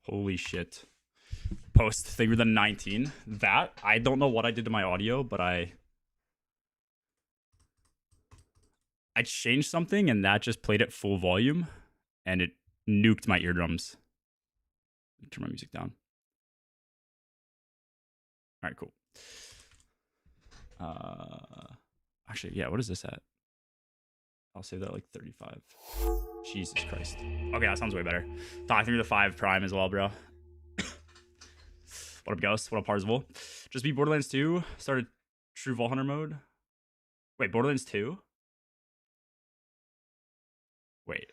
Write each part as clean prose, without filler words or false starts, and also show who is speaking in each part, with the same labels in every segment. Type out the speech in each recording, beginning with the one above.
Speaker 1: Holy shit. Post thing with the 19. That, I don't know what I did to my audio, but I changed something and that just played at full volume and it nuked my eardrums. Turn my music down. All right, cool. Actually, yeah, what is this at? I'll save that like 35. Jesus Christ. Okay, that sounds way better. Thought through the 5 prime as well, bro. What up, Ghost? What up, Parzival? Just beat Borderlands 2. Started True Vault Hunter mode. Wait, Borderlands 2? Wait.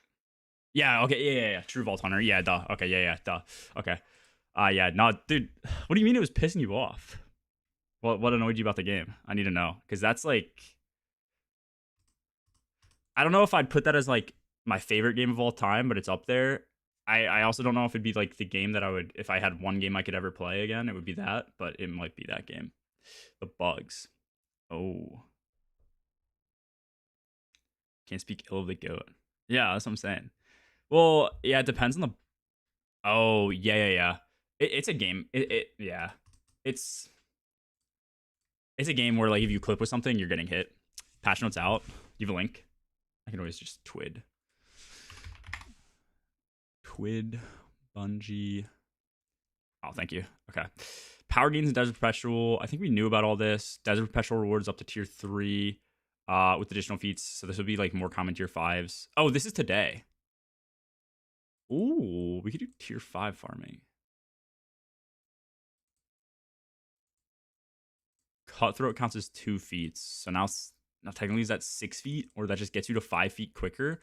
Speaker 1: Yeah, okay, yeah. True Vault Hunter. Yeah, duh. Okay, yeah, duh. Okay. Yeah, no, dude. What do you mean it was pissing you off? What annoyed you about the game? I need to know. Because that's like... I don't know if I'd put that as like my favorite game of all time, but it's up there. I also don't know if it'd be like the game that I would... If I had one game I could ever play again, it would be that. But it might be that game. The bugs. Oh. Can't speak ill of the goat. Yeah, that's what I'm saying. Well, yeah, it depends on the... Oh, yeah. It's a game. Yeah. It's a game where, like, if you clip with something, you're getting hit. Patch notes out. You have a link? I can always just twid. Twid, Bungie. Oh, thank you. Okay. Power gains in Desert Perpetual. I think we knew about all this. Desert Perpetual rewards up to tier 3 with additional feats. So this would be, like, more common tier 5s. Oh, this is today. Ooh, we could do tier 5 farming. Cutthroat counts as 2 feats. So now technically is that 6 feet? Or that just gets you to 5 feet quicker?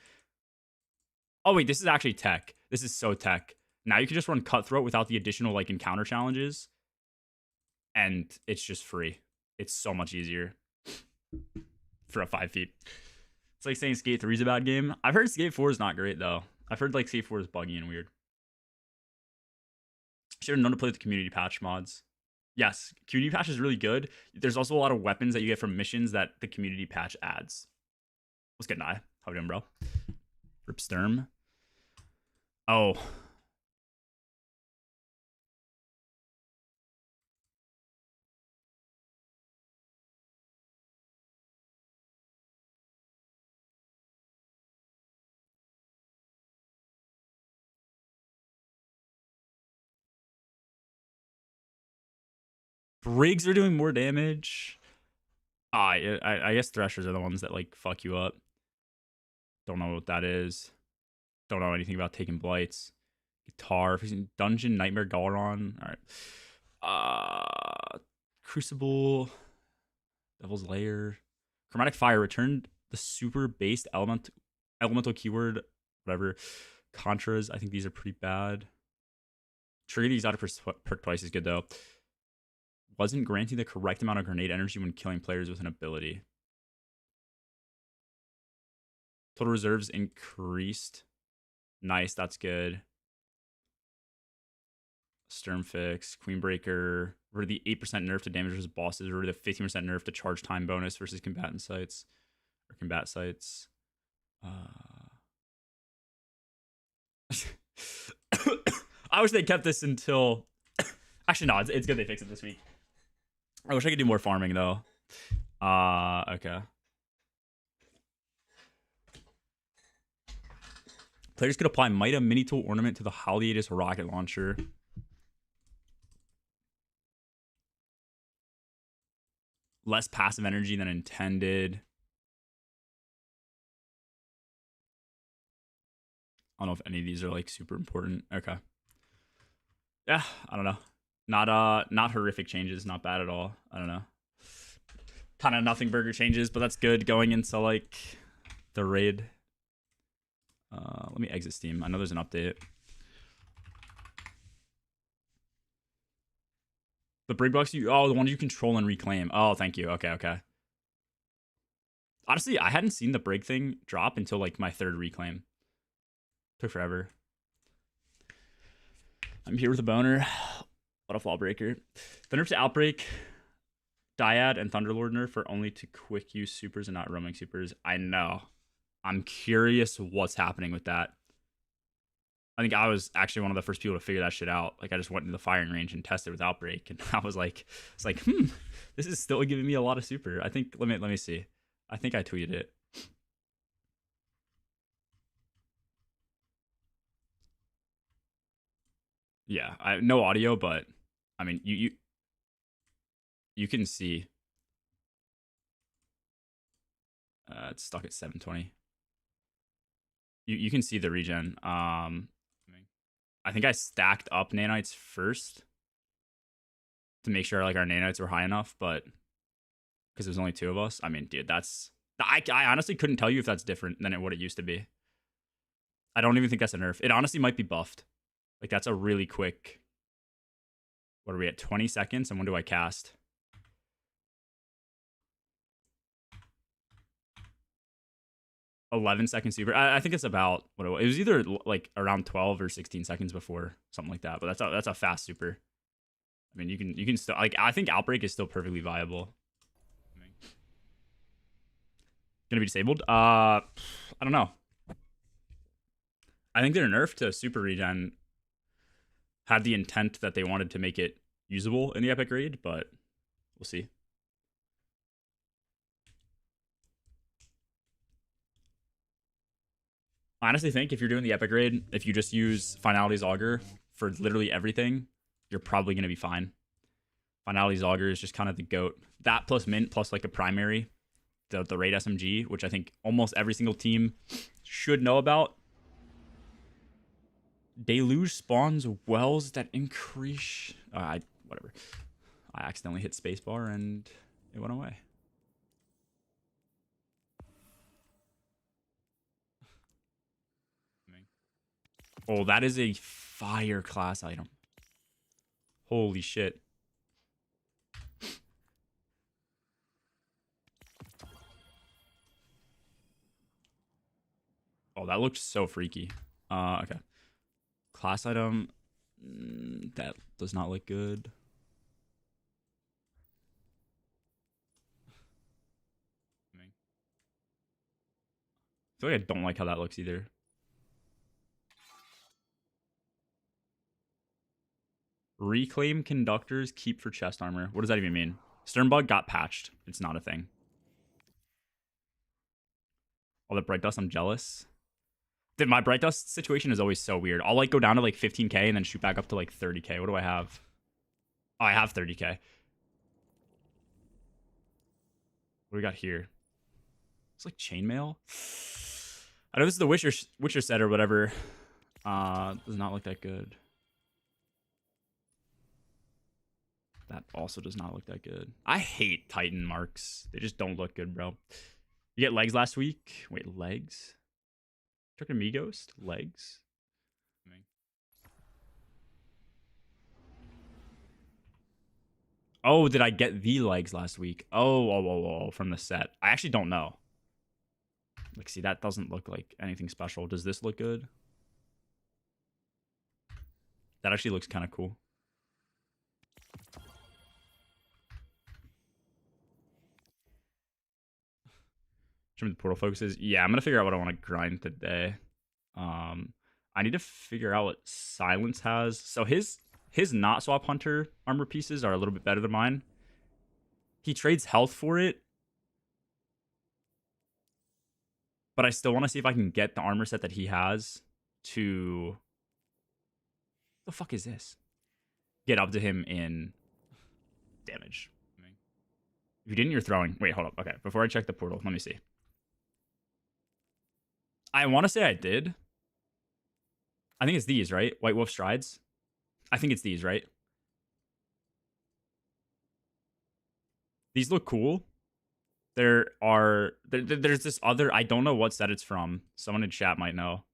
Speaker 1: Oh, wait, this is actually tech. This is so tech. Now you can just run Cutthroat without the additional, like, encounter challenges. And it's just free. It's so much easier for a 5 feet. It's like saying Skate 3 is a bad game. I've heard Skate 4 is not great, though. I've heard, like, Skate 4 is buggy and weird. Should have known to play with the community patch mods. Yes, community patch is really good. There's also a lot of weapons that you get from missions that the community patch adds. What's good, Nye? How we doing, bro? Rip Sturm. Oh. Brigs are doing more damage. I guess Threshers are the ones that, like, fuck you up. Don't know what that is. Don't know anything about taking blights. Guitar, Dungeon, Nightmare, Galron. Alright. Crucible. Devil's Lair. Chromatic Fire returned the super based elemental keyword, whatever. Contras, I think these are pretty bad. Trigger the exotic perk twice is good, though. Wasn't granting the correct amount of grenade energy when killing players with an ability. Total reserves increased. Nice, that's good. Sturm Fix, Queenbreaker. We're the 8% nerf to damage versus bosses. We're the 15% nerf to charge time bonus versus combatant sites. Or combat sites. I wish they kept this until... Actually, no, it's good they fixed it this week. I wish I could do more farming, though. Okay. Players could apply Mida Mini Tool Ornament to the Holiatus rocket launcher. Less passive energy than intended. I don't know if any of these are, like, super important. Okay. Yeah, I don't know. Not horrific changes, not bad at all. I don't know. Kind of nothing burger changes, but that's good going into, like, the raid. Let me exit Steam. I know there's an update. The brig box the one you control and reclaim. Oh, thank you. Okay. Honestly, I hadn't seen the brig thing drop until, like, my 3rd reclaim. Took forever. I'm here with a boner. What a fall breaker. The nerf to Outbreak, Dyad, and Thunderlord nerf are only to quick use supers and not roaming supers. I know. I'm curious what's happening with that. I think I was actually one of the first people to figure that shit out. Like I just went into the firing range and tested with Outbreak, and I was like, it's like, this is still giving me a lot of super. I think let me see. I think I tweeted it. Yeah, I no audio, but I mean you can see. It's stuck at 720. You can see the regen. I think I stacked up nanites first to make sure like our nanites were high enough, but because there's only two of us. I mean, dude, that's I honestly couldn't tell you if that's different than what it used to be. I don't even think that's a nerf. It honestly might be buffed. Like that's a really quick. What are we at? 20 seconds, and when do I cast? 11-second super. I think it's about what it was either like around 12 or 16 seconds before, something like that. But that's a fast super. I mean, you can still like. I think Outbreak is still perfectly viable. Gonna be disabled? I don't know. I think their nerf to super regen had the intent that they wanted to make it usable in the epic raid, but we'll see. I honestly think if you're doing the epic raid, if you just use Finality's Augur for literally everything, you're probably gonna be fine. Finality's Augur is just kind of the goat. That plus mint plus like a primary, the raid SMG, which I think almost every single team should know about. Deluge spawns wells that increase. Whatever. I accidentally hit spacebar and it went away. Oh, that is a fire class item. Holy shit. Oh, that looked so freaky. Okay. Class item. That does not look good. I feel like I don't like how that looks either. Reclaim conductors, keep for chest armor. What does that even mean? Sternbug got patched. It's not a thing. All the bright dust, I'm jealous. Dude, my bright dust situation is always so weird. I'll like go down to like 15k and then shoot back up to like 30k. What do I have? Oh, I have 30k. What do we got here? It's like chainmail. I know this is the Witcher set or whatever. Does not look that good. That also does not look that good. I hate Titan marks. They just don't look good, bro. You get legs last week. Wait, legs? Took Amigos? Legs? Oh, did I get the legs last week? Oh, from the set. I actually don't know. Like, see, that doesn't look like anything special. Does this look good? That actually looks kind of cool. Show me the portal focuses. Yeah, I'm gonna figure out what I want to grind today. I need to figure out what Silence has. So his not swap hunter armor pieces are a little bit better than mine. He trades health for it, but I still want to see if I can get the armor set that he has to. What the fuck is this? Get up to him in damage. If you didn't, you're throwing. Wait, hold up. Okay, before I check the portal, let me see. I want to say I did. I think it's these, right? White Wolf Strides. I think it's these, right? These look cool. There's this other, I don't know what set it's from. Someone in chat might know.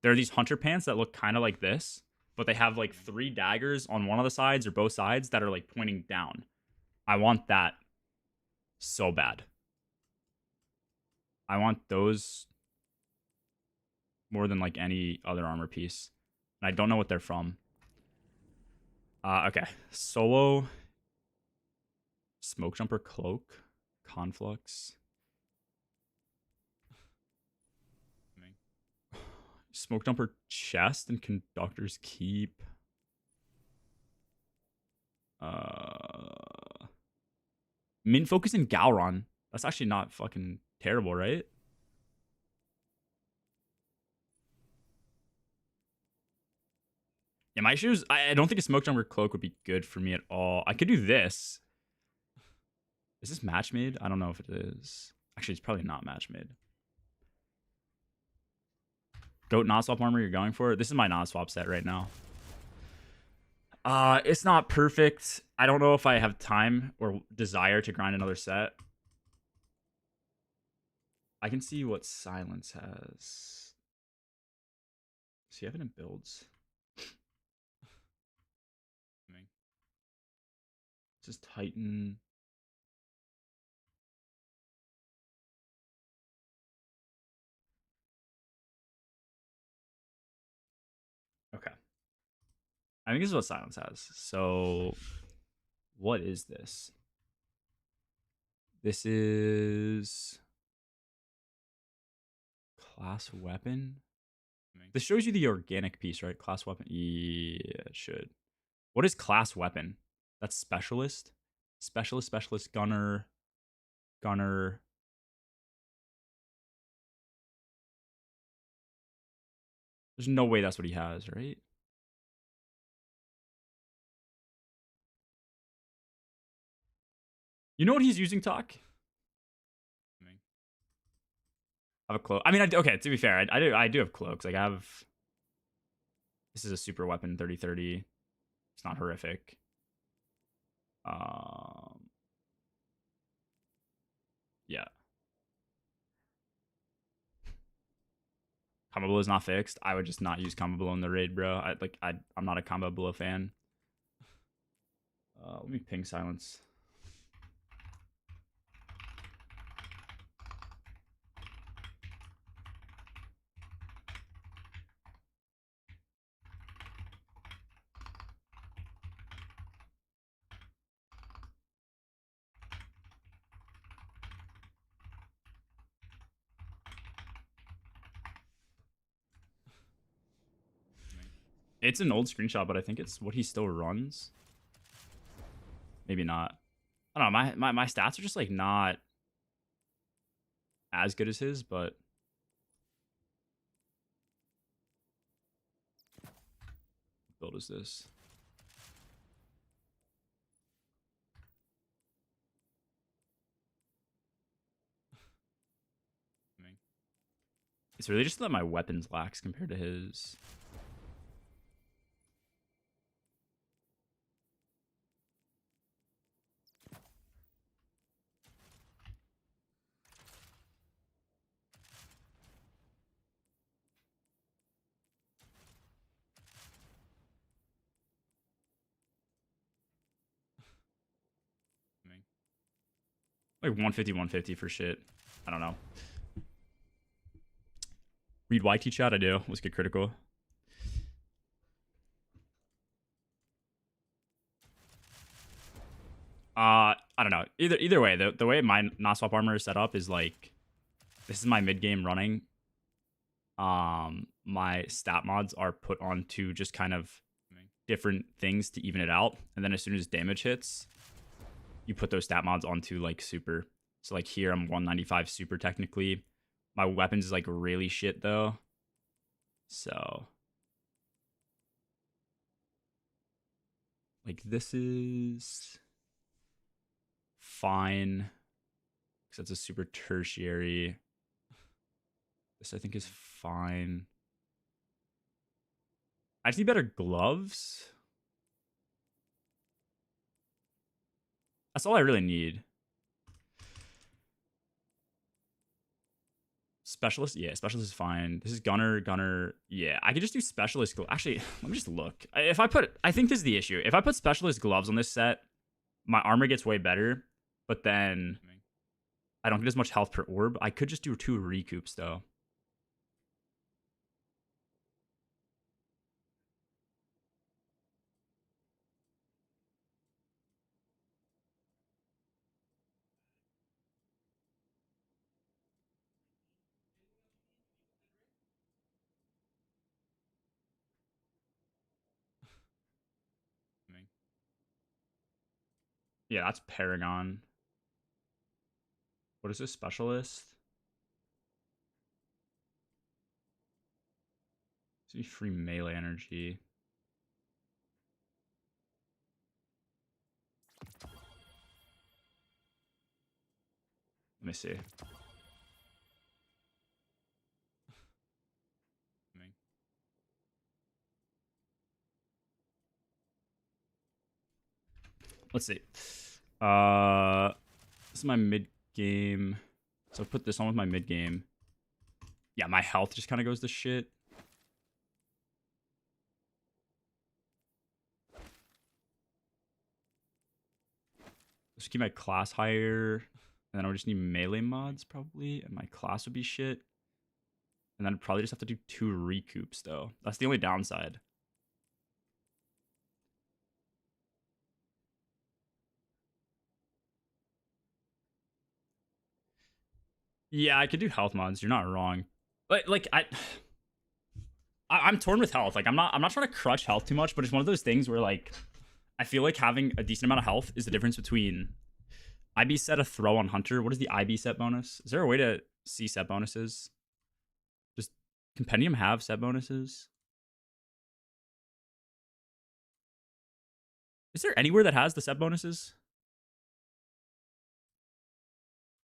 Speaker 1: There are these hunter pants that look kind of like this, but they have like 3 daggers on one of the sides or both sides that are like pointing down. I want that so bad. I want those more than like any other armor piece. And I don't know what they're from. Okay. Solo. Smoke Jumper Cloak. Conflux. Smoke Jumper Chest and Conductor's Keep. Mint Focus and Galron. That's actually not fucking terrible, right? Yeah, my shoes, I don't think a Smoke Jumper Cloak would be good for me at all. I could do this. Is this match made? I don't know if it is. Actually, it's probably not match made. Goat non-swap armor you're going for? This is my non-swap set right now. It's not perfect. I don't know if I have time or desire to grind another set. I can see what Silence has. Does he have any builds? This is Titan. Okay. I think this is what Silence has. So, what is this? This is class weapon. This shows you the organic piece, right? Class weapon. Yeah, it should. What is class weapon? That's specialist. Specialist, gunner, gunner. There's no way that's what he has, right? You know what he's using, Talk? I have a cloak. I mean, okay, to be fair, I do have cloaks. Like, I have... This is a super weapon, 30-30. It's not horrific. Yeah. Combo Blow is not fixed. I would just not use Combo Blow in the raid, bro. I'm not a Combo Blow fan. Let me ping Silence. It's an old screenshot, but I think it's what he still runs. Maybe not. I don't know. My stats are just like not as good as his, but what build is this? It's really just that my weapons lacks compared to his. Like 150, 150 for shit. I don't know. Read YT chat, I do. Let's get critical. I don't know. Either way, the way my non-swap armor is set up is like, this is my mid game running. My stat mods are put onto just kind of different things to even it out, and then as soon as damage hits, you put those stat mods onto like super. So like here I'm 195 super technically. My weapons is like really shit though. So like this is fine because that's a super tertiary. This I think is fine. I just need better gloves. That's all I really need. Specialist, yeah, specialist is fine. This is gunner. Yeah, I could just do specialist. Actually, let me just look. If I put, I think this is the issue. If I put specialist gloves on this set, my armor gets way better, but then I don't get as much health per orb. I could just do 2 recoups though. Yeah, that's Paragon. What is this specialist? See free melee energy. Let me see. Let's see. This is my mid game. So put this on with my mid game. Yeah, my health just kind of goes to shit. Just keep my class higher. And then I would just need melee mods probably. And my class would be shit. And then I'd probably just have to do 2 recoups though. That's the only downside. Yeah, I could do health mods. You're not wrong. But like I'm torn with health. Like I'm not trying to crush health too much, but it's one of those things where like I feel like having a decent amount of health is the difference between IB set a throw on Hunter. What is the IB set bonus? Is there a way to see set bonuses? Does Compendium have set bonuses? Is there anywhere that has the set bonuses?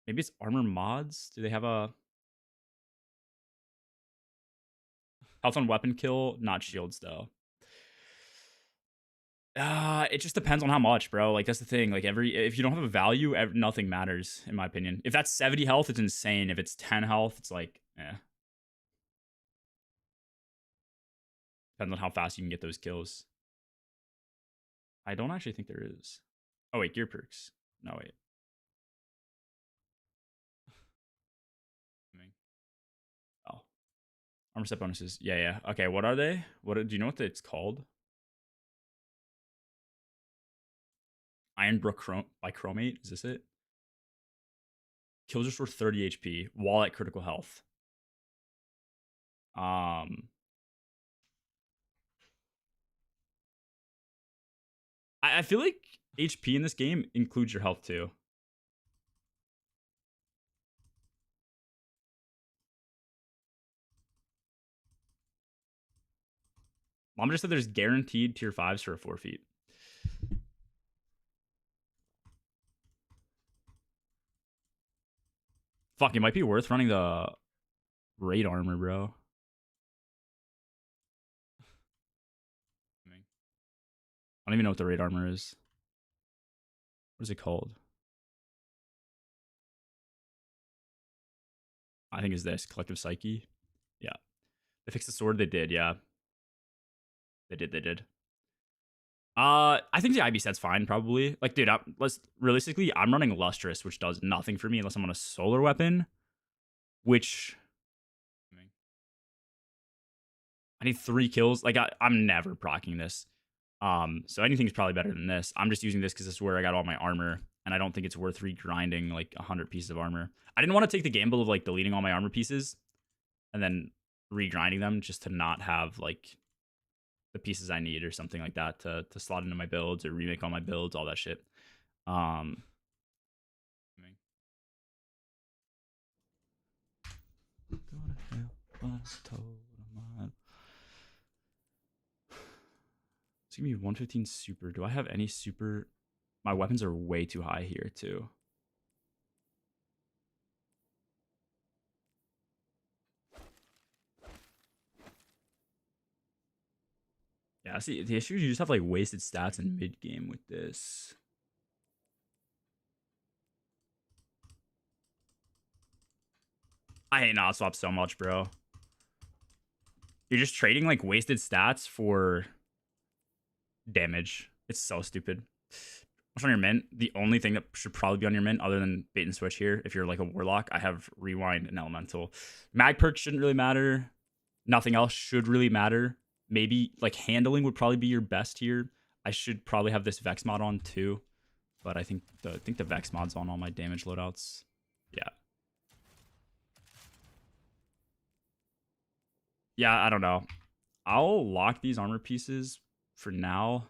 Speaker 1: Maybe it's armor mods. Do they have a health on weapon kill? Not shields though. It just depends on how much, bro. Like that's the thing. Like if you don't have a value, nothing matters in my opinion. If that's 70 health, it's insane. If it's 10 health, it's like, depends on how fast you can get those kills. I don't actually think there is. Oh wait, gear perks. No wait. Oh, armor set bonuses. Yeah. Okay, what are they? Do you know what it's called? Ironbrook Bichromate. Is this it? Kills restore 30 HP while at critical health. I feel like HP in this game includes your health too. Mom just said there's guaranteed tier 5s for a 4 feet. Fuck, it might be worth running the raid armor, bro. I don't even know what the raid armor is. What is it called? I think it's this collective psyche. Yeah, they fixed the sword. They did. Yeah, they did. I think the IB set's fine, probably. Like, dude, realistically, I'm running Lustrous, which does nothing for me unless I'm on a solar weapon, which I need 3 kills. Like, I'm never proccing this. So anything's probably better than this. I'm just using this because this is where I got all my armor, and I don't think it's worth regrinding like 100 pieces of armor. I didn't want to take the gamble of like deleting all my armor pieces and then regrinding them just to not have like the pieces I need or something like that to slot into my builds or remake all my builds, all that shit. It's gonna be 115 super. Do I have any super? My weapons are way too high here too. Yeah, see, the issue is you just have like wasted stats in mid game with this. I hate not swap so much, bro. You're just trading like wasted stats for damage. It's so stupid. What's on your mint? The only thing that should probably be on your mint, other than bait and switch here, if you're like a warlock, I have rewind and elemental. Mag perk shouldn't really matter. Nothing else should really matter. Maybe like handling would probably be your best here. I should probably have this Vex mod on too, but I think the Vex mod's on all my damage loadouts. Yeah. Yeah, I don't know. I'll lock these armor pieces for now.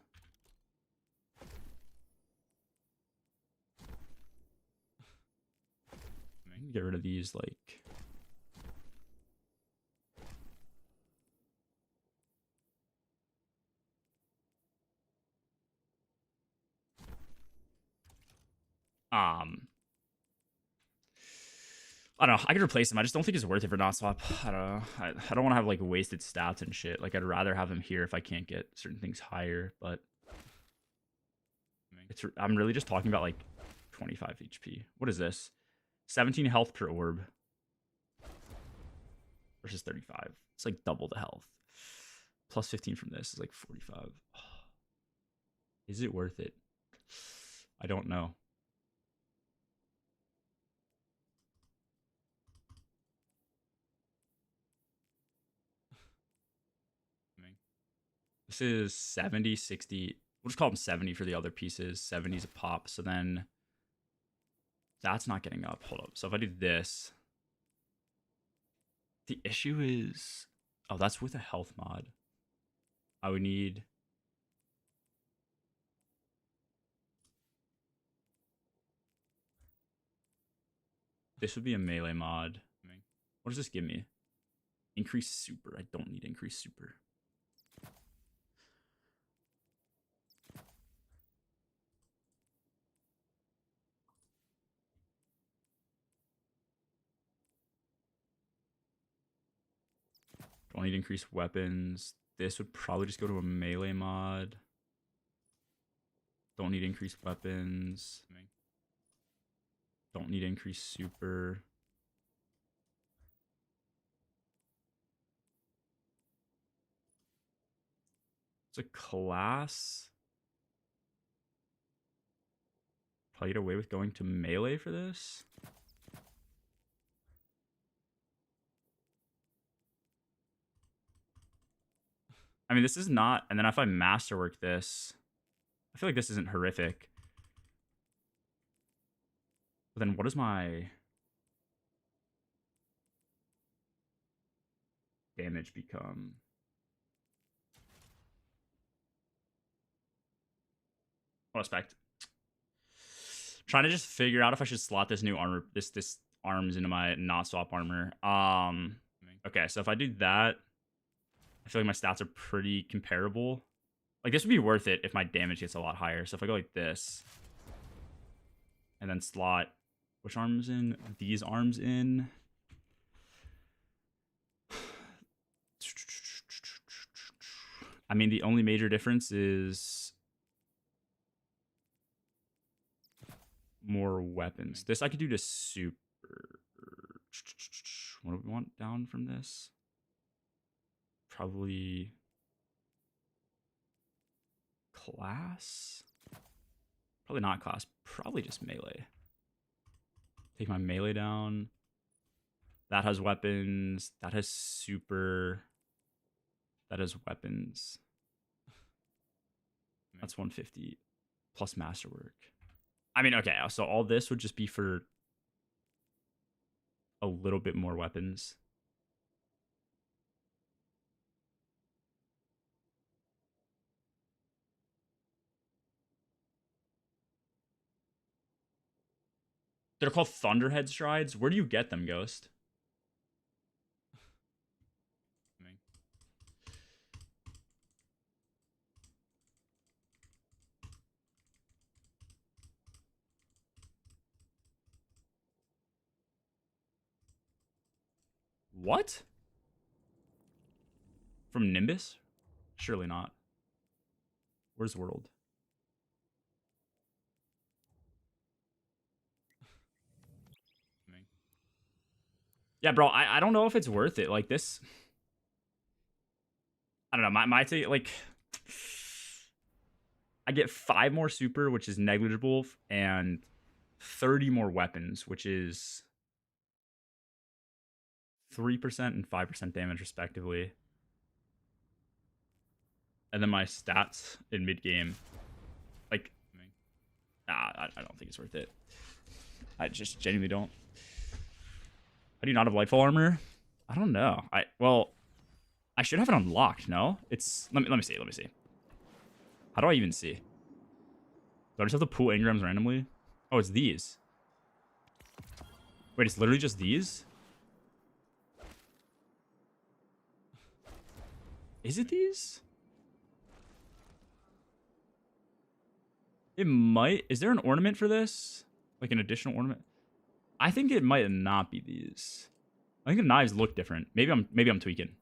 Speaker 1: Get rid of these, like... I don't know. I could replace him. I just don't think it's worth it for not swap. I don't know. I don't want to have like wasted stats and shit. Like I'd rather have him here if I can't get certain things higher. But I'm really just talking about like 25 HP. What is this? 17 health per orb versus 35. It's like double the health. Plus 15 from this is like 45. Is it worth it? I don't know. This is 70, 60. We'll just call them 70 for the other pieces. 70 is a pop. So then that's not getting up. Hold up. So if I do this, the issue is, oh, that's with a health mod. I would need, this would be a melee mod. What does this give me? Increase super. I don't need increase super. Don't need increased weapons. This would probably just go to a melee mod. Don't need increased weapons. Don't need increased super. It's a class. Probably get away with going to melee for this. I mean, this is not... And then if I masterwork this, I feel like this isn't horrific. But then what is my damage become? What expect? Trying to just figure out if I should slot this new armor, this arms into my not swap armor. Okay, so if I do that, I feel like my stats are pretty comparable. Like this would be worth it if my damage gets a lot higher. So if I go like this, and then slot which arms in? These arms in. I mean, the only major difference is more weapons. This I could do to super. What do we want down from this? Probably class? Probably not class. Probably just melee. Take my melee down. That has weapons. That has super. That has weapons. That's 150 plus masterwork. I mean, okay, so all this would just be for a little bit more weapons. They're called Thunderhead Strides. Where do you get them, Ghost? What? From Nimbus? Surely not. Where's World? Yeah, bro, I don't know if it's worth it. Like this, I don't know. My take, like, I get 5 more super, which is negligible, and 30 more weapons, which is 3% and 5% damage, respectively. And then my stats in mid game, like, I don't think it's worth it. I just genuinely don't. How do you not have Lightfall armor? I don't know. Well, I should have it unlocked. No, it's let me see. Let me see. How do I even see? Do I just have to pull engrams randomly? Oh, it's these. Wait, it's literally just these? Is it these? It might. Is there an ornament for this? Like an additional ornament? I think it might not be these. I think the knives look different. Maybe I'm tweaking.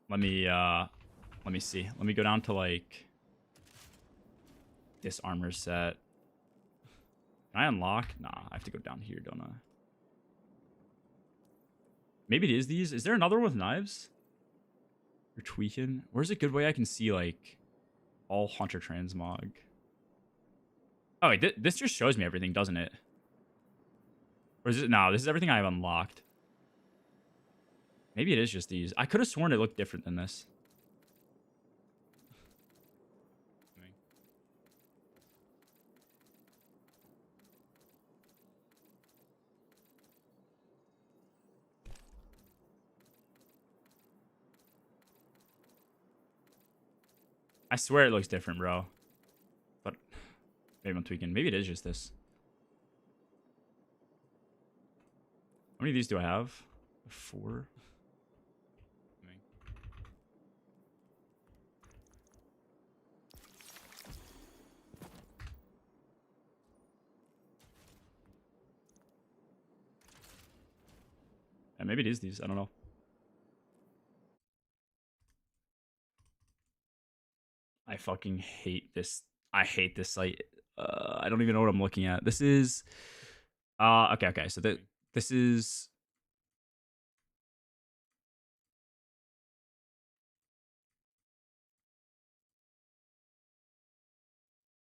Speaker 1: Let me see. Let me go down to like this armor set. Can I unlock? Nah, I have to go down here, don't I? Maybe it is these. Is there another one with knives? You're tweaking. Where's a good way I can see like all Hunter transmog? Oh wait, this just shows me everything, doesn't it? Or is it? No, this is everything I have unlocked. Maybe it is just these. I could have sworn it looked different than this. I swear it looks different, bro. But maybe I'm tweaking. Maybe it is just this. How many of these do I have? 4. Yeah, maybe it is these. I don't know. I fucking hate this. I hate this site. I don't even know what I'm looking at. This is okay. So this is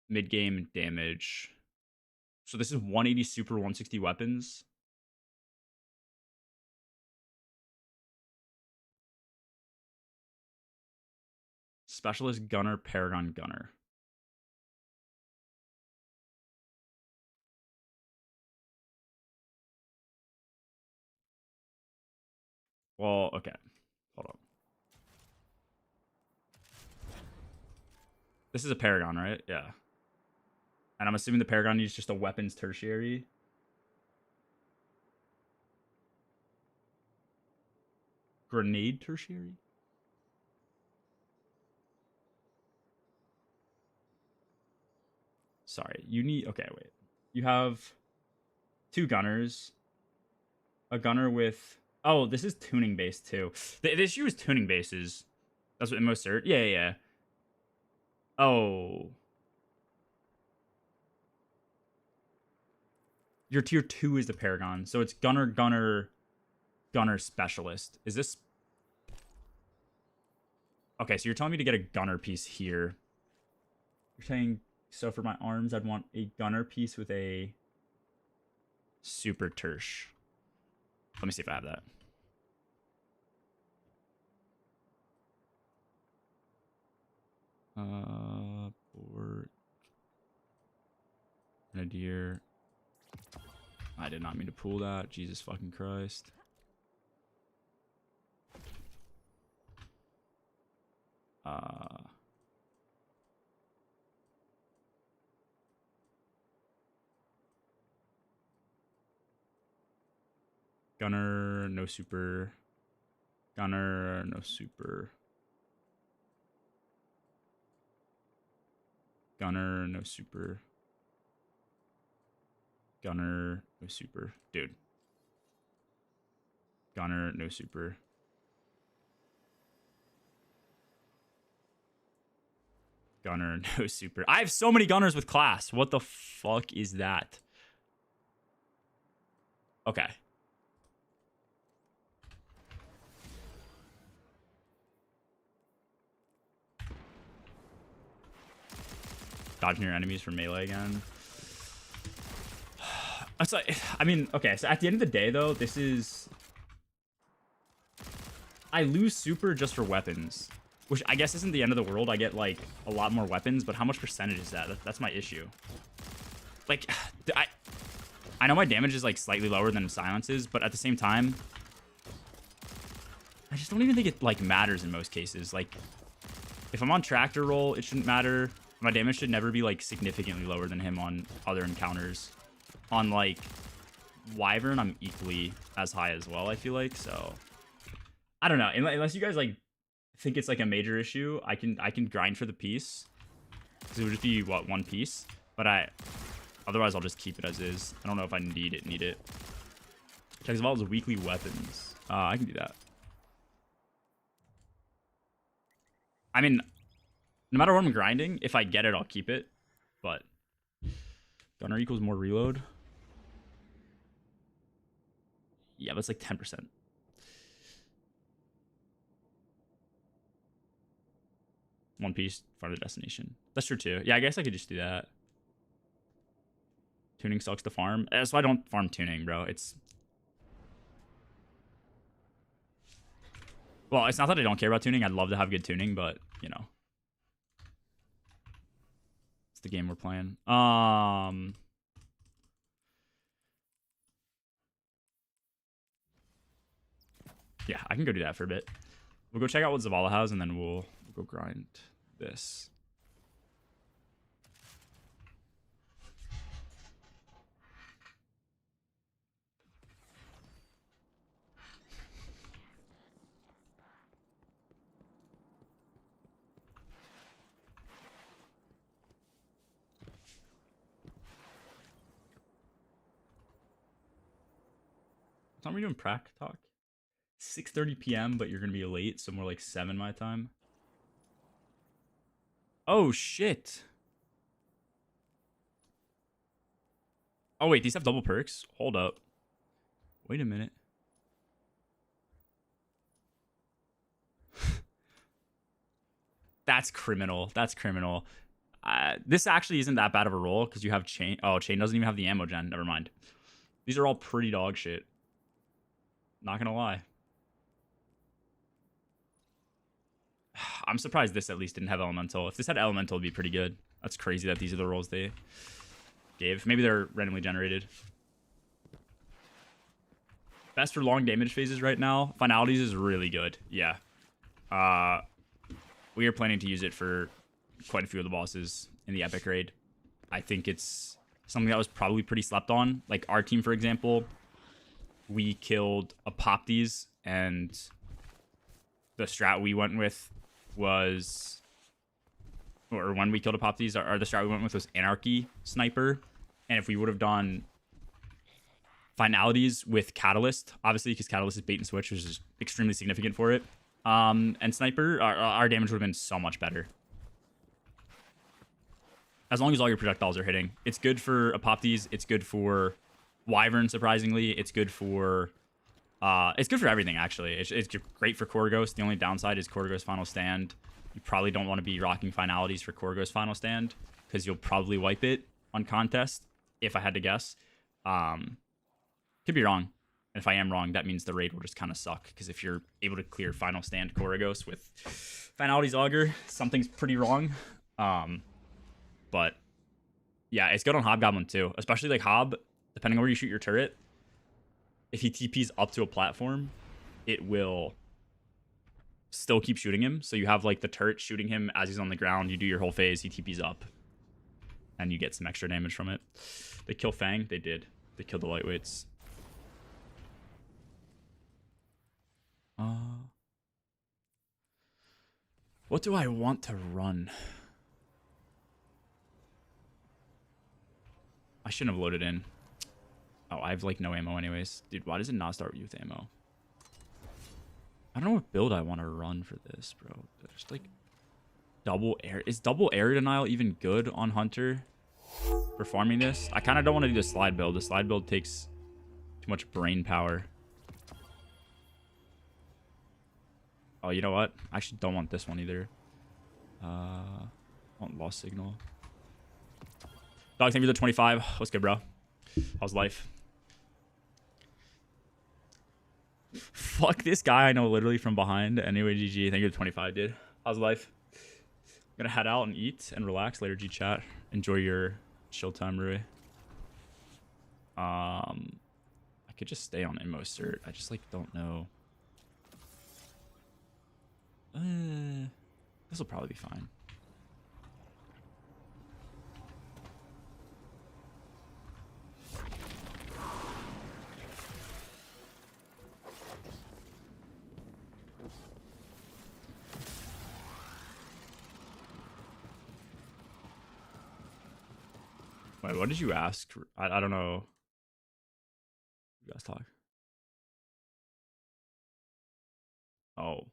Speaker 1: mid-game damage. So this is 180 super, 160 weapons. Specialist gunner, paragon gunner. Well, okay. Hold on. This is a paragon, right? Yeah. And I'm assuming the paragon is just a weapons tertiary. Grenade tertiary? Sorry, you need... Okay, wait. You have 2 gunners. A gunner with... Oh, this is tuning based too. The issue is tuning bases. That's what most cert. Yeah. Oh. Your tier 2 is the paragon. So it's gunner specialist. Is this... Okay, so you're telling me to get a gunner piece here. You're saying... So for my arms, I'd want a gunner piece with a super tersh. Let me see if I have that. Board. Grenadier. I did not mean to pull that. Jesus fucking Christ. Gunner, no super. Gunner, no super. Gunner, no super. Gunner, no super. Dude. Gunner, no super. Gunner, no super. I have so many gunners with class. What the fuck is that? Okay. Dodging your enemies for melee again. It's like, I mean, okay, so at the end of the day, though, this is... I lose super just for weapons, which I guess isn't the end of the world. I get, like, a lot more weapons, but how much percentage is that? That's my issue. Like, I know my damage is, like, slightly lower than Silence's, but at the same time, I just don't even think it, like, matters in most cases. Like, if I'm on tractor roll, it shouldn't matter. My damage should never be like significantly lower than him on other encounters. On like Wyvern, I'm equally as high as well, I feel like. So I don't know. Unless you guys like think it's like a major issue, I can grind for the piece. Because it would just be what, one piece. But otherwise I'll just keep it as is. I don't know if I need it. Checks of all his weekly weapons. I can do that. I mean, no matter what I'm grinding, if I get it, I'll keep it. But gunner equals more reload. Yeah, that's like 10%. One piece, farther destination. That's true too. Yeah, I guess I could just do that. Tuning sucks to farm. That's why I don't farm tuning, bro. Well, it's not that I don't care about tuning. I'd love to have good tuning, but, you know. It's the game we're playing. Yeah, I can go do that for a bit. We'll go check out what Zavala has, and then we'll go grind this. What time are we doing prac talk? 6:30 p.m., but you're going to be late, so more like 7 my time. Oh, shit. Oh, wait, these have double perks? Hold up. Wait a minute. That's criminal. That's criminal. This actually isn't that bad of a roll because you have Chain. Oh, Chain doesn't even have the ammo gen. Never mind. These are all pretty dog shit. Not going to lie. I'm surprised this at least didn't have Elemental. If this had Elemental, it'd be pretty good. That's crazy that these are the rolls they gave. Maybe they're randomly generated. Best for long damage phases right now. Finalities is really good. Yeah. We are planning to use it for quite a few of the bosses in the epic raid. I think it's something that was probably pretty slept on. Like our team, for example, we killed Apoptes, and the strat we went with was, or when we killed Apoptes, or the strat we went with was Anarchy Sniper. And if we would have done Finalities with Catalyst, obviously because Catalyst is bait and switch, which is extremely significant for it, and Sniper, our damage would have been so much better. As long as all your projectiles are hitting. It's good for Apoptes, it's good for Wyvern, surprisingly. It's good for everything, actually. It's great for Core Ghost. The only downside is Core Ghost Final Stand. You probably don't want to be rocking Finalities for Core Ghost Final Stand because you'll probably wipe it on contest, if I had to guess. Could be wrong. And if I am wrong, that means the raid will just kind of suck, because if you're able to clear Final Stand Core Ghost with Finalities Augur, something's pretty wrong. But yeah, it's good on Hobgoblin too, especially like Hob, depending on where you shoot your turret. If he TPs up to a platform, it will still keep shooting him. So you have like the turret shooting him as he's on the ground. You do your whole phase, he TPs up, and you get some extra damage from it. They kill Fang? They did. They killed the lightweights. What do I want to run? I shouldn't have loaded in. Oh, I have like no ammo anyways. Dude, why does it not start with ammo? I don't know what build I want to run for this, bro. Just like double air. Is double air denial even good on Hunter for farming this? I kind of don't want to do the slide build. The slide build takes too much brain power. Oh, you know what? I actually don't want this one either. I want Lost Signal. Dog, thank you for the 25. What's good, bro? How's life? Fuck this guy I know literally from behind. Anyway, GG. Thank you for the 25, dude. How's life? I'm gonna head out and eat and relax later, G chat. Enjoy your chill time, Rui. I could just stay on Immo Cert. I just like don't know. This will probably be fine. Wait, what did you ask? I don't know. You guys talk. Oh.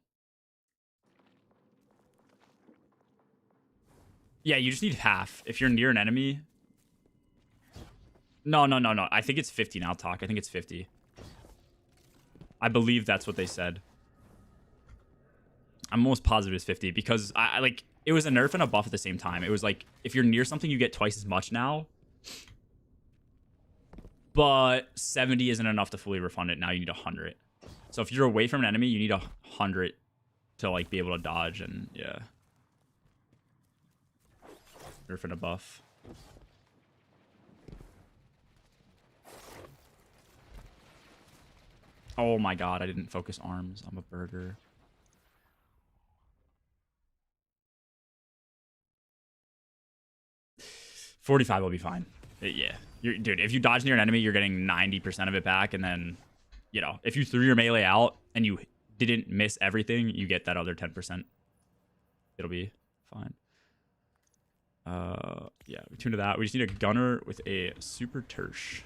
Speaker 1: Yeah, you just need half. If you're near an enemy. No. I think it's 50 now, talk. I think it's 50. I believe that's what they said. I'm almost positive it's 50 because I like it was a nerf and a buff at the same time. It was like if you're near something, you get twice as much now. But 70 isn't enough to fully refund it. Now you need 100. So if you're away from an enemy, you need 100 to like be able to dodge and yeah. Nerf and a buff. Oh my god, I didn't focus arms. I'm a burger. $45 will be fine. Yeah. Dude, if you dodge near an enemy, you're getting 90% of it back. And then, you know, if you threw your melee out and you didn't miss everything, you get that other 10%. It'll be fine. Yeah, we tune to that. We just need a gunner with a super tersh.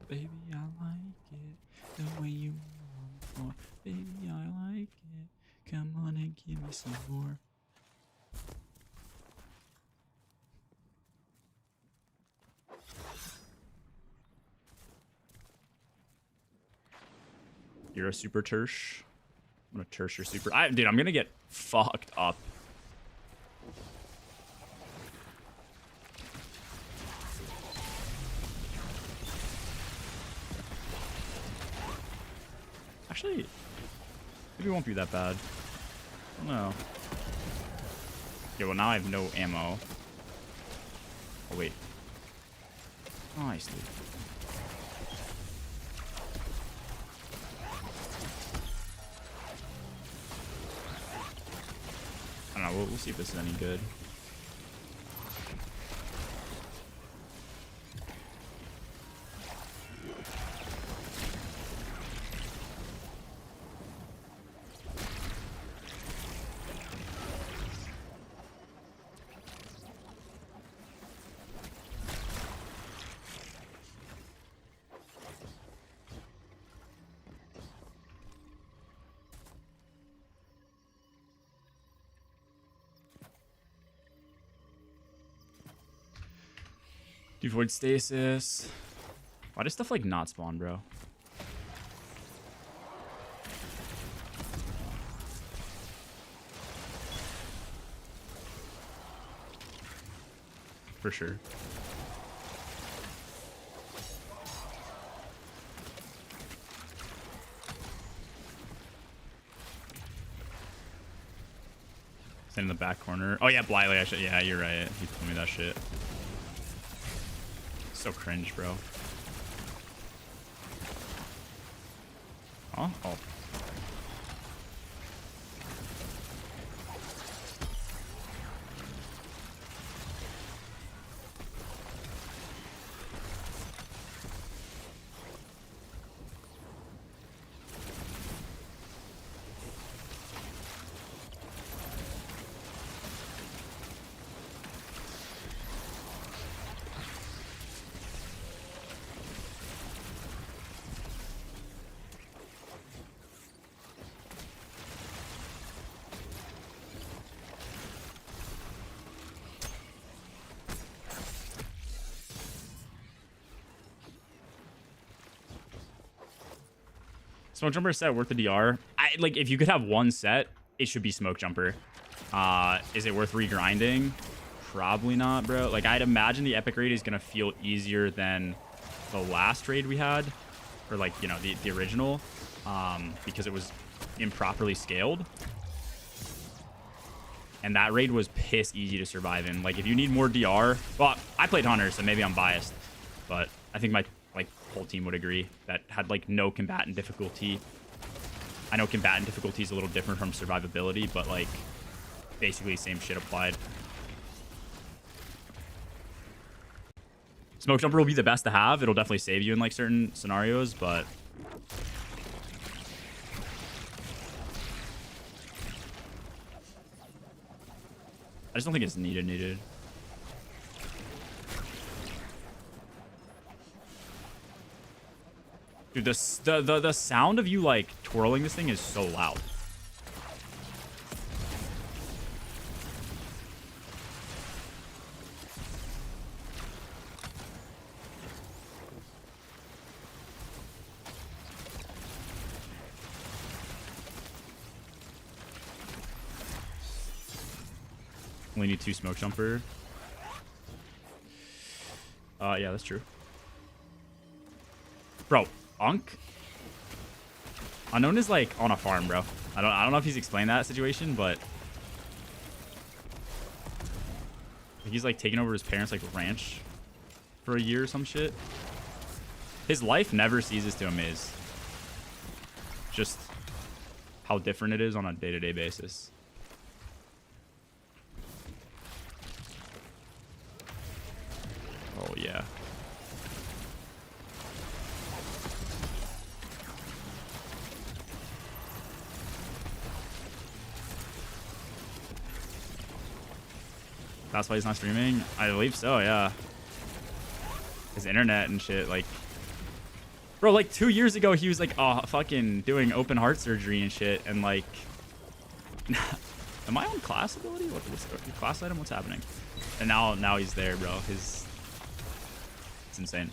Speaker 1: Baby, I like it the way you want more. Baby, I like it. Come on and give me some more. You're a super tersh. I'm gonna tersh your super. Dude, I'm gonna get fucked up. Actually, maybe it won't be that bad. I don't know. Okay, well now I have no ammo. Oh wait. Nice, dude. I don't know. We'll see if this is any good. Avoid stasis. Why does stuff like not spawn, bro? For sure. It's in the back corner. Oh yeah, Blyly. Yeah, you're right. He told me that shit. So cringe, bro. Huh? Oh. Smoke jumper set worth the DR. Like if you could have one set, it should be smoke jumper. Is it worth regrinding? Probably not, bro. Like I'd imagine the epic raid is gonna feel easier than the last raid we had, or like you know the original, because it was improperly scaled. And that raid was piss easy to survive in. Like if you need more DR, well, I played Hunter, so maybe I'm biased, but I think my like whole team would agree, that had like no combatant difficulty. I know combatant difficulty is a little different from survivability, but like basically same shit applied. Smoke jumper will be the best to have. It'll definitely save you in like certain scenarios, but I just don't think it's needed. Dude, the sound of you like twirling this thing is so loud. Only need 2 smoke jumper. Yeah, that's true. Bro, Unk? Unknown is like on a farm, bro. I don't know if he's explained that situation, but he's like taking over his parents' like ranch for a year or some shit. His life never ceases to amaze. Just how different it is on a day-to-day basis. Oh, yeah. That's why he's not streaming? I believe so, yeah. His internet and shit, like... Bro, like 2 years ago, he was like, oh, fucking doing open heart surgery and shit, and like... Am I on class ability? What's class item? What's happening? And now he's there, bro. It's insane.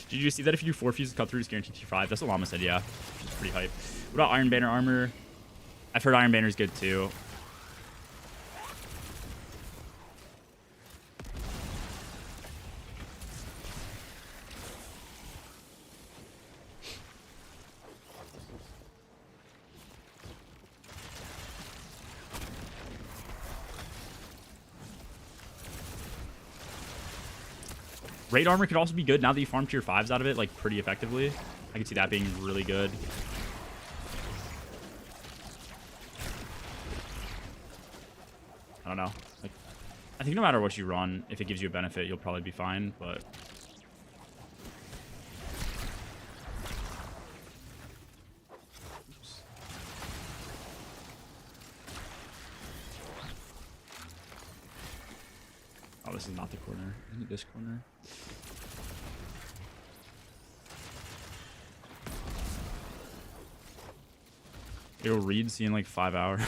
Speaker 1: Did you see that if you do 4 fuses cut through, it's guaranteed tier 5? That's what Llama said, yeah. Which is pretty hype. What about Iron Banner armor? I've heard Iron Banner's good too. Raid armor could also be good now that you farm tier 5s out of it, like, pretty effectively. I can see that being really good. I don't know. Like, I think no matter what you run, if it gives you a benefit, you'll probably be fine, but... Oops. Oh, this is not the corner. Isn't it this corner? It'll read, see in like 5 hours.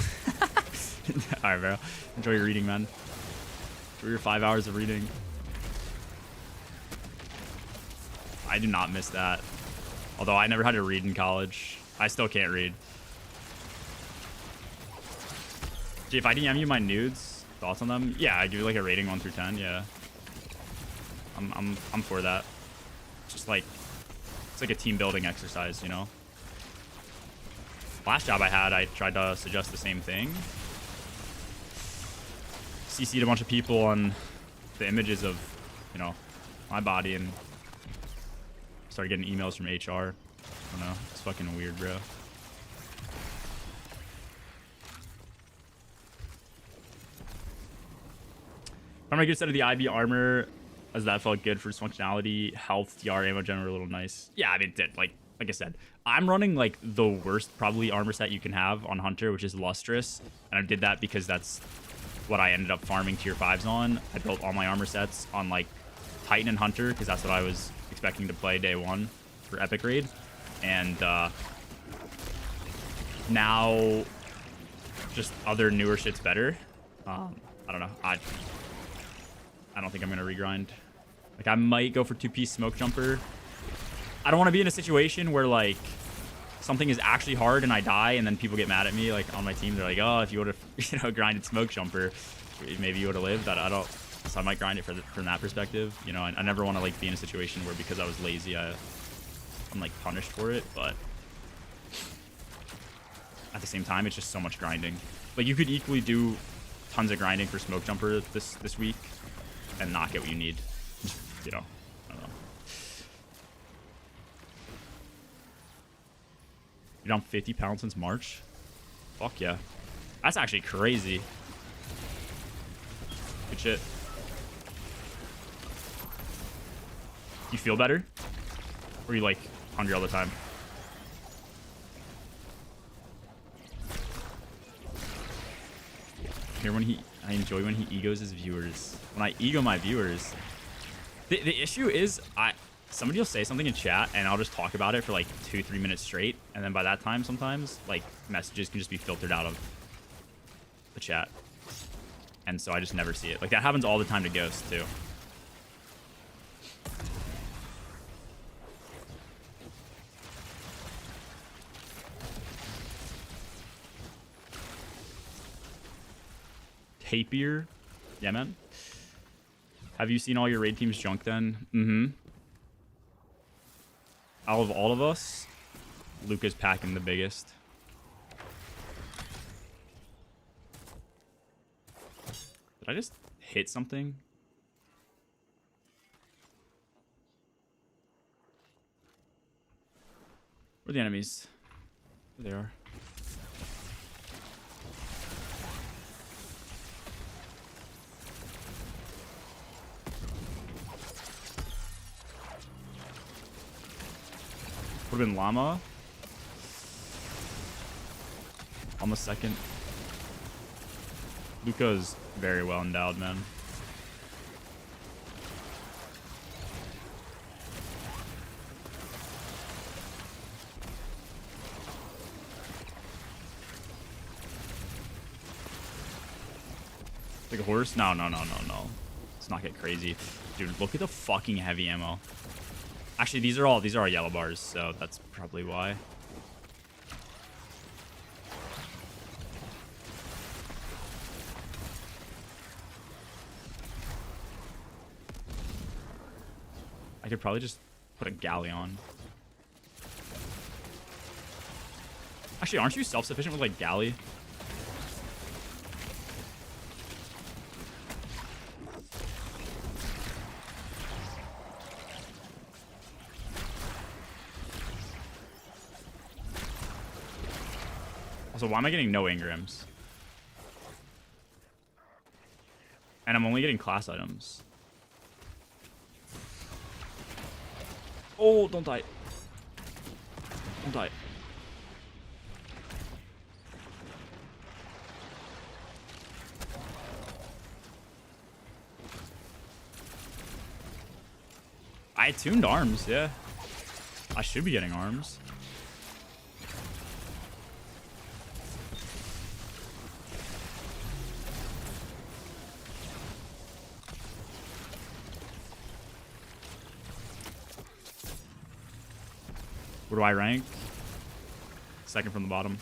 Speaker 1: Alright, bro. Enjoy your reading, man. Enjoy your 5 hours of reading. I do not miss that. Although I never had to read in college. I still can't read. Gee, if I DM you my nudes, thoughts on them? Yeah, I give you like a rating 1 through 10. Yeah, I'm for that. Just like, it's like a team building exercise, you know. Last job I had, I tried to suggest the same thing. CC'd a bunch of people on the images of, you know, my body, and started getting emails from HR. I don't know. It's fucking weird, bro. I'm gonna get a set of the IB armor, as that felt good for its functionality. Health, TR, ammo gen were a little nice. Yeah, I mean, it did. Like I said, I'm running like the worst probably armor set you can have on Hunter, which is Lustrous, and I did that because that's what I ended up farming tier 5s on. I built all my armor sets on like Titan and Hunter because that's what I was expecting to play day 1 for Epic Raid, and now just other newer shit's better. I don't know. I don't think I'm gonna regrind. Like, I might go for 2-piece smoke jumper. I don't want to be in a situation where like something is actually hard and I die, and then people get mad at me like on my team. They're like, oh, if you would have, you know, grinded smoke jumper, maybe you would have lived. I don't. So I might grind it from that perspective. You know, I never want to like be in a situation where because I was lazy, I'm like punished for it. But at the same time, it's just so much grinding. Like, you could equally do tons of grinding for smoke jumper this week and not get what you need. You know, I don't know. You're down 50 pounds since March? Fuck yeah. That's actually crazy. Good shit. You feel better? Or are you like hungry all the time? Here when I enjoy when he egos his viewers. When I ego my viewers. The issue is somebody will say something in chat and I'll just talk about it for like 2-3 minutes straight, and then by that time sometimes like messages can just be filtered out of the chat, and so I just never see it. Like that happens all the time to Ghost too. Tapier, yeah man. Have you seen all your raid team's junk then? Mm-hmm. Out of all of us, Luca's packing the biggest. Did I just hit something? Where are the enemies? There they are. Would have been Llama. Almost second. Luca's very well endowed, man. Like a horse? No. Let's not get crazy. Dude, look at the fucking heavy ammo. Actually, these are all yellow bars, so that's probably why. I could probably just put a galley on. Actually, aren't you self-sufficient with like galley? So why am I getting no engrams? And I'm only getting class items. Oh, don't die. Don't die. I tuned arms, yeah. I should be getting arms. Where do I rank? Second from the bottom.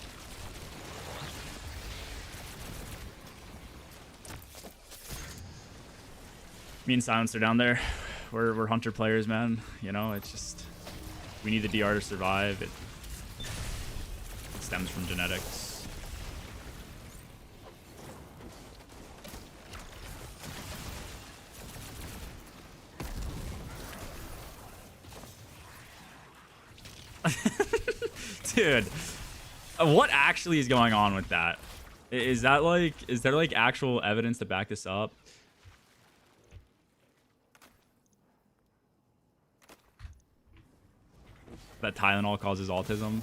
Speaker 1: Me and Silence are down there. We're hunter players, man. You know, it's just we need the DR to survive. It stems from genetics. Dude, what actually is going on with that? Is there like actual evidence to back this up? That Tylenol causes autism?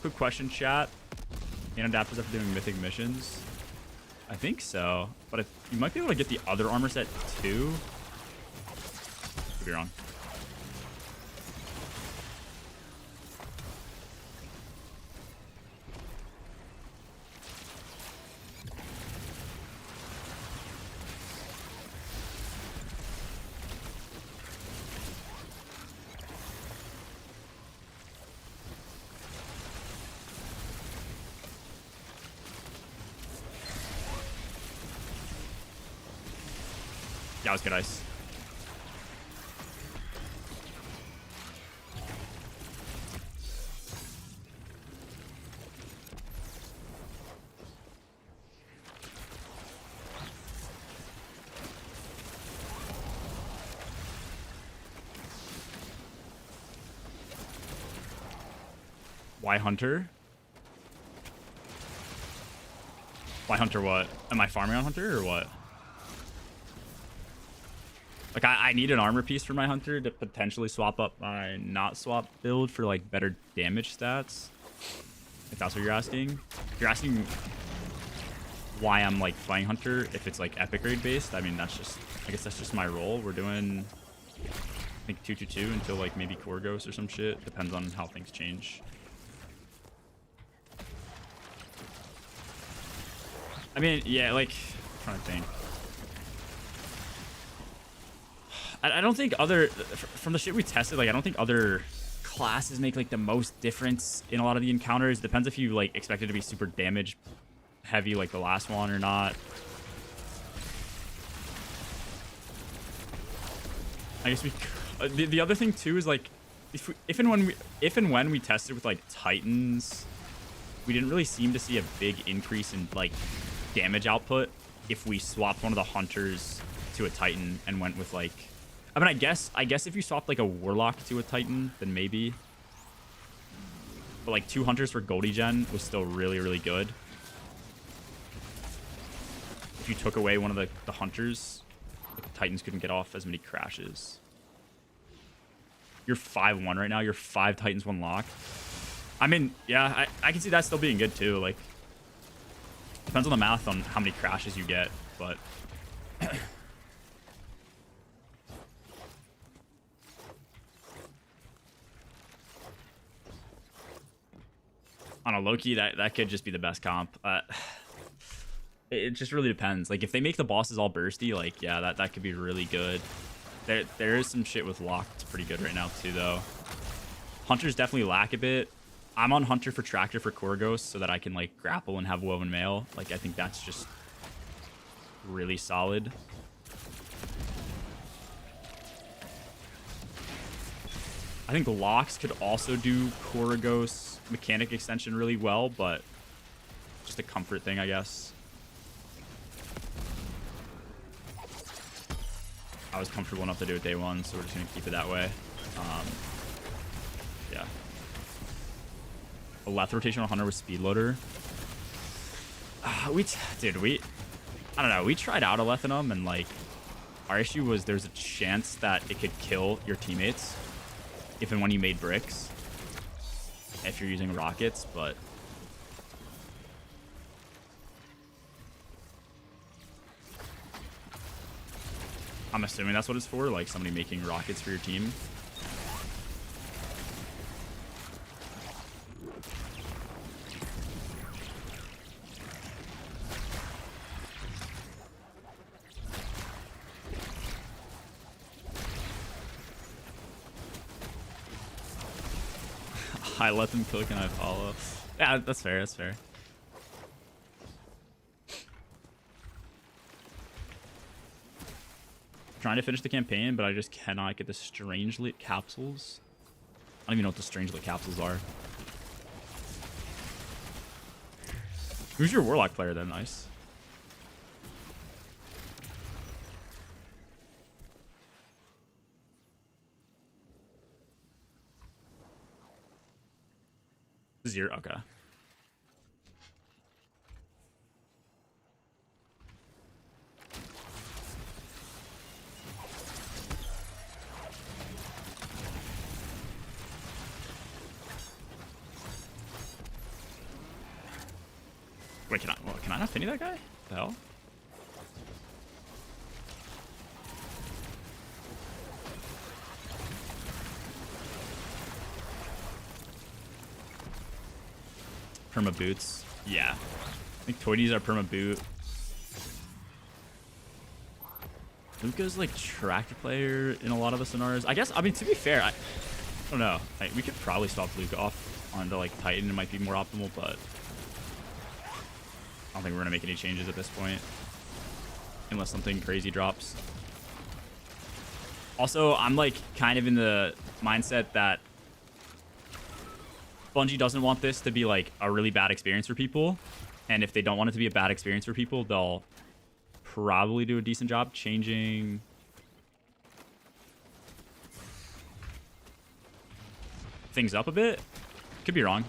Speaker 1: Quick question, chat. Can adapters after doing mythic missions? I think so, but if you might be able to get the other armor set too. Could be wrong. Yeah, it was good ice. Why Hunter? Why Hunter what? Am I farming on Hunter or what? Like, I need an armor piece for my Hunter to potentially swap up my not swap build for, like, better damage stats. If that's what you're asking. If you're asking why I'm, like, playing Hunter, if it's, like, epic grade based, I mean, that's just... I guess that's just my role. We're doing, I think, 2-2-2 until, like, maybe Core Ghost or some shit. Depends on how things change. I mean, yeah, like... I'm trying to think. I don't think other... From the shit we tested, like, I don't think other classes make, like, the most difference in a lot of the encounters. Depends if you, like, expect it to be super damage heavy like the last one or not. I guess we... the other thing, too, is, like, if and when we tested with, like, Titans, we didn't really seem to see a big increase in, like, damage output if we swapped one of the Hunters to a Titan and went with, like... I mean, I guess if you swapped, like, a Warlock to a Titan, then maybe. But, like, 2 Hunters for Goldie Gen was still really, really good. If you took away one of the Hunters, like, the Titans couldn't get off as many crashes. You're 5-1 right now. You're 5 Titans, 1 lock. I mean, yeah, I can see that still being good, too. Like, depends on the math on how many crashes you get, but... On a low-key, that could just be the best comp. It just really depends. Like, if they make the bosses all bursty, like, yeah, that could be really good. There is some shit with lock that's pretty good right now, too, though. Hunters definitely lack a bit. I'm on Hunter for Tractor for Core Ghost so that I can, like, grapple and have Woven Mail. Like, I think that's just really solid. I think locks could also do Core Ghost mechanic extension really well, but just a comfort thing, I guess. I was comfortable enough to do it day one, so we're just gonna keep it that way. Yeah. A left rotational Hunter with speed loader. I don't know. We tried out a Lethanum, and like, our issue was there's a chance that it could kill your teammates if and when you made bricks, if you're using rockets, but I'm assuming that's what it's for, like somebody making rockets for your team. I let them cook and I follow. Yeah, that's fair. That's fair. Trying to finish the campaign, but I just cannot get the strange lit capsules. I don't even know what the strange lit capsules are. Who's your Warlock player then? Nice. Zero. Okay. Wait, can I not finish that guy? What the hell? Perma boots. Yeah. I think Toidies are perma boot. Luca's like tractor player in a lot of the scenarios. I guess, I mean, to be fair, I don't know. Like, we could probably swap Luca off onto like Titan. It might be more optimal, but I don't think we're going to make any changes at this point. Unless something crazy drops. Also, I'm like kind of in the mindset that Bungie doesn't want this to be like a really bad experience for people. And if they don't want it to be a bad experience for people, they'll probably do a decent job changing things up a bit. Could be wrong.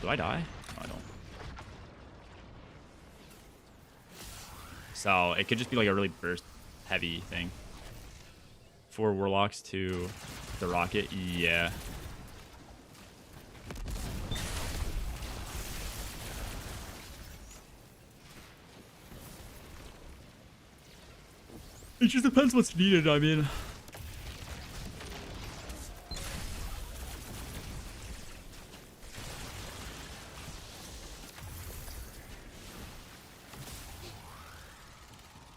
Speaker 1: Do I die? No, I don't. So it could just be like a really burst heavy thing. 4 warlocks to the rocket. Yeah. It just depends what's needed, I mean.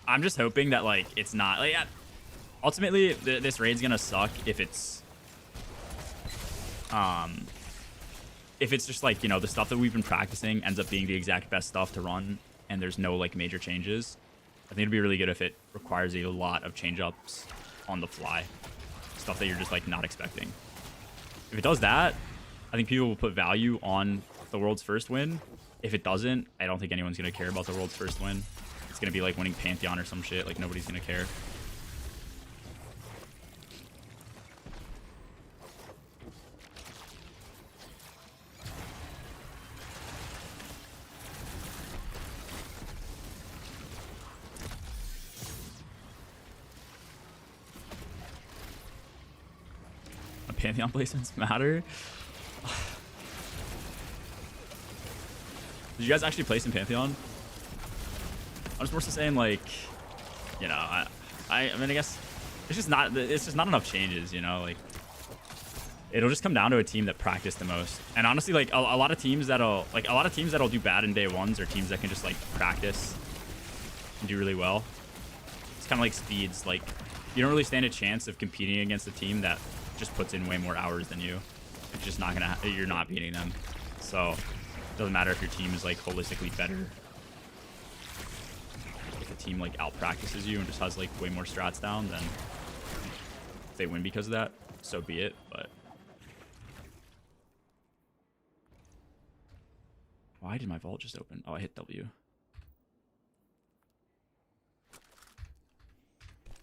Speaker 1: I'm just hoping that, like, it's not... like, ultimately, this raid's gonna suck if it's... if it's just, like, you know, the stuff that we've been practicing ends up being the exact best stuff to run, and there's no, like, major changes. I think it'd be really good if it requires a lot of change-ups on the fly. Stuff that you're just, like, not expecting. If it does that, I think people will put value on the world's first win. If it doesn't, I don't think anyone's going to care about the world's first win. It's going to be like winning Pantheon or some shit. Like, nobody's going to care. Pantheon placements matter. Did you guys actually place in Pantheon? I'm just more so saying, like, you know, I mean, I guess it's just not enough changes, you know, like, it'll just come down to a team that practiced the most. And honestly, like, a lot of teams that'll do bad in day ones are teams that can just, like, practice and do really well. It's kind of like speeds. Like, you don't really stand a chance of competing against a team that just puts in way more hours than you. It's just not gonna, you're not beating them. So it doesn't matter if your team is, like, holistically better. If a team, like, out practices you and just has, like, way more strats down, then if they win because of that, so be it. But why did my vault just open? Oh, I hit W.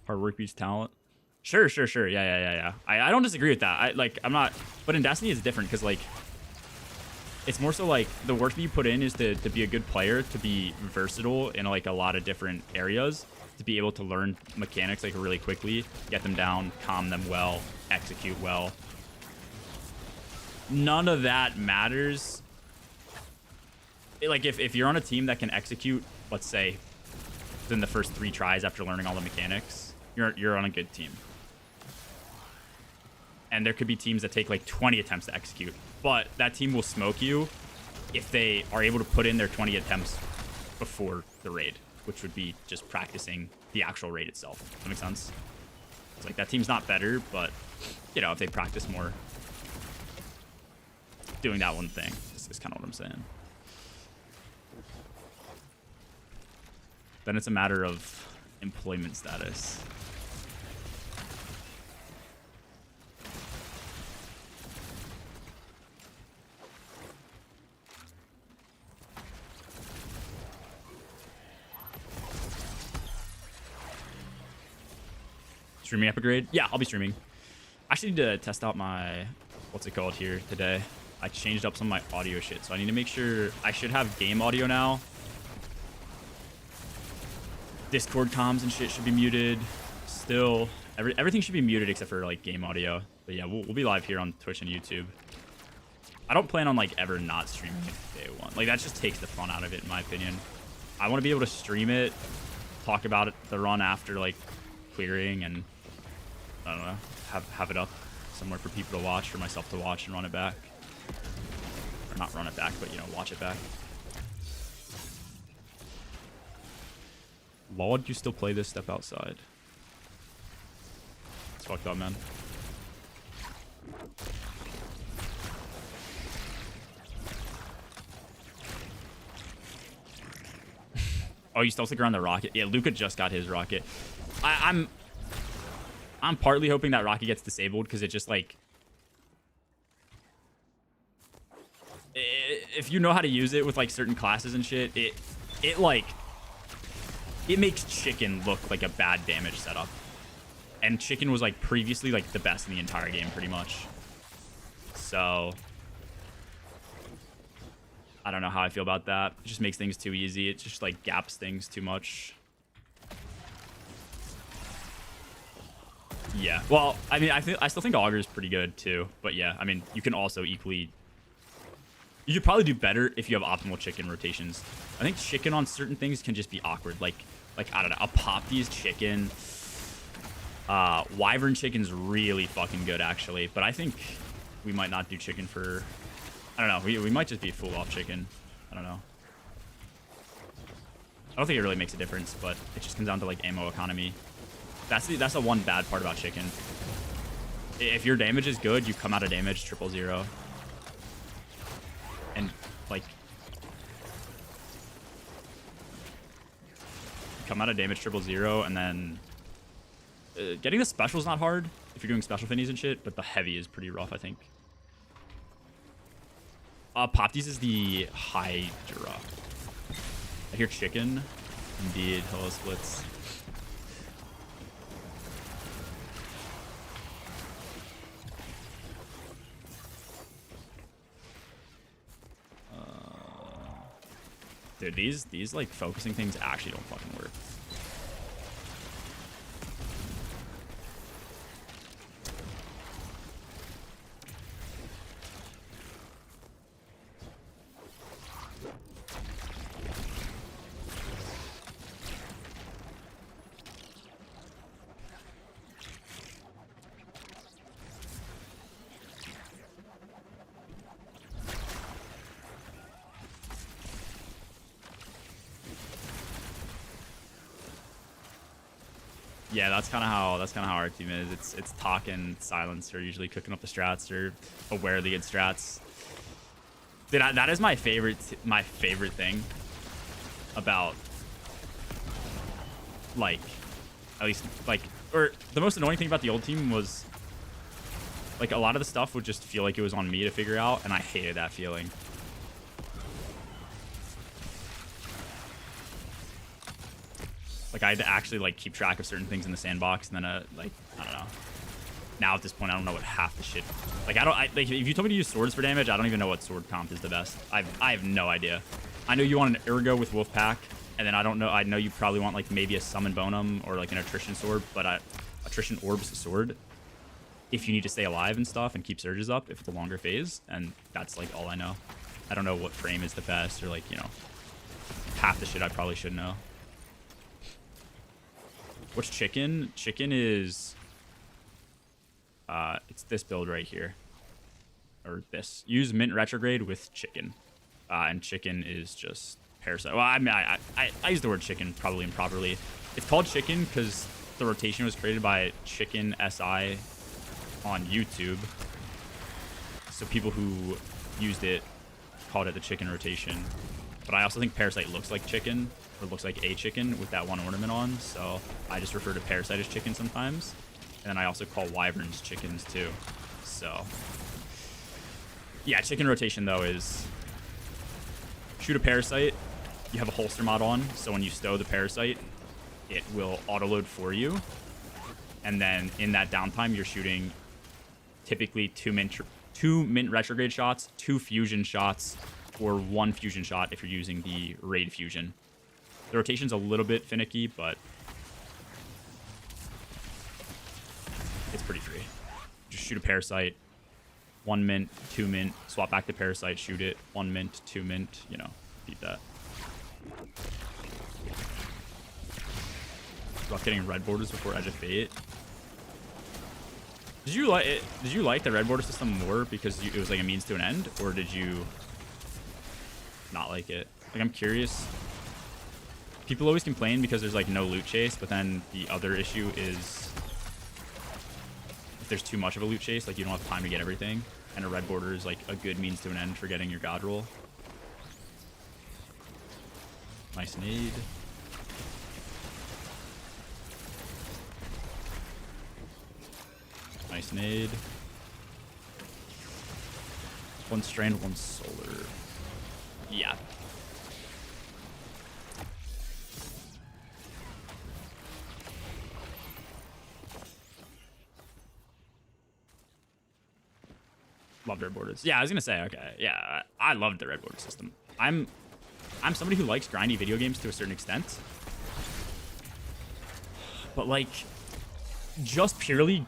Speaker 1: Hard work beats talent. Sure. Yeah. I don't disagree with that. I'm not... But in Destiny, it's different because, like, it's more so, like, the work that you put in is to be a good player, to be versatile in, like, a lot of different areas, to be able to learn mechanics, like, really quickly, get them down, calm them well, execute well. None of that matters. Like, if you're on a team that can execute, let's say, within the first 3 tries after learning all the mechanics, you're on a good team. And there could be teams that take, like, 20 attempts to execute. But that team will smoke you if they are able to put in their 20 attempts before the raid, which would be just practicing the actual raid itself. Does that make sense? It's like, that team's not better, but, you know, if they practice more doing that one thing, is kind of what I'm saying. Then it's a matter of employment status. Streaming upgrade? Yeah, I'll be streaming. I actually need to test out my, what's it called here today. I changed up some of my audio shit, so I need to make sure I should have game audio now. Discord comms and shit should be muted. Still, everything should be muted except for, like, game audio. But yeah, we'll be live here on Twitch and YouTube. I don't plan on, like, ever not streaming it day one. Like, that just takes the fun out of it, in my opinion. I want to be able to stream it, talk about it, the run after, like, clearing, and I don't know, have it up somewhere for people to watch, for myself to watch and run it back. Or not run it back, but, you know, watch it back. Laud, you still play this? Step outside. It's fucked up, man. Oh, you still stick around the rocket? Yeah, Luca just got his rocket. I'm partly hoping that rocket gets disabled because it just, like, if you know how to use it with, like, certain classes and shit, it makes Chicken look like a bad damage setup. And Chicken was, like, previously, like, the best in the entire game, pretty much. So I don't know how I feel about that. It just makes things too easy. It just like gaps things too much. Yeah. Well, I mean, I still think Augur is pretty good too. But yeah, I mean, you can also equally. You could probably do better if you have optimal chicken rotations. I think chicken on certain things can just be awkward. Like I don't know, a Poppies chicken. Wyvern chicken's really fucking good actually, but I think we might not do chicken for. I don't know. We might just be full off chicken. I don't know. I don't think it really makes a difference, but it just comes down to like ammo economy. That's the one bad part about chicken. If your damage is good, you come out of damage 000. And like come out of damage 000, and then getting the special is not hard if you're doing special finis and shit, but the heavy is pretty rough, I think. Popties is the Hydra. I hear chicken. Indeed, hello splits. Dude, these like focusing things actually don't fucking work. Yeah, that's kind of how our team is. It's talk and silence are usually cooking up the strats or aware of the good strats. Dude, that is my favorite thing about like at least like or the most annoying thing about the old team was like a lot of the stuff would just feel like it was on me to figure out, and I hated that feeling. Like I had to actually like keep track of certain things in the sandbox, and then like I don't know. Now at this point, I don't know what half the shit. Like like if you told me to use swords for damage, I don't even know what sword comp is the best. I have no idea. I know you want an Ergo with Wolfpack, and then I don't know. I know you probably want like maybe a Summon Bonum or like an Attrition Sword, but Attrition Orb's sword. If you need to stay alive and stuff and keep surges up, if it's a longer phase, and that's like all I know. I don't know what frame is the best, or like half the shit I probably should know. What's chicken? Chicken is it's this build right here, or this. Use Mint Retrograde with chicken, and chicken is just Parasite. Well, I mean, I use the word chicken probably improperly. It's called chicken because the rotation was created by Chicken SI on YouTube. So people who used it called it the chicken rotation. But I also think Parasite looks like chicken, or looks like a chicken with that one ornament on. So I just refer to Parasite as chicken sometimes. And then I also call wyverns chickens too. So yeah, chicken rotation though is shoot a Parasite. You have a holster mod on, so when you stow the Parasite, it will autoload for you. And then in that downtime, you're shooting typically two mint retrograde shots, 2 fusion shots, or 1 fusion shot if you're using the raid fusion. The rotation's a little bit finicky, but it's pretty free. Just shoot a Parasite, 1 mint, 2 mint, swap back to Parasite, shoot it, 1 mint, 2 mint, beat that. About getting red borders before Edge of Fate. Did you like it? Did you like the red border system more because it was like a means to an end, or did you not like it? Like, I'm curious. People always complain because there's like no loot chase, but then the other issue is if there's too much of a loot chase, like you don't have time to get everything, and a red border is like a good means to an end for getting your god roll. Nice nade. Nice nade. 1 strand, 1 solar. Yeah. Loved red borders. Yeah, I was gonna say, okay. Yeah, I loved the red border system. I'm somebody who likes grindy video games to a certain extent. But like just purely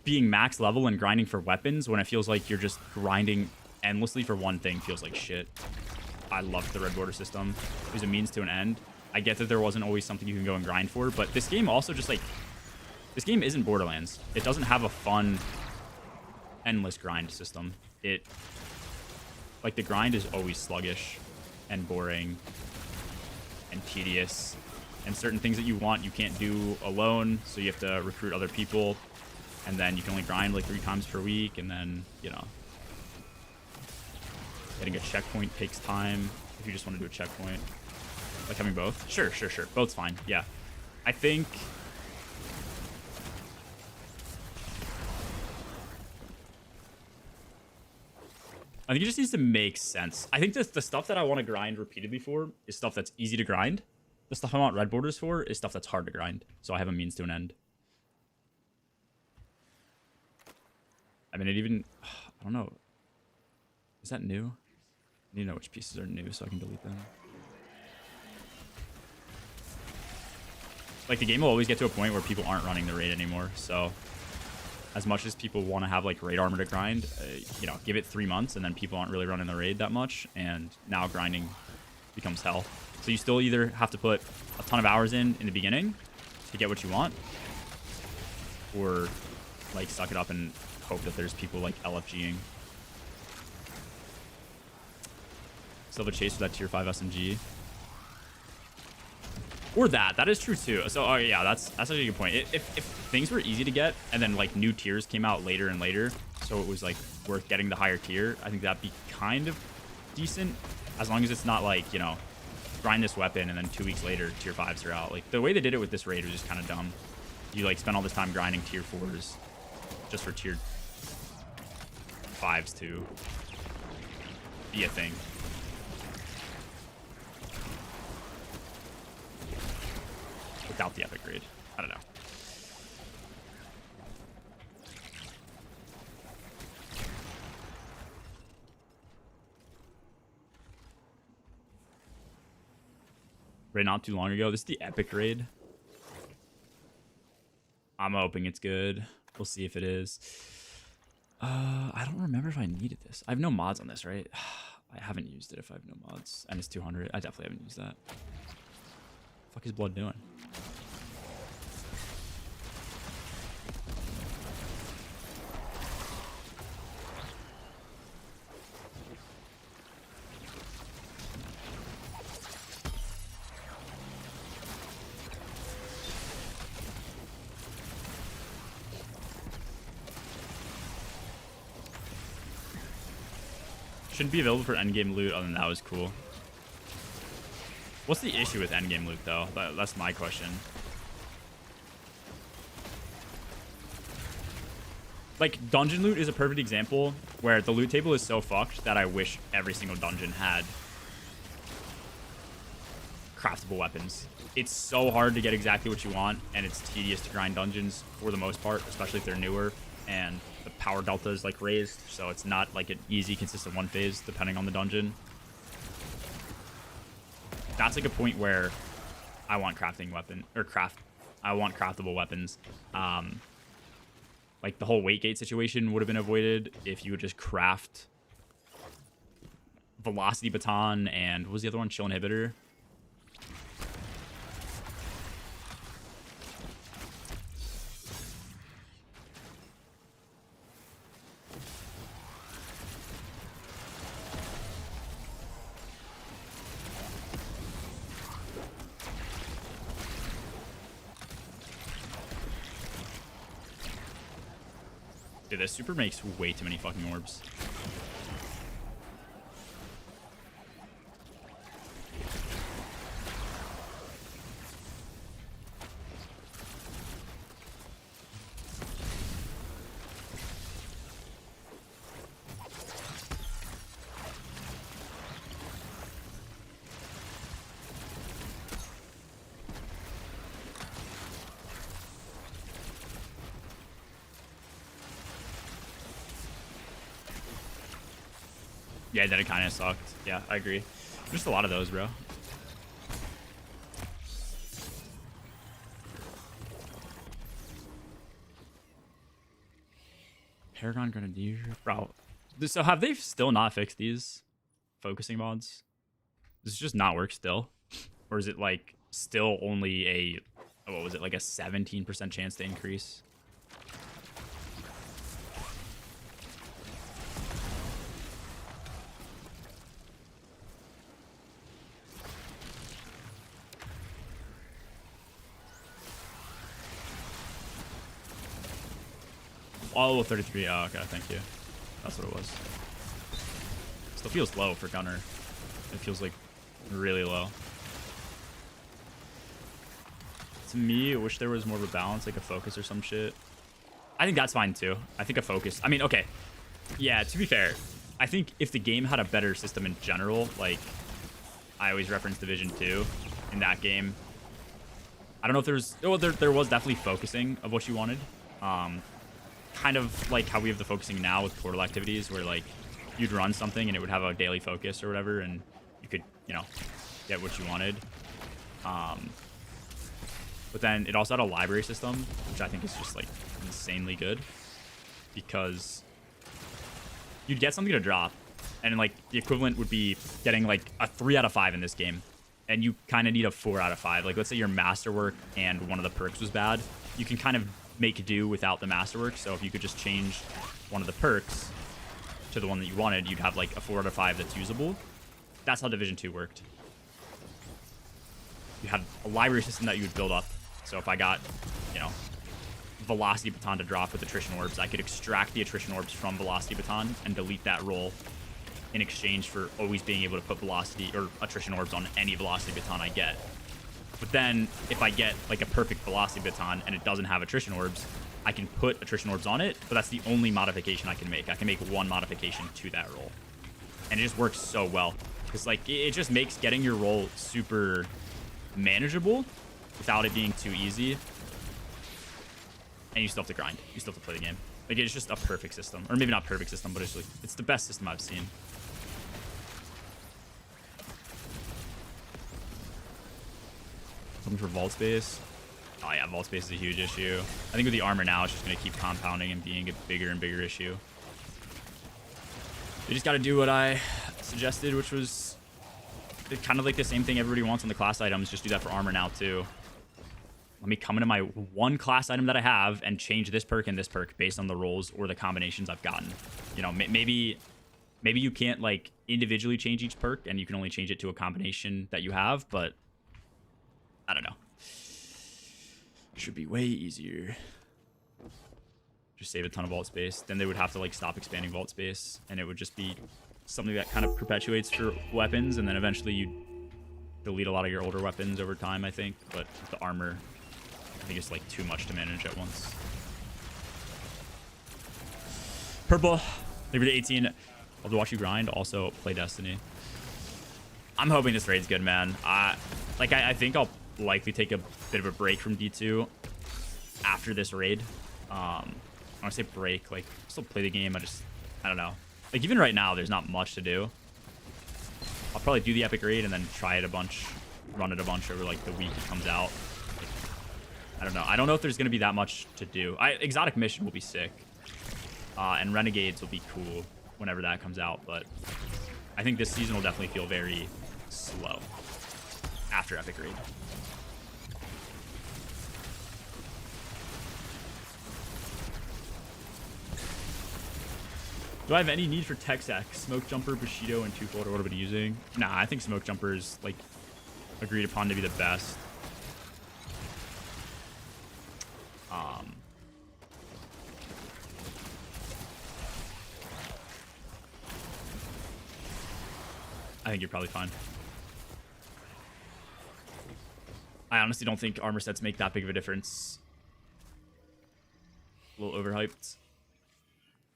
Speaker 1: being max level and grinding for weapons when it feels like you're just grinding endlessly for one thing feels like shit. I loved the red border system. It was a means to an end. I get that there wasn't always something you can go and grind for, but this game also just like, this game isn't Borderlands. It doesn't have a fun, endless grind system. Like the grind is always sluggish and boring and tedious, and certain things that you want you can't do alone, so you have to recruit other people, and then you can only grind like 3 times per week, and then, you know, getting a checkpoint takes time if you just want to do a checkpoint. Like having both? Sure. Both's fine. Yeah. I think it just needs to make sense. I think the stuff that I want to grind repeatedly for is stuff that's easy to grind. The stuff I want red borders for is stuff that's hard to grind. So I have a means to an end. I mean, I don't know. Is that new? I need to know which pieces are new so I can delete them. Like, the game will always get to a point where people aren't running the raid anymore. So as much as people want to have like raid armor to grind, you know, give it 3 months and then people aren't really running the raid that much, and now grinding becomes hell. So you still either have to put a ton of hours in the beginning to get what you want, or like suck it up and hope that there's people like LFGing. Still have a chase for that tier 5 SMG. Or that is true too. So oh yeah, that's actually a good point. If things were easy to get and then like new tiers came out later and later, so it was like worth getting the higher tier, I think that'd be kind of decent, as long as it's not like, you know, grind this weapon and then 2 weeks later tier 5s are out. Like the way they did it with this raid was just kind of dumb. You like spend all this time grinding tier 4s just for tier 5s to be a thing. Without the epic grade. I don't know. Raid not too long ago. This is the epic raid. I'm hoping it's good. We'll see if it is. I don't remember if I needed this. I have no mods on this, right? I haven't used it if I have no mods. And it's 200. I definitely haven't used that. What the fuck is blood doing? Shouldn't be available for endgame loot, other than that was cool. What's the issue with endgame loot, though? That's my question. Like, dungeon loot is a perfect example where the loot table is so fucked that I wish every single dungeon had craftable weapons. It's so hard to get exactly what you want, and it's tedious to grind dungeons for the most part, especially if they're newer, and the power delta is like raised, so it's not like an easy, consistent one phase depending on the dungeon. That's like a point where I want crafting weapon, or I want craftable weapons. Like the whole weight gate situation would have been avoided if you would just craft velocity baton and what was the other one? Chill inhibitor. Dude, this super makes way too many fucking orbs. Yeah, then it kind of sucked. Yeah, I agree. Just a lot of those, bro. Paragon Grenadier, bro. So have they still not fixed these focusing mods? Does it just not work still? Or is it like still only a, what was it, like a 17% chance to increase? Oh, 33. Oh, okay, thank you. That's what it was. Still feels low for Gunner. It feels like really low. To me, I wish there was more of a balance, like a focus or some shit. I think that's fine too. I think a focus. I mean, okay. Yeah, to be fair, I think if the game had a better system in general, like I always reference Division 2 in that game. I don't know if there's, oh, there was definitely focusing of what you wanted. Kind of like how we have the focusing now with portal activities, where like you'd run something and it would have a daily focus or whatever, and you could, you know, get what you wanted. But then it also had a library system, which I think is just like insanely good, because you'd get something to drop, and like the equivalent would be getting like a 3 out of 5 in this game, and you kind of need a 4 out of 5. Like let's say your masterwork and one of the perks was bad, you can kind of make do without the masterwork. So if you could just change one of the perks to the one that you wanted, you'd have like a 4 out of 5 that's usable. That's how Division 2 worked. You had a library system that you would build up. So if I got, you know, Velocity Baton to drop with Attrition Orbs, I could extract the Attrition Orbs from Velocity Baton and delete that roll in exchange for always being able to put Velocity or Attrition Orbs on any Velocity Baton I get. But then if I get like a perfect Velocity Baton and it doesn't have Attrition Orbs, I can put Attrition Orbs on it, but that's the only modification I can make. I can make one modification to that roll. And it just works so well. Because like it just makes getting your roll super manageable without it being too easy. And you still have to grind. You still have to play the game. Like it's just a perfect system. Or maybe not perfect system, but it's like it's the best system I've seen. Looking for vault space. Oh yeah, vault space is a huge issue. I think with the armor now, it's just going to keep compounding and being a bigger and bigger issue. You just got to do what I suggested, which was kind of like the same thing everybody wants on the class items. Just do that for armor now too. Let me come into my one class item that I have and change this perk and this perk based on the rolls or the combinations I've gotten. You know, maybe you can't like individually change each perk and you can only change it to a combination that you have, but I don't know. Should be way easier. Just save a ton of vault space. Then they would have to like stop expanding vault space, and it would just be something that kind of perpetuates for weapons, and then eventually you delete a lot of your older weapons over time, I think. But the armor, I think it's like too much to manage at once. Purple, leave it to 18. I'll watch you grind. Also play Destiny. I'm hoping this raid's good, man. I think I'll likely take a bit of a break from D2 after this raid. I want to say break, like still play the game. I don't know. Like even right now, there's not much to do. I'll probably do the epic raid and then try it a bunch, run it a bunch over like the week it comes out. Like, I don't know. I don't know if there's gonna be that much to do. Exotic mission will be sick, and renegades will be cool whenever that comes out. But I think this season will definitely feel very slow after epic raid. Do I have any need for tech stack? Smoke Jumper, Bushido, and Twofold are what I've been using. Nah, I think Smoke Jumper is like agreed upon to be the best. I think you're probably fine. I honestly don't think armor sets make that big of a difference. A little overhyped.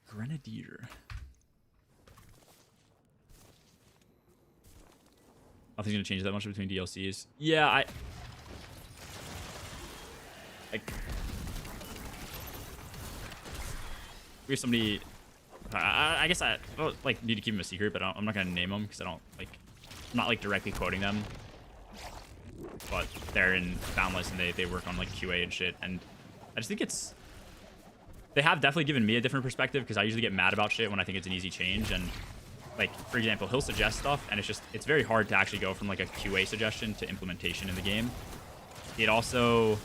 Speaker 1: Grenadier. Nothing's gonna change that much between DLCs. Yeah, we have somebody. I guess I like need to keep him a secret, but I'm not gonna name him because I don't like. I'm not like directly quoting them, but they're in Boundless and they work on like QA and shit. And I just think they have definitely given me a different perspective, because I usually get mad about shit when I think it's an easy change. And like, for example, he'll suggest stuff and it's very hard to actually go from like a QA suggestion to implementation in the game. It also,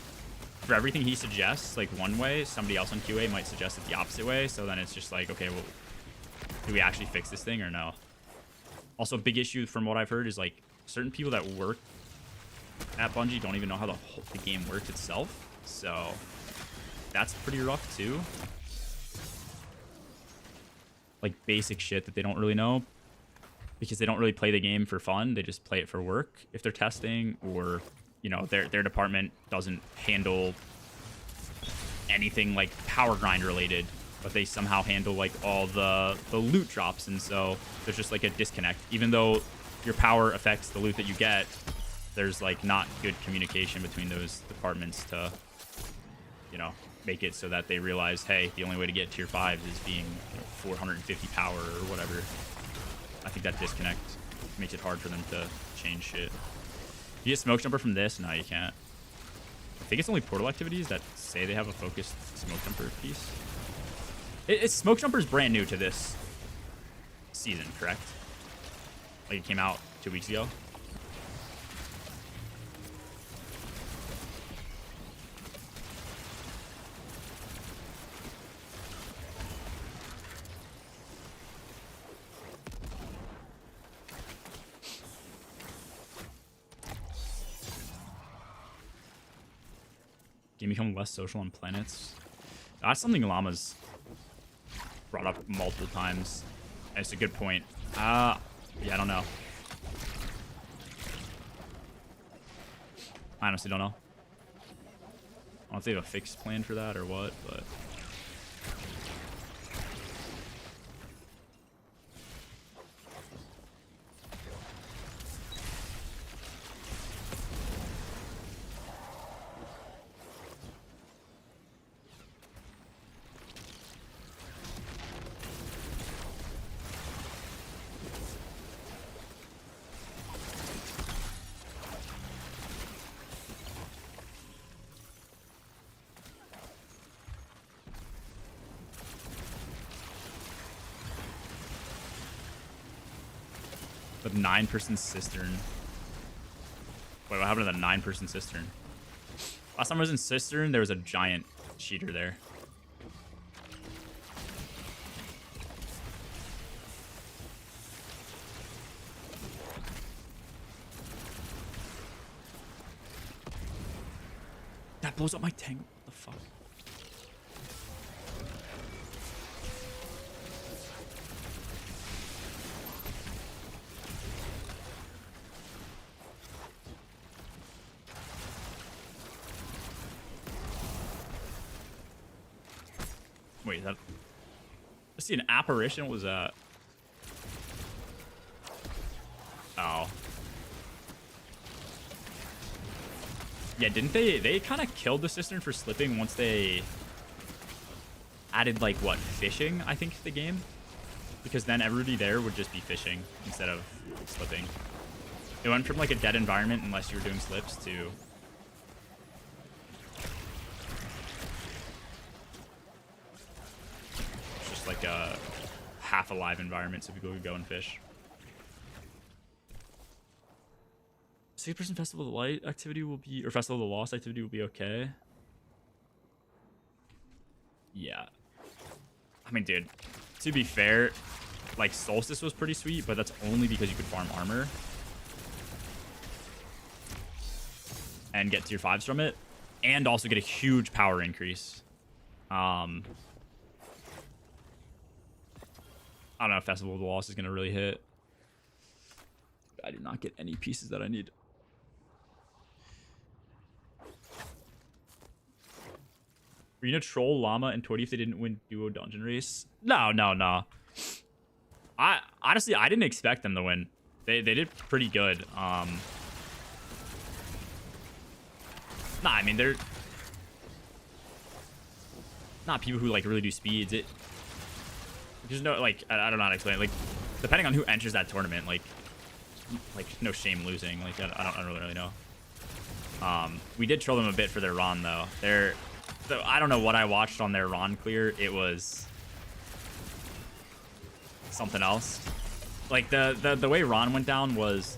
Speaker 1: for everything he suggests like one way, somebody else on QA might suggest it the opposite way. So then it's just like, okay, well, do we actually fix this thing or no? Also, a big issue from what I've heard is like certain people that work at Bungie don't even know how the game works itself. So that's pretty rough too. Like basic shit that they don't really know, because they don't really play the game for fun. They just play it for work if they're testing, or, you know, their department doesn't handle anything like power grind related, but they somehow handle like all the loot drops. And so there's just like a disconnect. Even though your power affects the loot that you get, there's like not good communication between those departments to, you know, make it so that they realize, hey, the only way to get tier 5 is being, you know, 450 power or whatever. I think that disconnect makes it hard for them to change shit. You get smoke jumper from this? No, you can't. I think it's only portal activities that say they have a focused smoke jumper piece. It's smoke jumper is brand new to this season, correct? Like it came out 2 weeks ago. Game become less social on planets. That's something Llama's brought up multiple times. And it's a good point. Yeah, I don't know. I honestly don't know. I don't know if they have a fixed plan for that or what, but... The 9-person cistern. Wait, what happened to the 9-person cistern? Last time I was in cistern, there was a giant cheater there. That blows up my tank. What the fuck? Wait, is that... I see an apparition. What was that? Oh. Yeah, didn't they... They kind of killed the cistern for slipping once they added, like, what? Fishing, I think, to the game? Because then everybody there would just be fishing instead of slipping. It went from, like, a dead environment, unless you were doing slips, to... like a half alive environment so people could go and fish. 6% Festival of the Light activity will be, or Festival of the Lost activity will be okay. Yeah. I mean, dude, to be fair, like Solstice was pretty sweet, but that's only because you could farm armor and get tier 5s from it, and also get a huge power increase. I don't know if Festival of the Lost is going to really hit. I did not get any pieces that I need. Were you going to troll Llama and Toady if they didn't win duo dungeon race? No. Honestly, I didn't expect them to win. They did pretty good. Nah, I mean, they're not people who like really do speeds. There's no, like, I don't know how to explain it. Like, depending on who enters that tournament, like, like no shame losing. Like I don't really know. We did troll them a bit for their Ron though. So I don't know what I watched on their Ron clear. It was something else. Like the way Ron went down was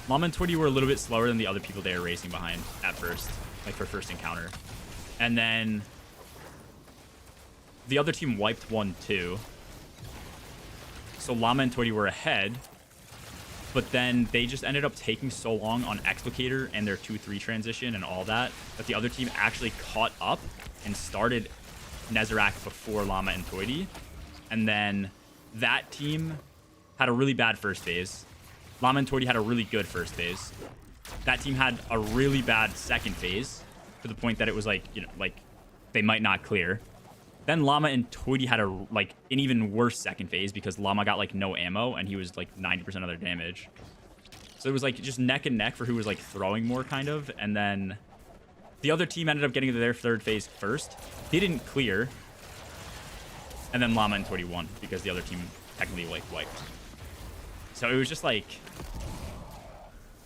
Speaker 1: Mom and Twitty were a little bit slower than the other people they were racing behind at first, like for first encounter, and then the other team wiped 1-2. So Llama and Twitty were ahead, but then they just ended up taking so long on Explicator and their 2-3 transition and all that the other team actually caught up and started Nezarec before Llama and Twitty. And then that team had a really bad first phase. Llama and Twitty had a really good first phase. That team had a really bad second phase to the point that it was like, you know, like they might not clear. Then Llama and Twitty had an even worse second phase because Llama got like no ammo and he was like 90% of their damage. So it was like just neck and neck for who was like throwing more kind of. And then the other team ended up getting to their third phase first. They didn't clear. And then Llama and Twitty won because the other team technically like wiped. So it was just like,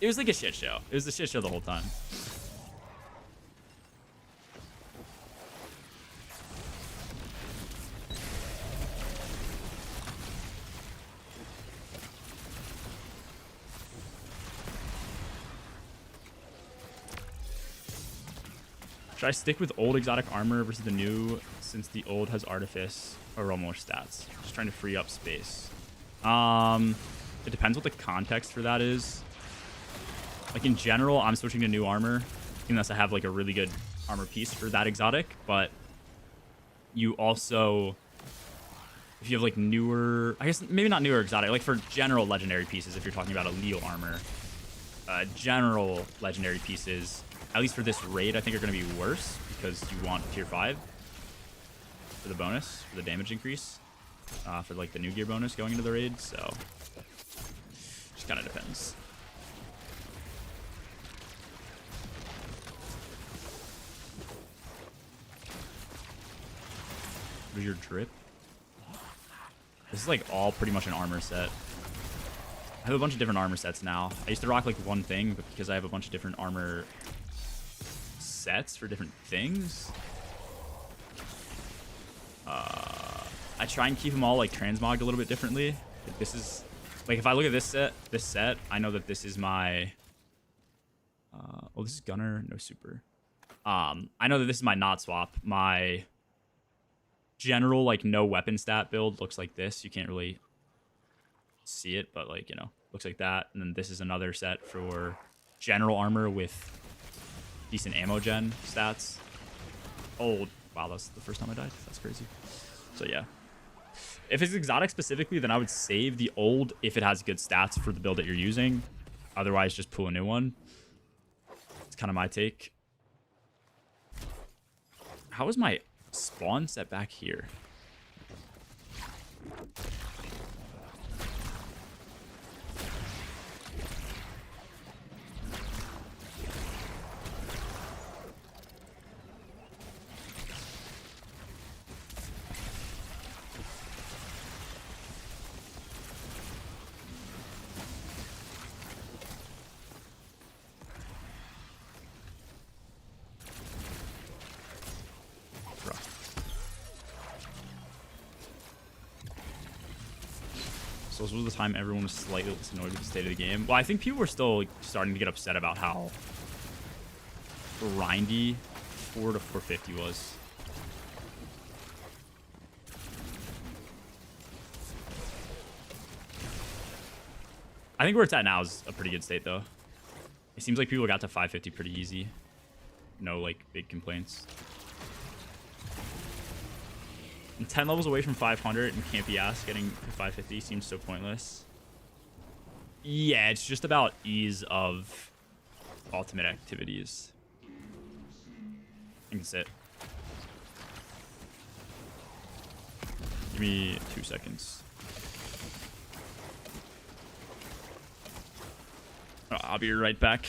Speaker 1: it was like a shit show. It was a shit show the whole time. Should I stick with old exotic armor versus the new since the old has artifice or roll more stats? Just trying to free up space. It depends what the context for that is. Like in general, I'm switching to new armor unless I have like a really good armor piece for that exotic. But you also, if you have like newer, I guess maybe not newer exotic, like for general legendary pieces, if you're talking about Aleal armor, general legendary pieces, at least for this raid, I think are going to be worse because you want tier 5 for the bonus, for the damage increase, for like the new gear bonus going into the raid. So just kind of depends. What is your drip? This is like all pretty much an armor set. I have a bunch of different armor sets now. I used to rock like one thing, but because I have a bunch of different armor sets for different things, I try and keep them all like transmogged a little bit differently. Like, this is like, if I look at this set, I know that this is my oh, this is gunner, no super. I know that this is my not swap. My general like no weapon stat build looks like this. You can't really see it, but like, you know, looks like that. And then this is another set for general armor with decent ammo gen stats. Oh, wow, that's the first time I died. That's crazy. So yeah, if it's exotic specifically, then I would save the old if it has good stats for the build that you're using. Otherwise, just pull a new one. It's kind of my take. How is my spawn set back here? So this was the time everyone was slightly annoyed with the state of the game. Well, I think people were still like, starting to get upset about how grindy 4 to 450 was. I think where it's at now is a pretty good state, though. It seems like people got to 550 pretty easy. No, like, big complaints. And 10 levels away from 500 and can't be asked getting to 550 seems so pointless. Yeah, it's just about ease of ultimate activities. I think that's it. Give me 2 seconds. I'll be right back.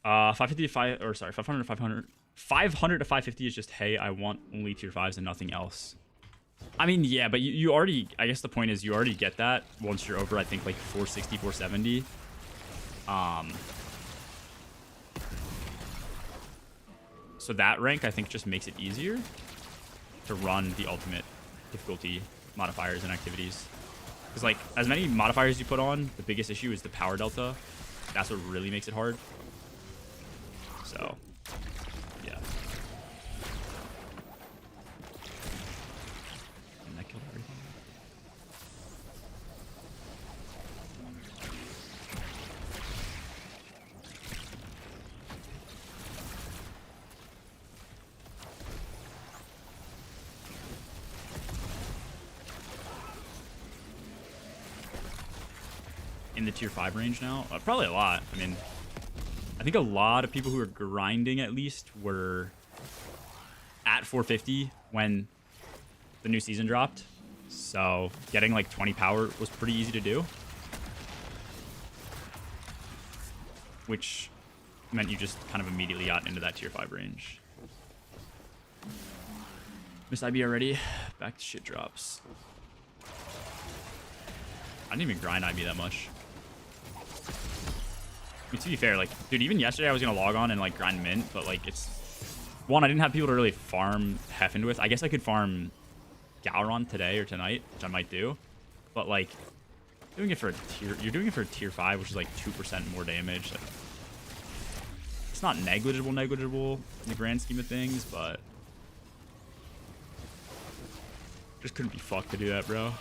Speaker 1: 550 to 5, or sorry, 500 to 500. 500 to 550 is just, hey, I want only tier 5s and nothing else. I mean, yeah, but you already, I guess the point is you already get that once you're over, I think, like 460, 470. So that rank, I think, just makes it easier to run the ultimate difficulty modifiers and activities. Because, like, as many modifiers you put on, the biggest issue is the power delta. That's what really makes it hard. So, yeah. And that killed everything. In the tier 5 range now? Probably a lot. I mean, I think a lot of people who are grinding, at least, were at 450 when the new season dropped. So getting like 20 power was pretty easy to do, which meant you just kind of immediately got into that tier 5 range. Miss IB already. Back to shit drops. I didn't even grind IB that much. I mean, to be fair, like, dude, even yesterday I was gonna log on and like grind mint, but like it's one, I didn't have people to really farm Heffend with. I guess I could farm Gowron today or tonight, which I might do, but like doing it for a tier, you're doing it for a tier 5, which is like 2% more damage. Like, it's not negligible in the grand scheme of things, but just couldn't be fucked to do that, bro.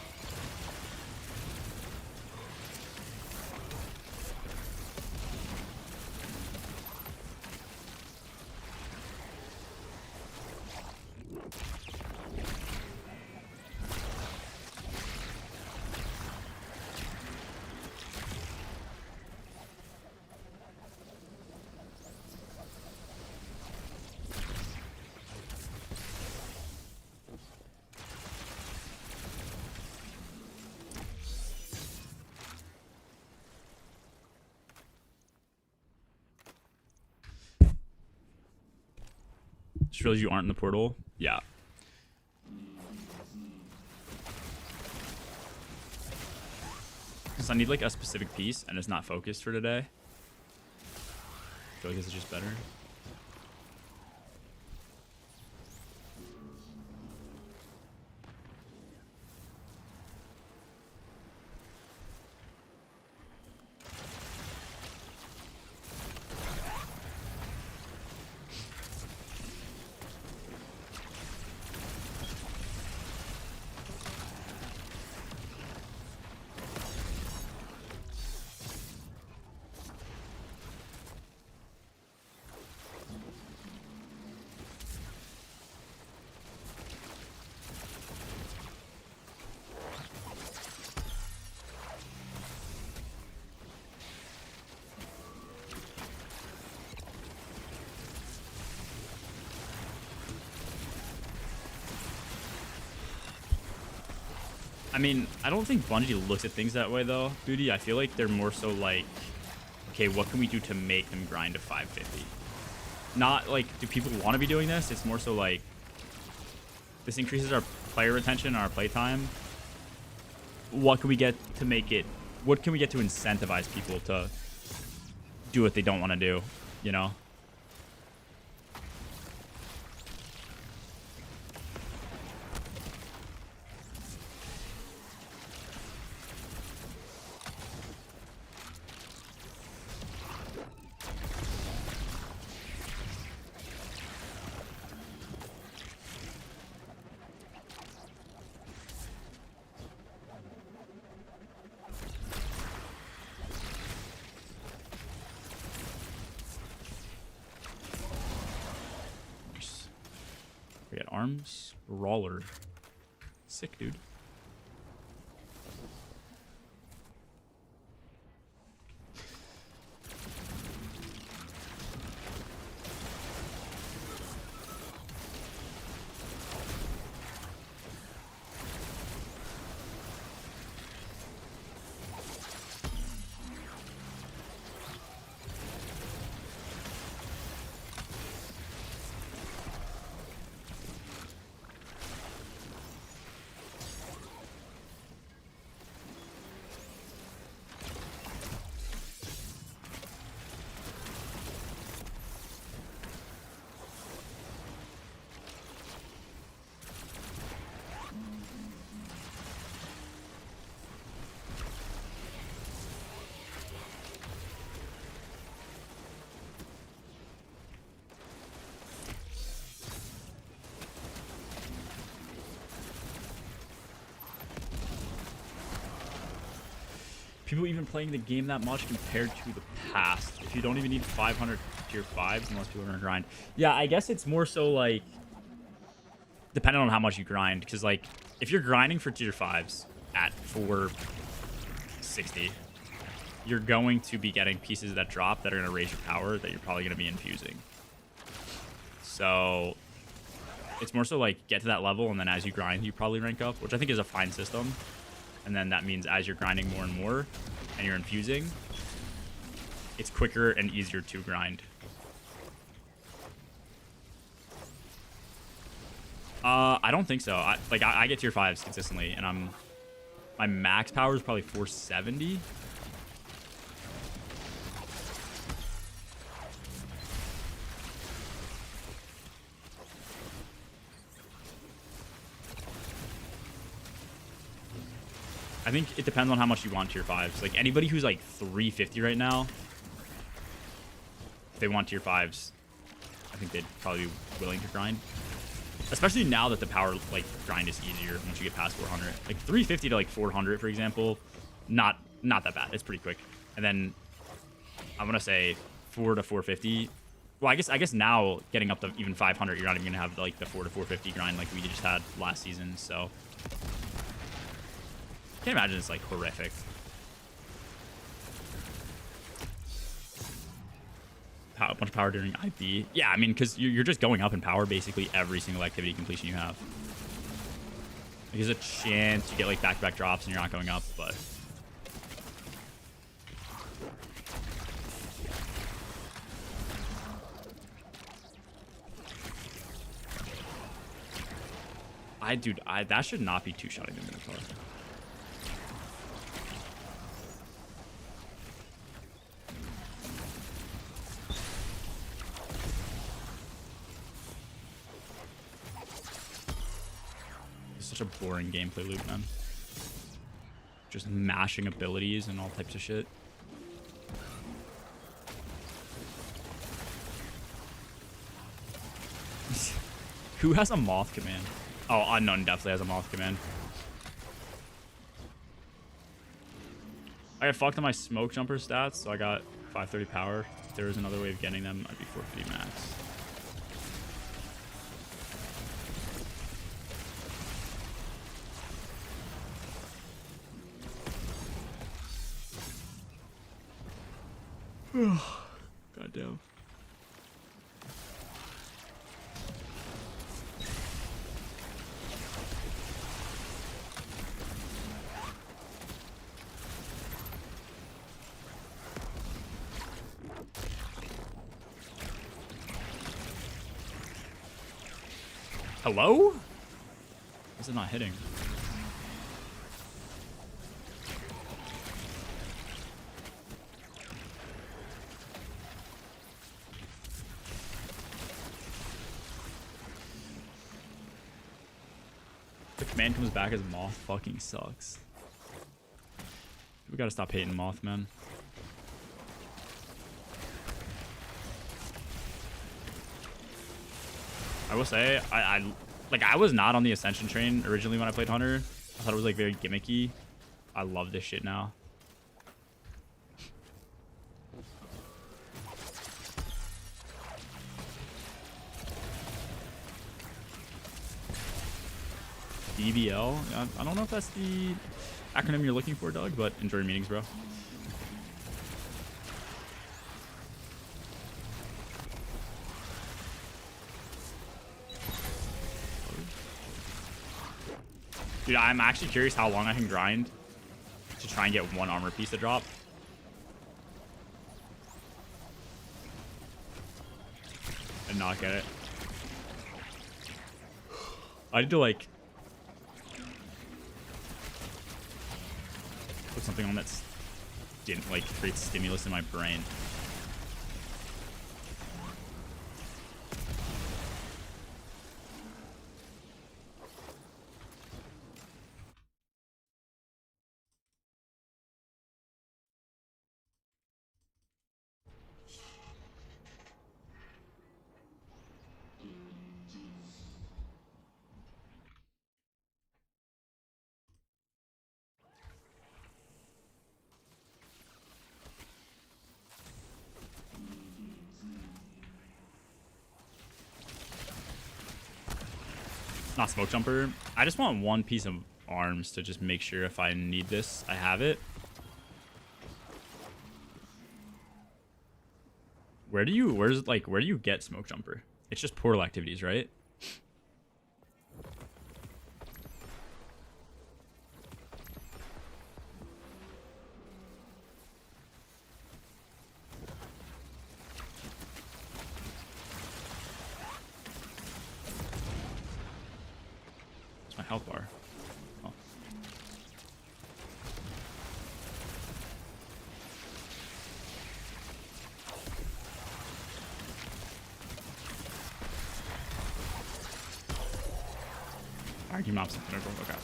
Speaker 1: Just realized you aren't in the portal. Yeah. Because I need like a specific piece and it's not focused for today. I feel like this is just better. I mean, I don't think Bungie looks at things that way, though, Booty. I feel like they're more so like, okay, what can we do to make them grind to 550? Not like, do people want to be doing this? It's more so like, this increases our player retention and our playtime. What can we get to make it? What can we get to incentivize people to do what they don't want to do, you know? We got arms, brawler. Sick, dude. people even playing the game that much compared to the past? If you don't even need 500 tier 5s unless people are going to grind. Yeah, I guess it's more so like depending on how much you grind. Because like if you're grinding for tier 5s at 460, you're going to be getting pieces that drop that are going to raise your power that you're probably going to be infusing. So it's more so like get to that level, and then as you grind, you probably rank up, which I think is a fine system. And then that means as you're grinding more and more and you're infusing, it's quicker and easier to grind. I don't think so. I get tier 5s consistently, and my max power is probably 470. I think it depends on how much you want tier 5s. Like anybody who's like 350 right now, if they want tier 5s, I think they'd probably be willing to grind. Especially now that the power like grind is easier once you get past 400. Like 350 to like 400, for example, not that bad. It's pretty quick. And then I'm gonna say 4 to 450. Well, I guess now getting up to even 500, you're not even gonna have like the 4 to 450 grind like we just had last season. So I can't imagine it's like horrific. A bunch of power during IP. Yeah, I mean, because you're just going up in power basically every single activity completion you have. Like, there's a chance you get like back-to-back drops and you're not going up, but dude, that should not be two-shotting the Minotaur. Such a boring gameplay loop, man. Just mashing abilities and all types of shit. Who has a moth command? Oh, Unknown definitely has a moth command. I got fucked on my smoke jumper stats, so I got 530 power. If there was another way of getting them, I'd be 450 max. God damn. Hello? Is it not hitting? The command comes back as Moth fucking sucks. We gotta stop hating Moth, man. I will say, I was not on the Ascension train originally when I played Hunter. I thought it was like very gimmicky. I love this shit now. DBL? I don't know if that's the acronym you're looking for, Doug, but enjoy your meetings, bro. Dude, I'm actually curious how long I can grind to try and get one armor piece to drop. And not get it. I need to like put something on that didn't like create stimulus in my brain. Not smoke jumper. I just want one piece of arms to just make sure if I need this, I have it. Where do you get smoke jumper? It's just portal activities, right? It's my health bar. Oh. Alright, you mobs. Okay.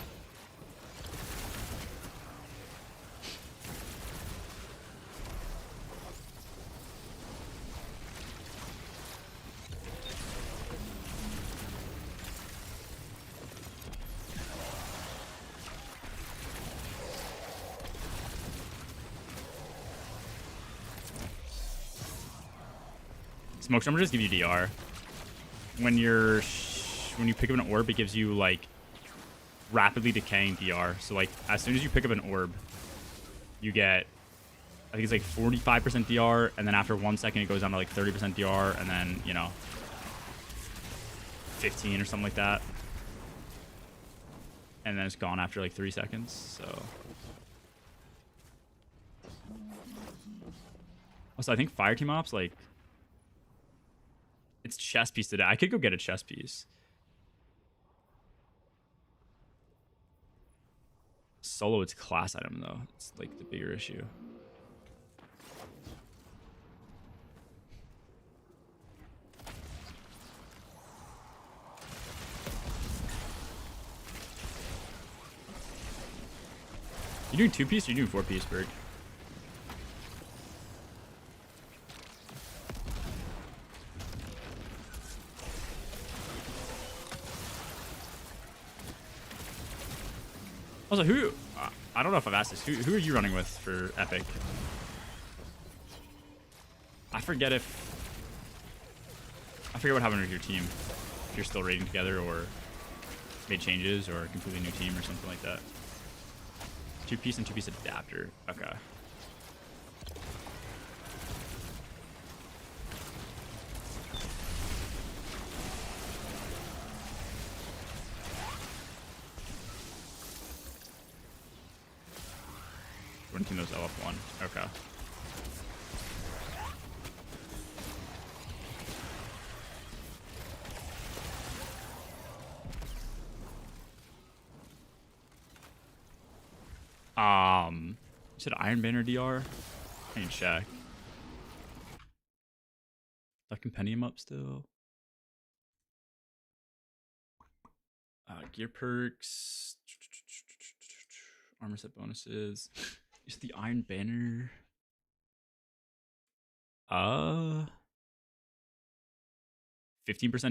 Speaker 1: Smoke jumper just give you DR. When you pick up an orb, it gives you like rapidly decaying DR. So like as soon as you pick up an orb, you get, I think it's like 45% DR, and then after 1 second it goes down to like 30% DR, and then, you know, 15 or something like that. And then it's gone after like 3 seconds. So also, I think fire team ops, like, it's chest piece today. I could go get a chest piece. Solo, it's class item though. It's like the bigger issue. You doing 2-piece or you doing 4-piece, Berg? Also, who... I don't know if I've asked this. Who are you running with for Epic? I forget what happened with your team. If you're still raiding together or made changes or a completely new team or something like that. 2-piece and 2-piece adapter. Okay. One team those LF1. Okay. You said Iron Banner DR? I can check. I compendium up still. Gear perks. Armor set bonuses. Is the Iron Banner? 15%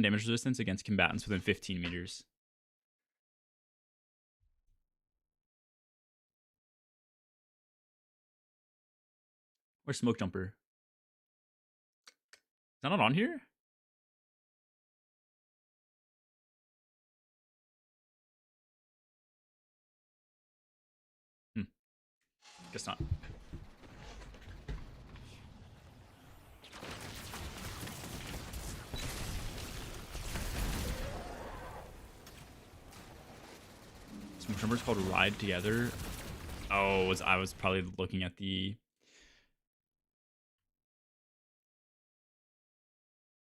Speaker 1: damage resistance against combatants within 15 meters. Where's Smoke Jumper? Is that not on here? Guess not. Smoke Jumper's called Ride Together. Oh, I was probably looking at the...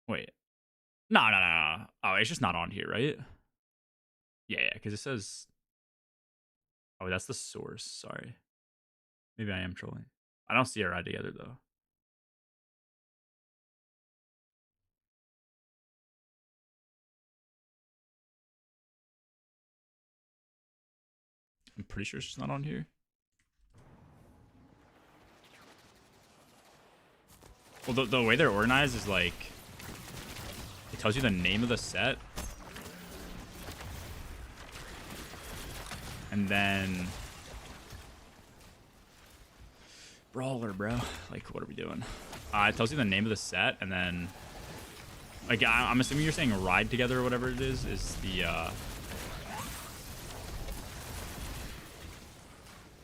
Speaker 1: Wait. No. Oh, it's just not on here, right? Yeah, because it says... Oh, that's the source. Sorry. Maybe I am trolling. I don't see a Ride Together, though. I'm pretty sure it's just not on here. Well, the way they're organized is like... It tells you the name of the set. And then... Brawler, bro. Like, what are we doing? It tells you the name of the set, and then Like, I'm assuming you're saying ride together or whatever it is the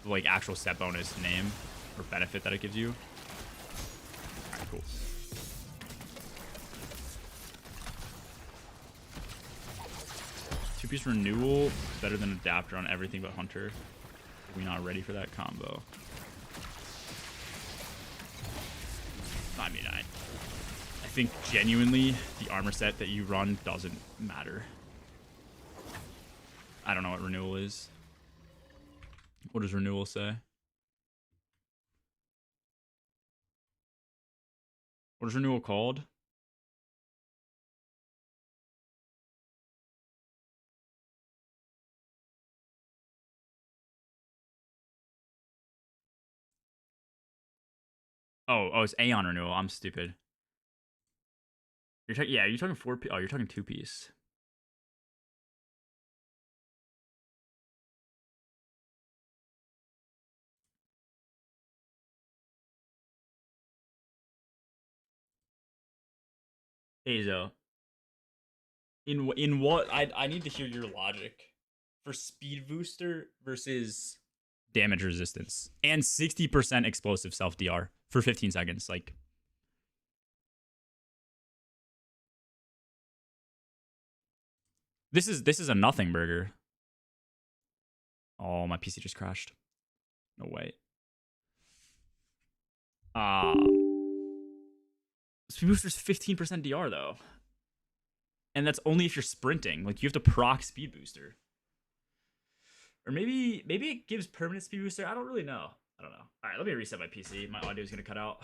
Speaker 1: like actual set bonus name or benefit that it gives you. All right, cool. Two-piece renewal is better than adapter on everything but hunter. Are we not ready for that combo? I mean, I think genuinely the armor set that you run doesn't matter. I don't know what renewal is. What does renewal say? What is renewal called? Oh, it's Aeon renewal. I'm stupid. You're talking, yeah, you're talking 4-piece. Oh, you're talking 2-piece. Azo. In what? I need to hear your logic for speed booster versus damage resistance and 60% explosive self DR for 15 seconds. Like, this is a nothing burger. Oh, my PC just crashed. No way. Speed booster's 15% DR though, and that's only if you're sprinting. Like, you have to proc speed booster, or maybe it gives permanent speed booster. I don't really know. I don't know. All right, let me reset my PC. My audio is gonna cut out.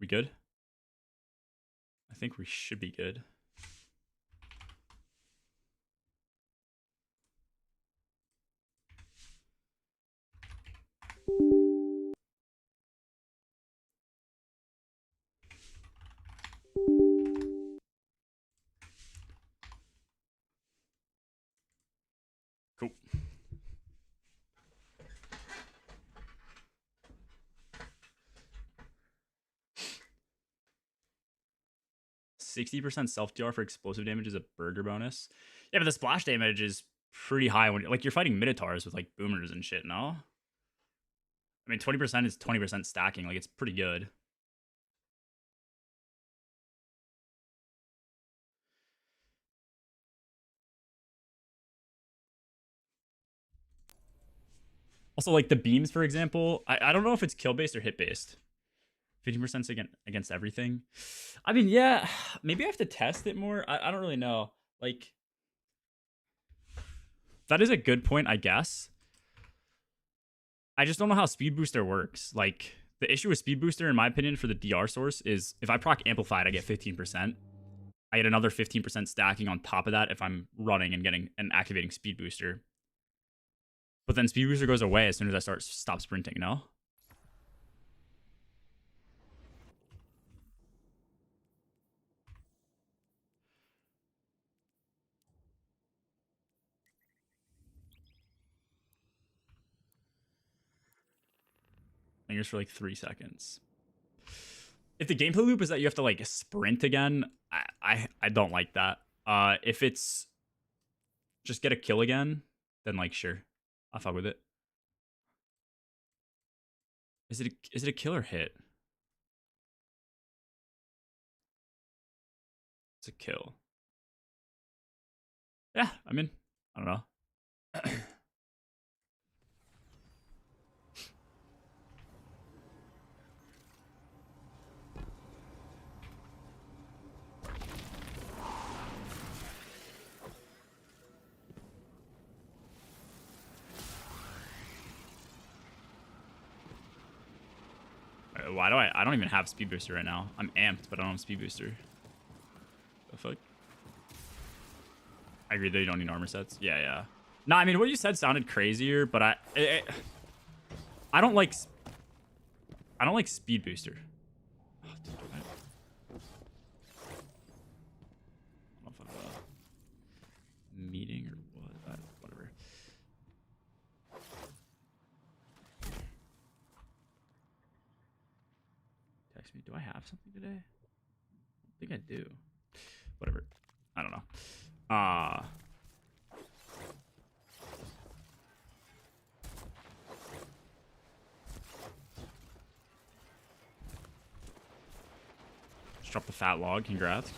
Speaker 1: We good? I think we should be good. Cool. 60% self DR for explosive damage is a burger bonus. Yeah, but the splash damage is pretty high when like you're fighting minotaurs with like boomers and shit, no? I mean 20% is 20% stacking, like it's pretty good. Also, like the beams, for example, I don't know if it's kill based or hit based. 15% against everything. I mean, yeah, maybe I have to test it more. I don't really know. Like, that is a good point, I guess. I just don't know how Speed Booster works. Like, the issue with Speed Booster, in my opinion, for the DR source is if I proc Amplified, I get 15%. I get another 15% stacking on top of that if I'm running and getting and activating Speed Booster. But then Speed Booster goes away as soon as I stop sprinting, no? Lingers for like 3 seconds. If the gameplay loop is that you have to like sprint again, I don't like that. If it's just get a kill again, then like sure, I'll fuck with it. Is it a kill or hit? It's a kill. Yeah, I mean, I don't know. Why do I don't even have Speed Booster right now. I'm amped, but I don't have Speed Booster. The fuck? I agree that you don't need armor sets. Yeah. No, I mean, what you said sounded crazier, but I don't like Speed Booster. Oh, dude, I don't know if I have a meeting or what. Whatever. Text me. Do I have something today? I think I do. Whatever. I don't know. Just drop the fat log. Congrats.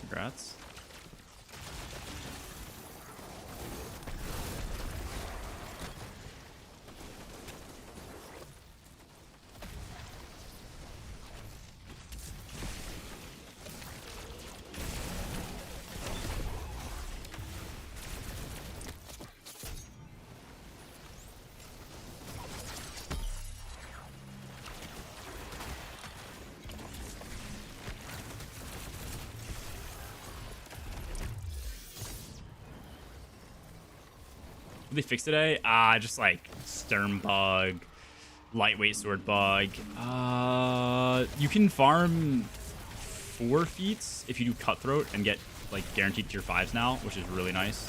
Speaker 1: What they fixed today? Just like Sturm bug, lightweight sword bug. You can farm 4 feats if you do cutthroat and get like guaranteed tier 5s now, which is really nice.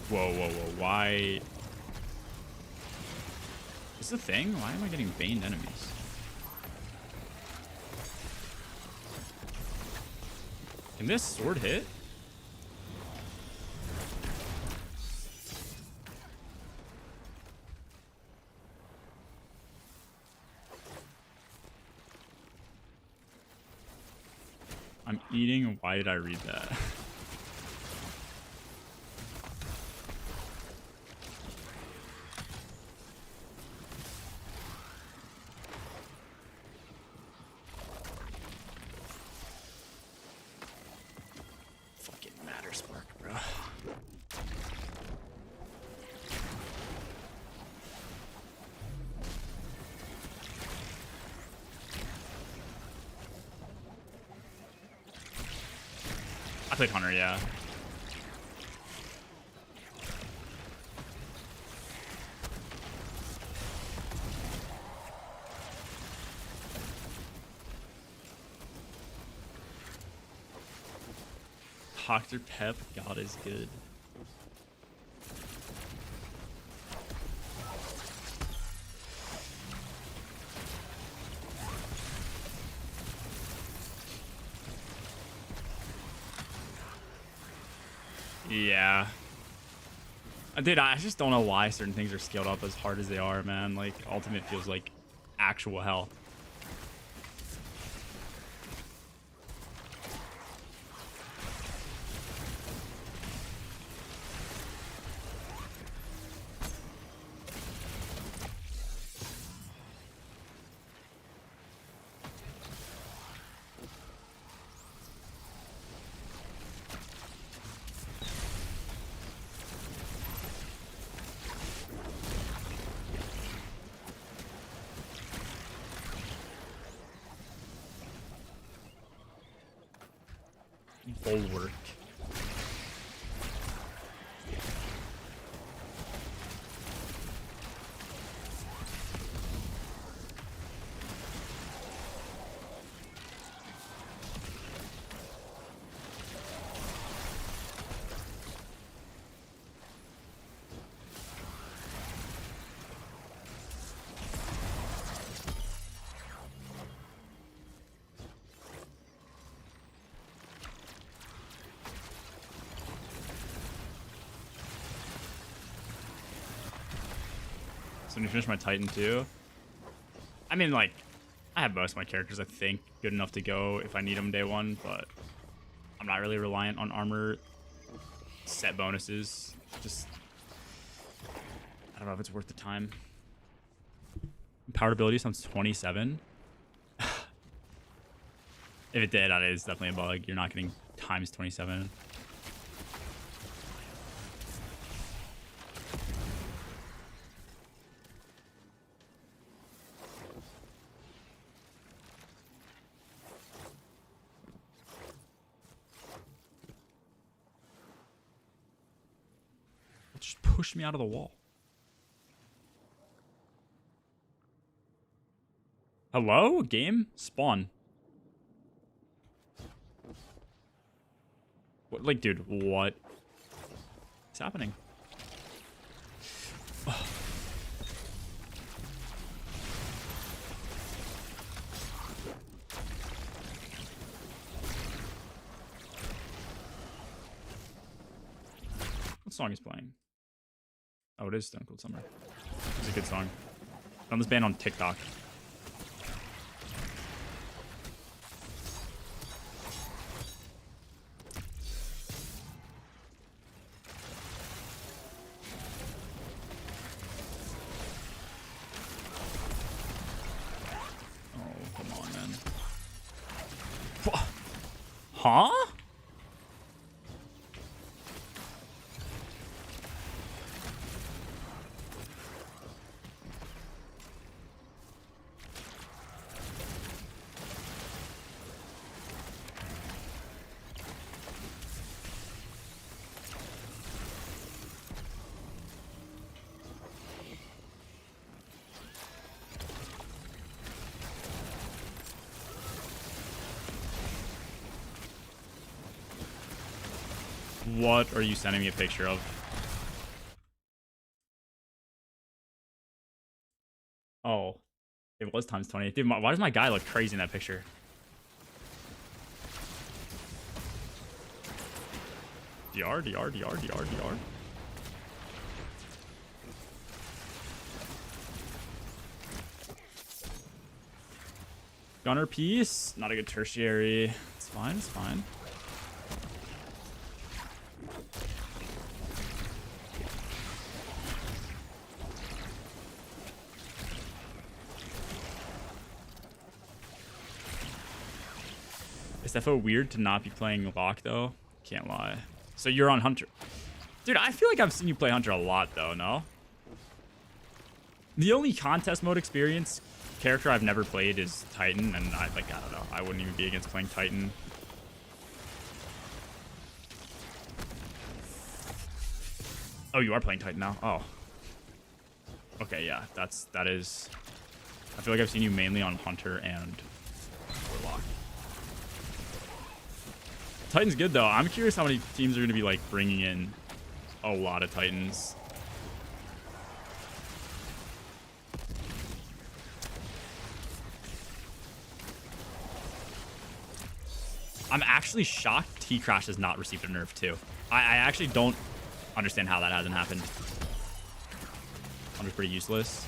Speaker 1: Whoa. Why? Is this a thing? Why am I getting baned enemies? Can this sword hit? I'm eating. Why did I read that? Fucking matter spark, bro. I played Hunter, yeah. Dr. Pep, God is good. Yeah. Dude, I just don't know why certain things are scaled up as hard as they are, man. Like, Ultimate feels like actual hell. Bulwark. So when you finish my Titan too, I mean, like, I have most of my characters, I think, good enough to go if I need them day one, but I'm not really reliant on armor set bonuses. Just, I don't know if it's worth the time. Powered ability sounds 27. If it did, that is definitely a bug. You're not getting times 27. Just pushed me out of the wall. Hello? Game? Spawn. What, like, dude, what is happening? Oh. What song is playing? Oh, it is Stone Cold Summer. It's a good song. Found this band on TikTok. Oh, come on, man. Huh? What are you sending me a picture of? Oh, it was times 20. Dude, why does my guy look crazy in that picture? DR, DR, DR, DR, DR. Gunner piece. Not a good tertiary. It's fine, it's fine. It's definitely weird to not be playing Lock, though. Can't lie. So you're on Hunter. Dude, I feel like I've seen you play Hunter a lot, though, no? The only contest mode experience character I've never played is Titan, and I don't know. I wouldn't even be against playing Titan. Oh, you are playing Titan now? Oh. Okay, yeah, that is... I feel like I've seen you mainly on Hunter and Warlock. Titan's good, though. I'm curious how many teams are going to be, like, bringing in a lot of Titans. I'm actually shocked T-Crash has not received a nerf too. I actually don't understand how that hasn't happened. Hunter's pretty useless.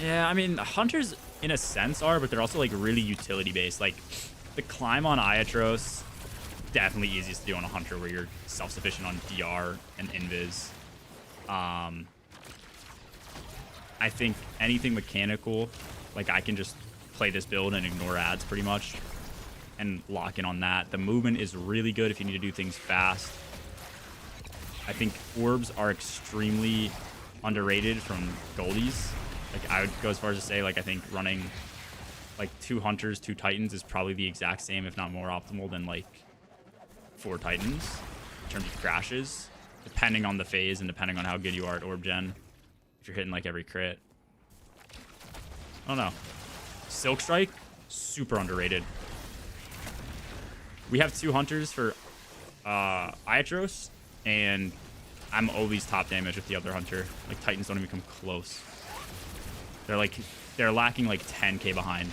Speaker 1: Yeah, I mean, Hunters in a sense are, but they're also like really utility based. Like the climb on Iatros, definitely easiest to do on a Hunter where you're self-sufficient on DR and Invis. I think anything mechanical, like I can just play this build and ignore ads pretty much and lock in on that. The movement is really good if you need to do things fast. I think orbs are extremely underrated from Goldies. Like I would go as far as to say, like I think running like 2 Hunters, 2 Titans is probably the exact same, if not more optimal than like 4 Titans in terms of crashes, depending on the phase and depending on how good you are at orb gen. If you're hitting like every crit, I don't know. Silk Strike, super underrated. We have 2 Hunters for Iatros, and I'm always top damage with the other Hunter. Like Titans don't even come close. They're lacking like 10k behind.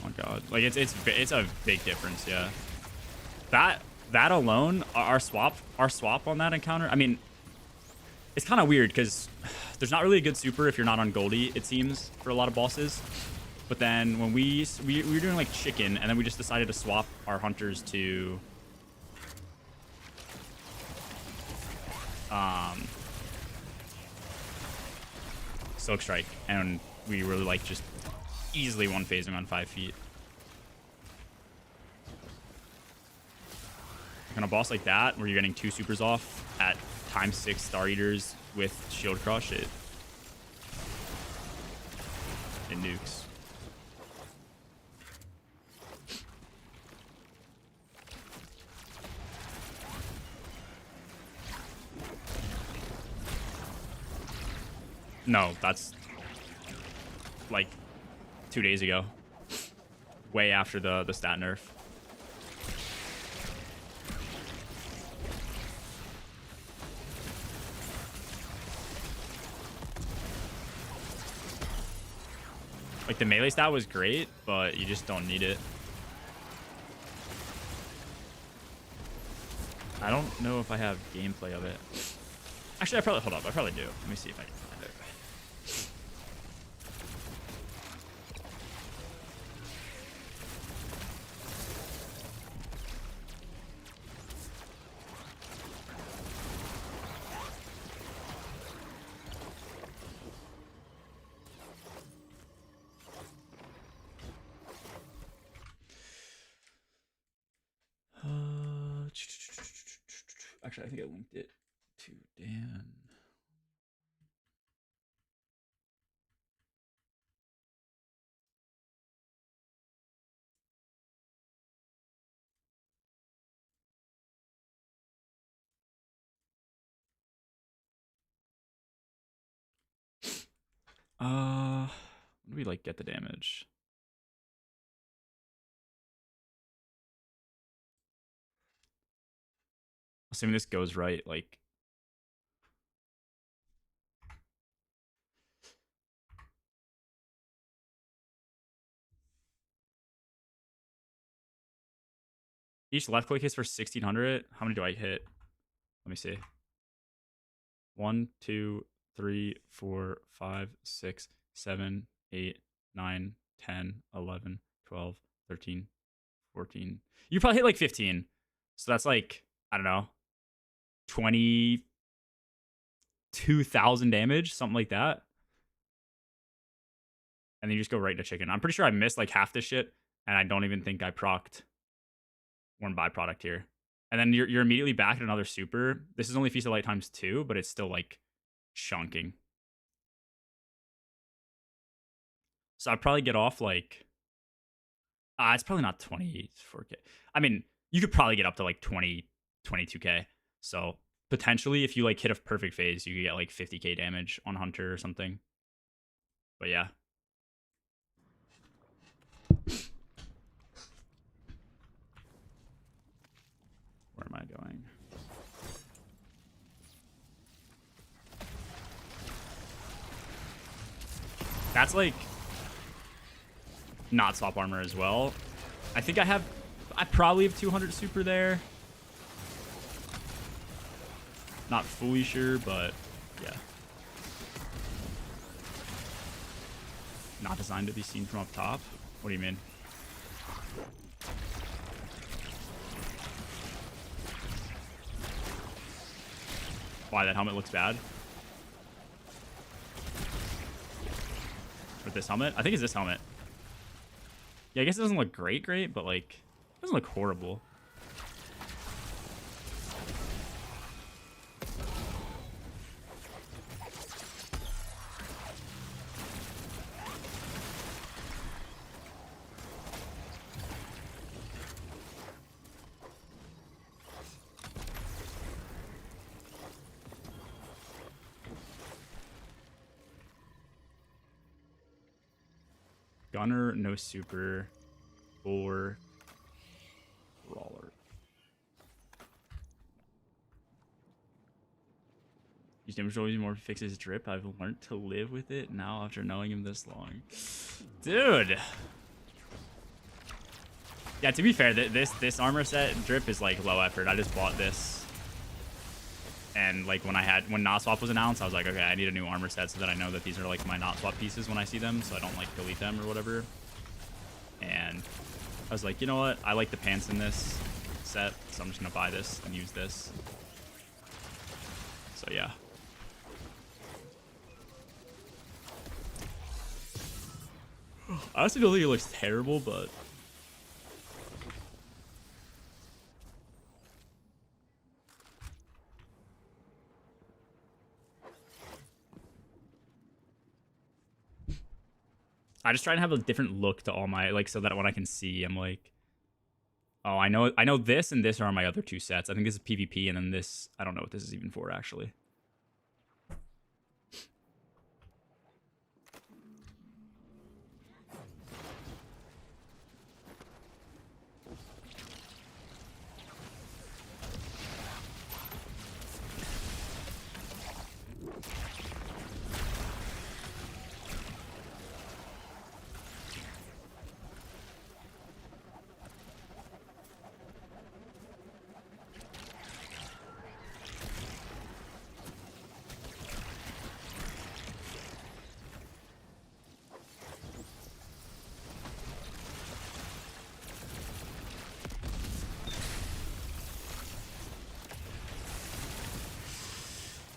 Speaker 1: Oh god, like it's a big difference, yeah. That alone, our swap on that encounter. I mean, it's kind of weird because there's not really a good super if you're not on Goldie, it seems, for a lot of bosses. But then when we were doing like chicken, and then we just decided to swap our Hunters to Silk Strike, and we were like just easily one phasing on 5 feet. On a boss like that, where you're getting 2 supers off at ×6 Star Eaters with Shield Crush, it nukes. No, that's like 2 days ago. Way after the stat nerf. Like the melee stat was great, but you just don't need it. I don't know if I have gameplay of it. Actually, I probably do. Let me see if I can find it. Actually, I think I linked it to Dan. When do we like get the damage? Assuming this goes right, like each left click hits for 1600. How many do I hit? Let me see. 1, 2, 3, 4, 5, 6, 7, 8, 9, 10, 11, 12, 13, 14. You probably hit like 15. So that's like, I don't know, 22,000 damage, something like that. And then you just go right into chicken. I'm pretty sure I missed like half this shit, and I don't even think I procced one byproduct here. And then you're immediately back at another super. This is only Feast of Light ×2, but it's still like chunking. So I'd probably get off like it's probably not 24k. I mean, you could probably get up to like 20, 22k. So potentially, if you like hit a perfect phase, you could get like 50k damage on Hunter or something. But yeah. Where am I going? That's like not swap armor as well. I think I probably have 200 super there. Not fully sure, but yeah. Not designed to be seen from up top. What do you mean? Why, that helmet looks bad? With this helmet? I think it's this helmet. Yeah, I guess it doesn't look great, but like, it doesn't look horrible. Gunner, no super, or brawler. Use damage always more fixes drip. I've learned to live with it now after knowing him this long. Dude. Yeah, to be fair, this armor set drip is like low effort. I just bought this. And like when not swap was announced, I was like, okay, I need a new armor set so that I know that these are like my not swap pieces when I see them, so I don't like delete them or whatever. And I was like, you know what? I like the pants in this set, so I'm just gonna buy this and use this. So yeah. I honestly don't think it looks terrible, but I just try to have a different look to all my, like, so that when I can see, I'm like, oh, I know this and this are my other two sets. I think this is PvP, and then this, I don't know what this is even for, actually.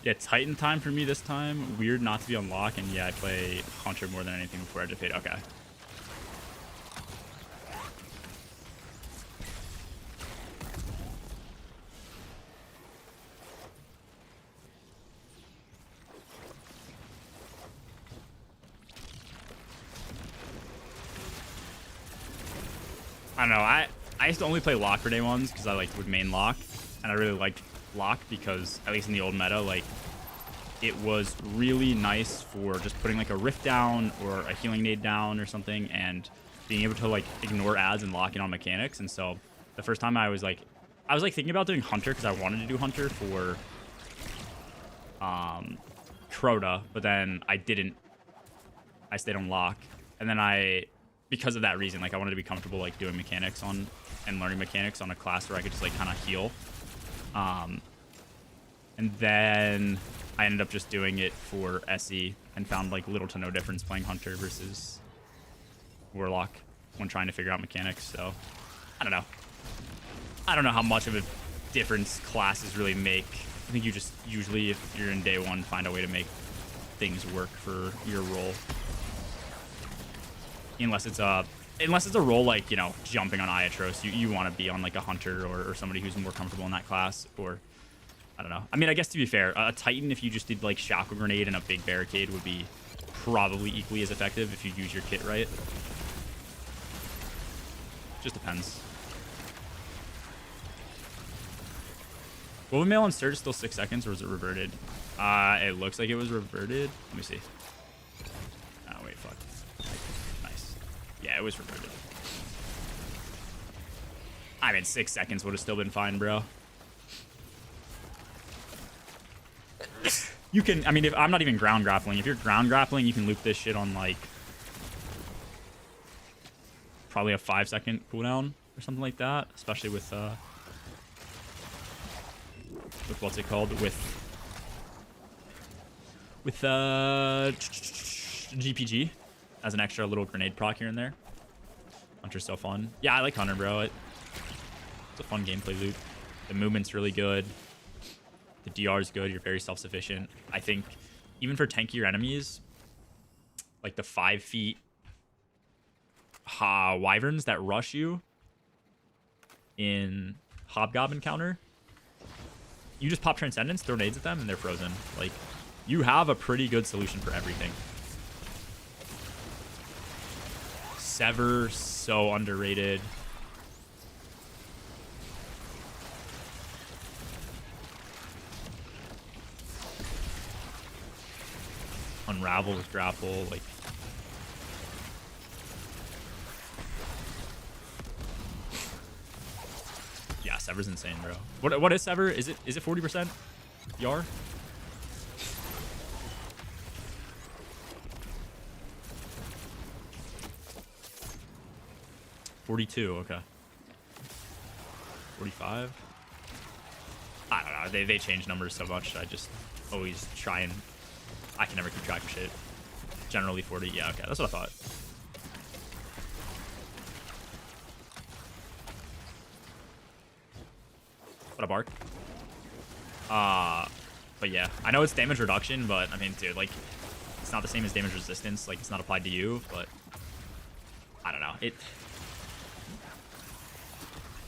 Speaker 1: Yeah, Titan time for me this time. Weird not to be on lock, and yeah, I play Hunter more than anything before Edge of Fate. Okay. I don't know. I used to only play lock for day ones because I would main lock, and I really liked lock because at least in the old meta, like, it was really nice for just putting like a rift down or a healing nade down or something and being able to like ignore ads and lock in on mechanics. And so the first time I was like thinking about doing Hunter because I wanted to do Hunter for Crota, but then I didn't. I stayed on lock, and then because of that reason, like, I wanted to be comfortable like doing mechanics on and learning mechanics on a class where I could just like kind of heal. And then I ended up just doing it for SE and found like little to no difference playing Hunter versus Warlock when trying to figure out mechanics. So I don't know. I don't know how much of a difference classes really make. I think you just usually, if you're in day one, find a way to make things work for your role. Unless it's a role like, you know, jumping on Iatros, you want to be on like a Hunter or somebody who's more comfortable in that class, or I don't know. I mean, I guess to be fair, a Titan, if you just did like Shackle Grenade and a big barricade, would be probably equally as effective if you use your kit right. Just depends. Wolven Mail on Surge is still 6 seconds, or was it reverted? It looks like it was reverted. Let me see. Oh, wait, fuck. Nice. Yeah, it was reverted. I mean, 6 seconds would have still been fine, bro. You can, I mean, if I'm not even ground grappling. If you're ground grappling, you can loop this shit on like probably a 5-second cooldown or something like that, especially with what's it called, with GPG as an extra little grenade proc here and there. Hunter's so fun. Yeah, I like Hunter, bro. It's a fun gameplay loop. The movement's really good. The DR is good. You're very self-sufficient. I think even for tankier enemies, like the 5 feet wyverns that rush you in Hobgoblin counter, you just pop Transcendence, throw nades at them, and they're frozen. Like, you have a pretty good solution for everything. Sever, so underrated. Unravel with grapple, like yeah, Sever's insane, bro. What is Sever? Is it 40% YAR? $42, okay. 45. I don't know. They change numbers so much. I just always try and I can never keep track of shit. Generally 40. Yeah, okay. That's what I thought. What a bark. But yeah. I know it's damage reduction, but I mean, dude, like, it's not the same as damage resistance. Like, it's not applied to you, but I don't know.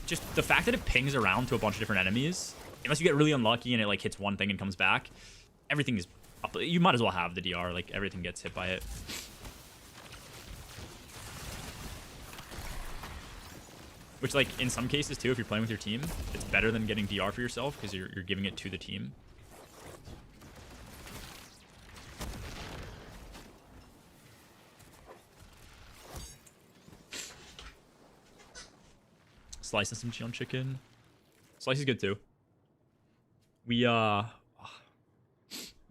Speaker 1: Just the fact that it pings around to a bunch of different enemies, unless you get really unlucky and it like hits one thing and comes back, everything is up. You might as well have the DR. Like, everything gets hit by it. Which, like, in some cases too, if you're playing with your team, it's better than getting DR for yourself because you're giving it to the team. Slice and some Cheon chicken. Slice is good too. We I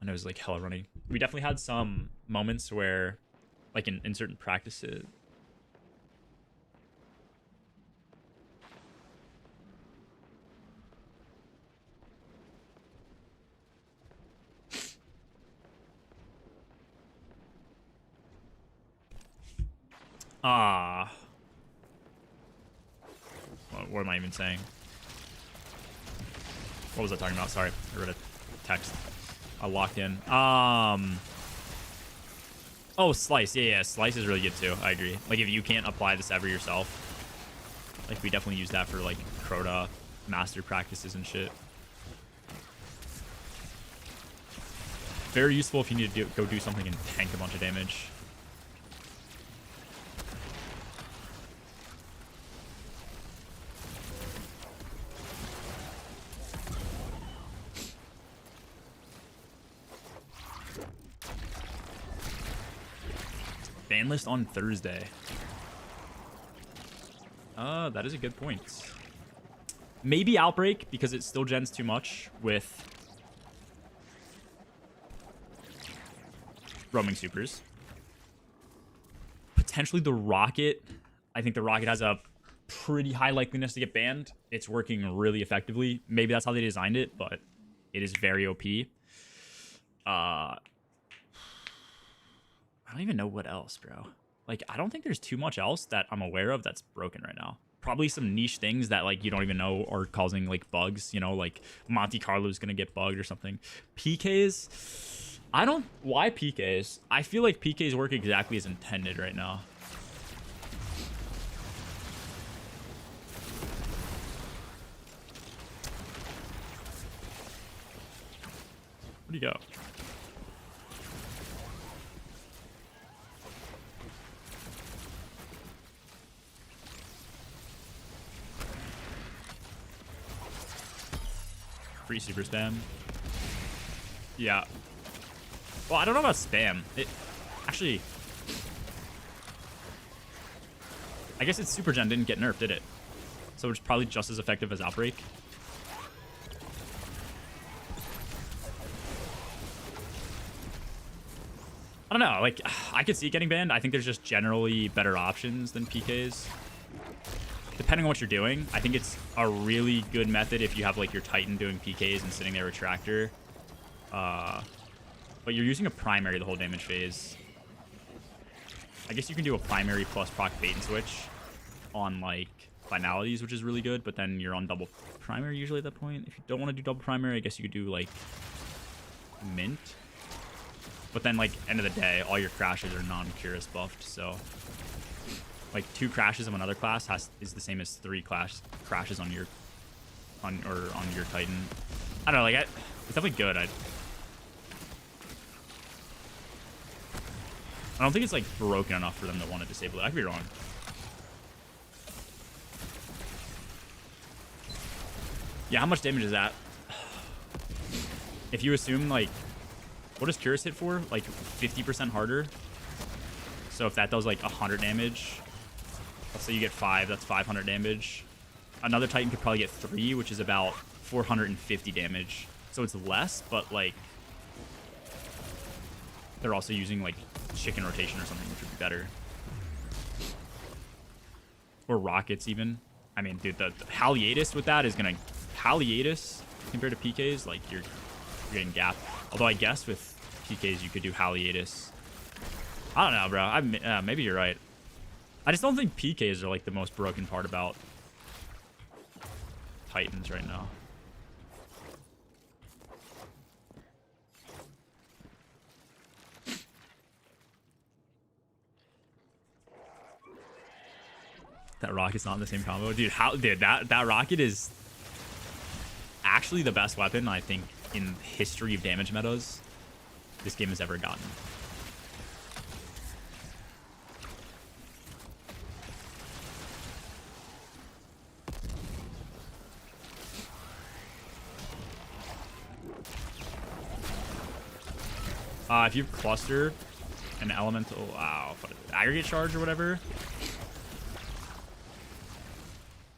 Speaker 1: know it's like hella running. We definitely had some moments where, like in certain practices, what am I even saying? What was I talking about? Sorry, I read a text. I locked in. Oh, Slice. Yeah, Slice is really good too. I agree. Like, if you can't apply the Sever yourself, like, we definitely use that for, like, Crota master practices and shit. Very useful if you need to go do something and tank a bunch of damage. Ban list on Thursday. That is a good point. Maybe Outbreak, because it still gens too much with roaming supers. Potentially the Rocket. I think the Rocket has a pretty high likeliness to get banned. It's working really effectively. Maybe that's how they designed it, but it is very OP. I don't even know what else, bro. Like, I don't think there's too much else that I'm aware of that's broken right now. Probably some niche things that, like, you don't even know are causing, like, bugs. You know, like Monte Carlo's gonna get bugged or something. PKs, why PKs? I feel like PKs work exactly as intended right now. Where'd he go? Free super spam. Yeah. Well, I don't know about spam. It actually, I guess its super gen didn't get nerfed, did it? So it's probably just as effective as Outbreak. I don't know. Like, I could see it getting banned. I think there's just generally better options than PKs. Depending on what you're doing, I think it's a really good method if you have, like, your Titan doing PKs and sitting there with Tractor. But you're using a primary the whole damage phase. I guess you can do a primary plus proc bait and switch on, like, finalities, which is really good, but then you're on double primary usually at that point. If you don't want to do double primary, I guess you could do, like, mint. But then, like, end of the day, all your crashes are non-Curus buffed, so... Like, 2 crashes of another class is the same as 3 crashes on your... on your Titan. I don't know, like, it's definitely good. I don't think it's, like, broken enough for them to want to disable it. I could be wrong. Yeah, how much damage is that? If you assume, like... What does Curus hit for? Like, 50% harder? So if that does, like, 100 damage... Let's say you get 5, that's 500 damage. Another Titan could probably get 3, which is about 450 damage. So it's less, but, like... They're also using, like, chicken rotation or something, which would be better. Or rockets, even. I mean, dude, the Haliatus with that is gonna... Haliatus, compared to PKs, like, you're getting gapped. Although I guess with PKs, you could do Haliatus. I don't know, bro. Maybe you're right. I just don't think PKs are, like, the most broken part about Titans right now. That rocket's not in the same combo. Dude, that rocket is actually the best weapon, I think, in the history of damage metas this game has ever gotten. If you cluster an elemental, aggregate charge or whatever.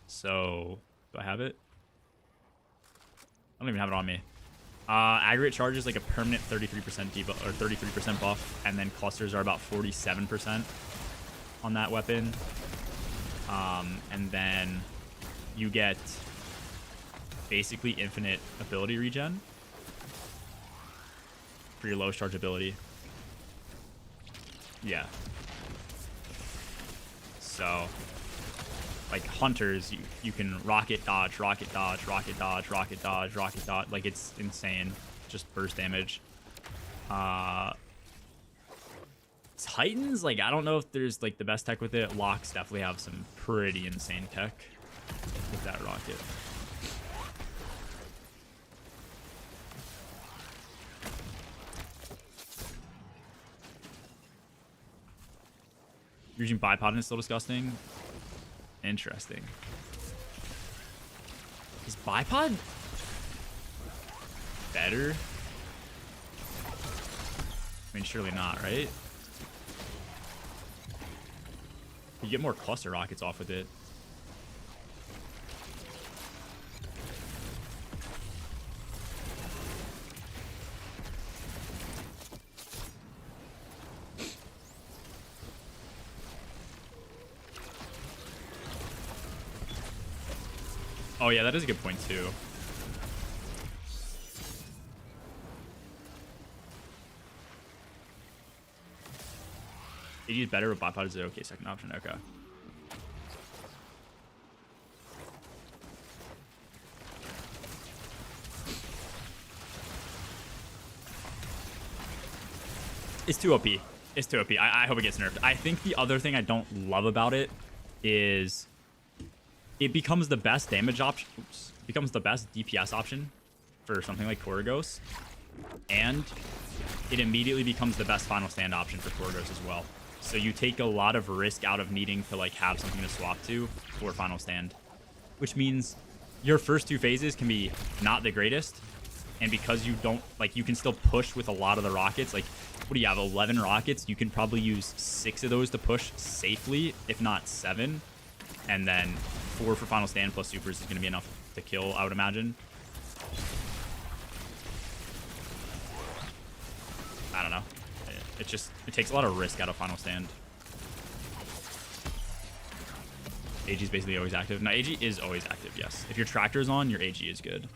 Speaker 1: So, do I have it? I don't even have it on me. Aggregate charge is like a permanent 33% debuff or 33% buff, and then clusters are about 47% on that weapon. And then you get basically infinite ability regen for your lowest charge ability. Yeah. So, like, hunters, you can rocket dodge, rocket dodge, rocket dodge, rocket dodge, rocket dodge. Like, it's insane. Just burst damage. Titans, like, I don't know if there's, like, the best tech with it. Locks definitely have some pretty insane tech with that rocket. Using bipod is still disgusting. Interesting. Is bipod better? I mean, surely not, right? You get more cluster rockets off with it. Oh yeah, that is a good point too. AD is better, but bipod is an okay second option. Okay. It's too OP. It's too OP. I hope it gets nerfed. I think the other thing I don't love about it is it becomes the best damage option. Oops. Becomes the best DPS option for something like Koragos. And it immediately becomes the best final stand option for Koragos as well. So you take a lot of risk out of needing to, like, have something to swap to for final stand. Which means your first 2 phases can be not the greatest. And because you don't, like, you can still push with a lot of the rockets. Like, what do you have, 11 rockets? You can probably use 6 of those to push safely, if not 7. And then 4 for final stand plus supers is going to be enough to kill, I would imagine. I don't know. it takes a lot of risk out of final stand. AG is basically always active. No, AG is always active, yes. If your tractor is on, your AG is good.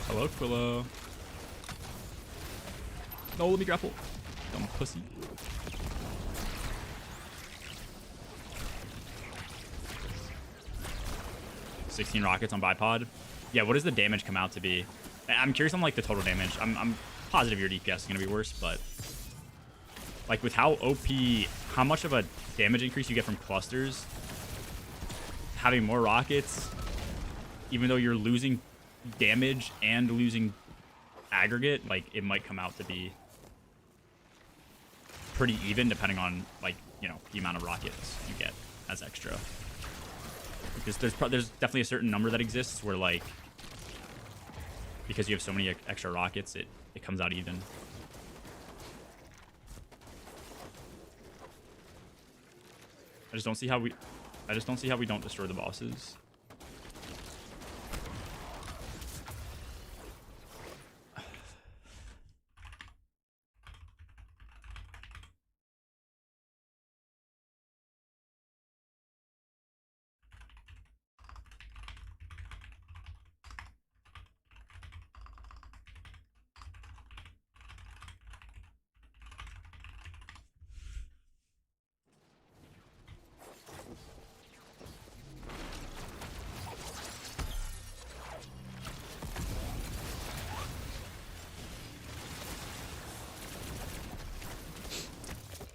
Speaker 1: Hello, Quillo. No, let me grapple. Dumb pussy. $16 rockets on bipod. Yeah, what does the damage come out to be? I'm curious on like the total damage. I'm positive your DPS is gonna be worse, but like with how OP, how much of a damage increase you get from clusters, having more rockets, even though you're losing damage and losing aggregate, like it might come out to be pretty even depending on like, you know, the amount of rockets you get as extra. Because there's definitely a certain number that exists where like, because you have so many extra rockets, it comes out even. I just don't see how we don't destroy the bosses.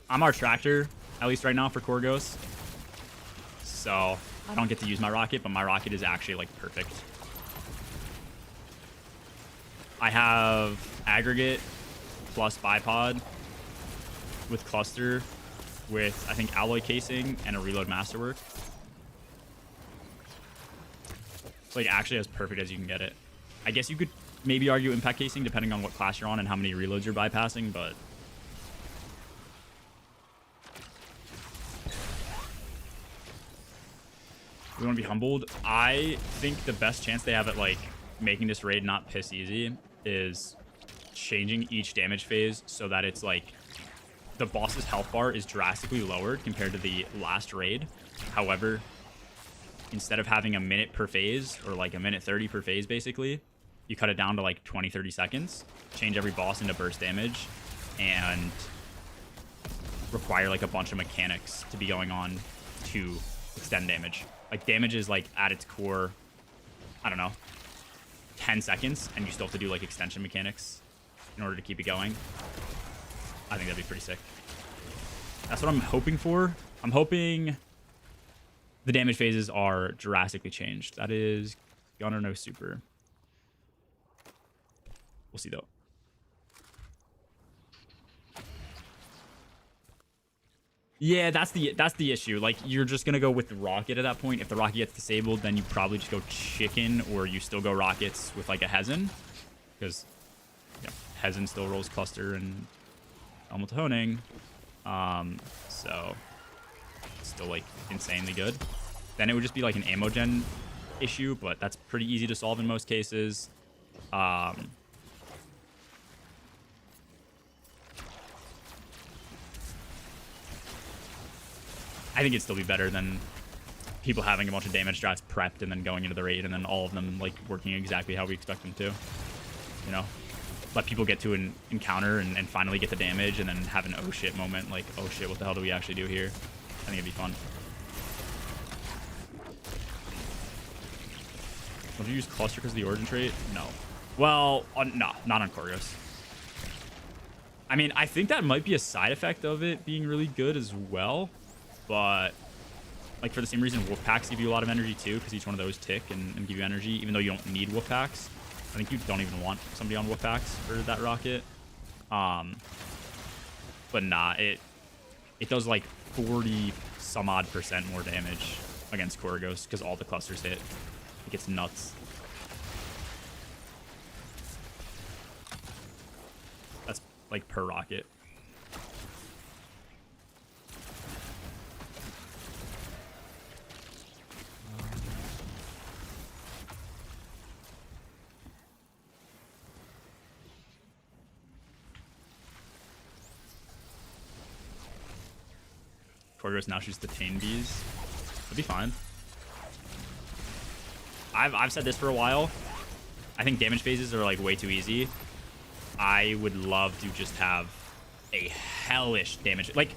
Speaker 1: I'm our tractor, at least right now for Korgos. So I don't get to use my rocket, but my rocket is actually like perfect. I have aggregate plus bipod with cluster with I think alloy casing and a reload masterwork. It's like actually as perfect as you can get it. I guess you could maybe argue impact casing depending on what class you're on and how many reloads you're bypassing, but we want to be humbled. I think the best chance they have at like making this raid not piss easy is changing each damage phase so that it's like the boss's health bar is drastically lowered compared to the last raid. However, instead of having a minute per phase or like a minute 30 per phase, basically, you cut it down to like 20-30 seconds, change every boss into burst damage, and require like a bunch of mechanics to be going on to extend damage. Like damage is like at its core, I don't know, 10 seconds, and you still have to do like extension mechanics in order to keep it going. I think that'd be pretty sick. That's what I'm hoping for. I'm hoping the damage phases are drastically changed. That is gun or no super. We'll see though. Yeah, that's the issue. Like, you're just gonna go with the rocket at that point. If the rocket gets disabled, then you probably just go chicken, or you still go rockets with like a Hezen, because you know, Hezen still rolls cluster and Elmo Honing. So it's still like insanely good. Then it would just be like an ammo gen issue, but that's pretty easy to solve in most cases. I think it'd still be better than people having a bunch of damage strats prepped and then going into the raid and then all of them like working exactly how we expect them to. You know? Let people get to an encounter and finally get the damage and then have an oh shit moment, like, oh shit, what the hell do we actually do here? I think it'd be fun. Would you use cluster because of the origin trait? No. Well, no, not on Korgos. I mean, I think that might be a side effect of it being really good as well. But, like, for the same reason, wolf packs give you a lot of energy, too, because each one of those tick and give you energy, even though you don't need wolf packs. I think you don't even want somebody on wolf packs for that rocket. But nah, it does, like, 40-some-odd% more damage against Koragos because all the clusters hit. It gets nuts. That's, like, per rocket. Koragos now shoots the Tane Bees. It'll be fine. I've said this for a while. I think damage phases are like way too easy. I would love to just have a hellish damage. Like,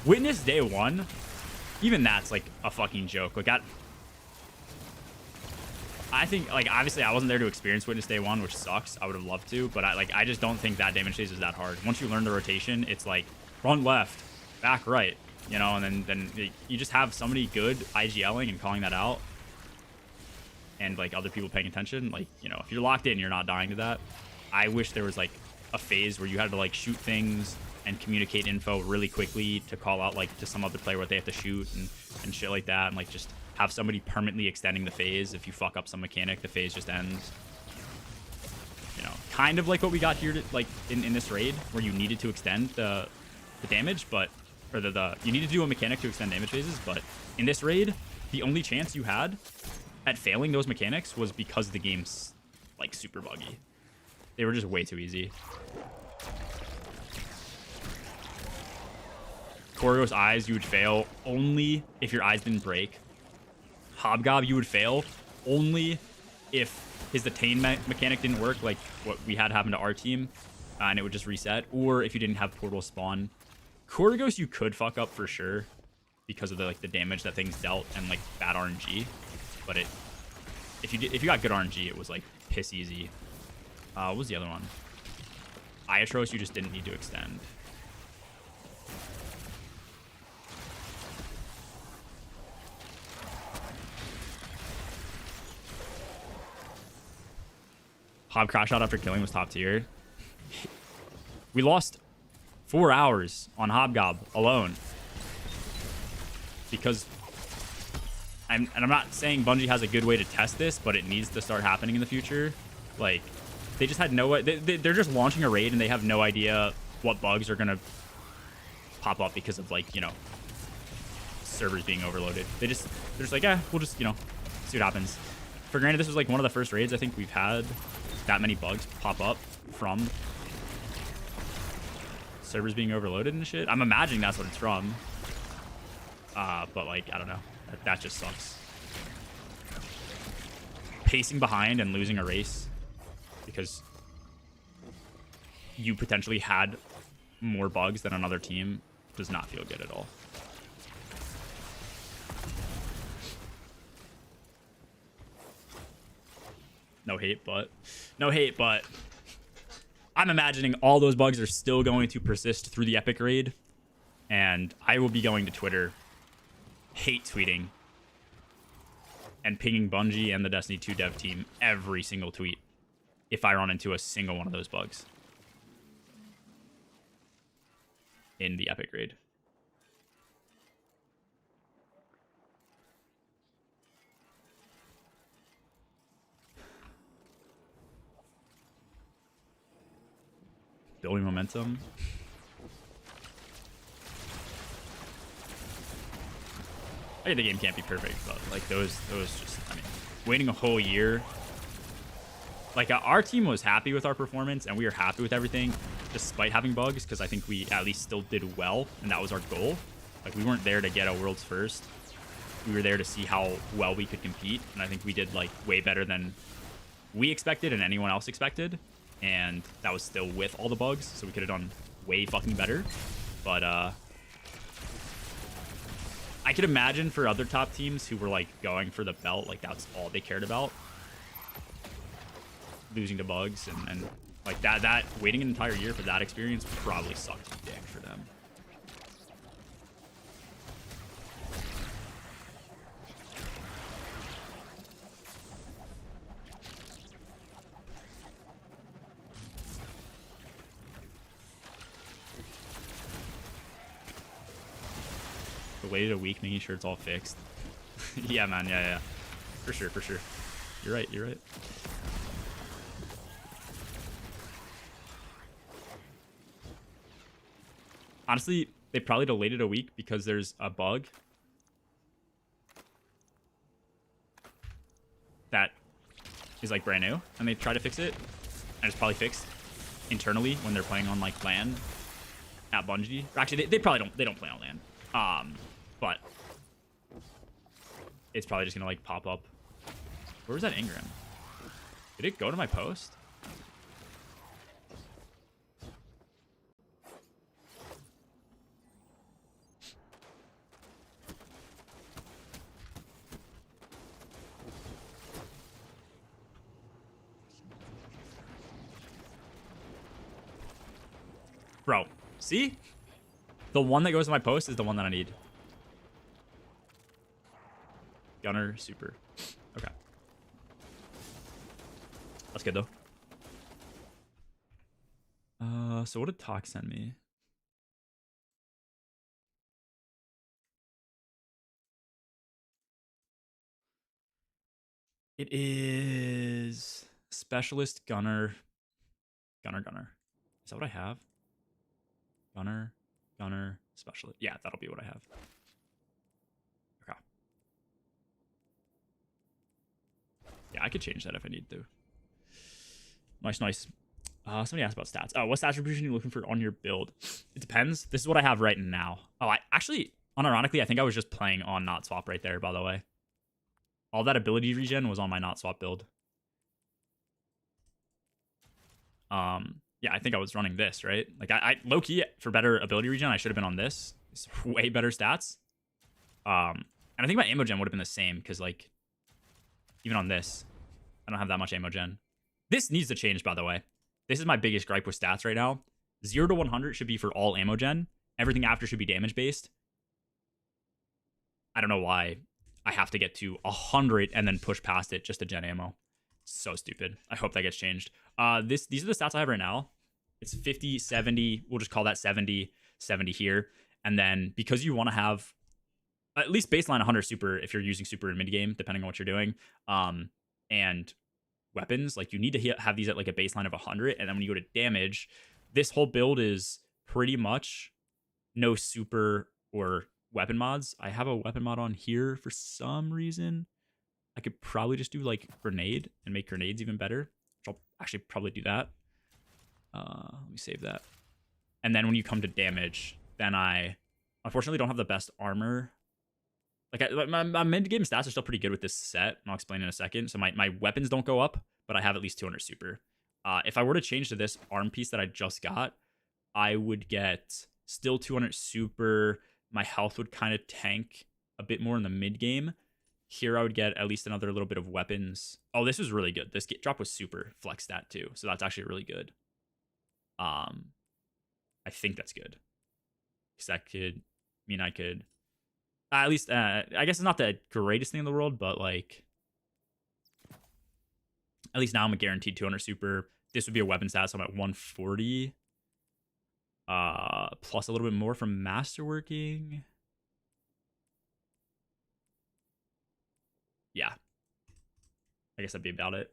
Speaker 1: Witness Day 1, even that's like a fucking joke. Like, I think, like, obviously I wasn't there to experience Witness Day 1, which sucks. I would have loved to, but I just don't think that damage phase is that hard. Once you learn the rotation, it's like front left, back right, you know, and then you just have somebody good IGLing and calling that out. And, like, other people paying attention, like, you know, if you're locked in, you're not dying to that. I wish there was, like, a phase where you had to, like, shoot things and communicate info really quickly to call out, like, to some other player what they have to shoot and shit like that. And, like, just have somebody permanently extending the phase. If you fuck up some mechanic, the phase just ends. You know, kind of like what we got here, like, in this raid, where you needed to extend the damage, but... Or you needed to do a mechanic to extend damage phases, but in this raid, the only chance you had at failing those mechanics was because the game's, like, super buggy. They were just way too easy. Koragos eyes, you would fail only if your eyes didn't break. Hobgob, you would fail only if his detain mechanic didn't work, like what we had happen to our team, and it would just reset, or if you didn't have portal spawn. Koragos, you could fuck up for sure because of the damage that things dealt and, like, bad RNG. But if you got good RNG, it was, like, piss easy. What was the other one? Iatros, you just didn't need to extend. Hob crash out after killing was top tier. We lost 4 hours on Hobgob alone. Because, I'm not saying Bungie has a good way to test this, but it needs to start happening in the future. Like, they just had they're just launching a raid and they have no idea what bugs are going to pop up because of, like, you know, servers being overloaded. They're just like, we'll just, you know, see what happens. For granted, this was, like, one of the first raids I think we've had that many bugs pop up from servers being overloaded and shit. I'm imagining that's what it's from. But, like, I don't know. That just sucks. Pacing behind and losing a race because you potentially had more bugs than another team does not feel good at all. No hate, but I'm imagining all those bugs are still going to persist through the Epic raid, and I will be going to Twitter, hate tweeting, and pinging Bungie and the Destiny 2 dev team every single tweet if I run into a single one of those bugs in the Epic raid. Building momentum. I think the game can't be perfect, but, like, those just, I mean, waiting a whole year. Like, our team was happy with our performance, and we were happy with everything, despite having bugs, because I think we at least still did well, and that was our goal. Like, we weren't there to get a world's first. We were there to see how well we could compete, and I think we did, like, way better than we expected and anyone else expected. And that was still with all the bugs, so we could have done way fucking better. But I could imagine for other top teams who were, like, going for the belt, like, that's all they cared about, losing to bugs and Like that waiting an entire year for that experience probably sucked dick for them. Waited a week, making sure it's all fixed. Yeah, man. Yeah. For sure. You're right. Honestly, they probably delayed it a week because there's a bug that is like brand new, and they try to fix it, and it's probably fixed internally when they're playing on like LAN at Bungie. Or actually, they probably don't play on LAN. But it's probably just gonna like pop up. Where was that Ingram? Did it go to my post? Bro, see? The one that goes to my post is the one that I need. Gunner, super. Okay. That's good, though. So what did Talk send me? It is Specialist Gunner. Gunner. Is that what I have? Gunner, Specialist. Yeah, that'll be what I have. Okay. Yeah, I could change that if I need to. Nice. Somebody asked about stats. Oh, what stats attribution are you looking for on your build? It depends. This is what I have right now. Oh, I actually, unironically, I think I was just playing on not swap right there, by the way. All that ability regen was on my not swap build. Yeah, I think I was running this, right? Like I low-key, for better ability regen, I should have been on this. It's way better stats. And I think my ammo gen would have been the same, because like even on this, I don't have that much ammo gen. This needs to change, by the way. This is my biggest gripe with stats right now. 0 to 100 should be for all ammo gen. Everything after should be damage based. I don't know why I have to get to 100 and then push past it just to gen ammo. So stupid. I hope that gets changed. These are the stats I have right now. It's 50, 70. We'll just call that 70, 70 here. And then because you want to have at least baseline 100 super if you're using super in mid game, depending on what you're doing. And weapons, like you need to have these at like a baseline of 100, and then when you go to damage, this whole build is pretty much no super or weapon mods. I have a weapon mod on here for some reason. I could probably just do like grenade and make grenades even better, which I'll actually probably do that. Let me save that. And then when you come to damage, then I unfortunately don't have the best armor. Like my mid-game stats are still pretty good with this set, and I'll explain in a second. So my weapons don't go up, but I have at least 200 super. If I were to change to this arm piece that I just got, I would get still 200 super. My health would kind of tank a bit more in the mid-game. Here I would get at least another little bit of weapons. Oh, this was really good. This drop was super flex stat too, so that's actually really good. I think that's good. Because that could mean I could... at least, I guess it's not the greatest thing in the world, but like, at least now I'm a guaranteed 200 super. This would be a weapon stat, so I'm at 140. Plus a little bit more from masterworking. Yeah. I guess that'd be about it.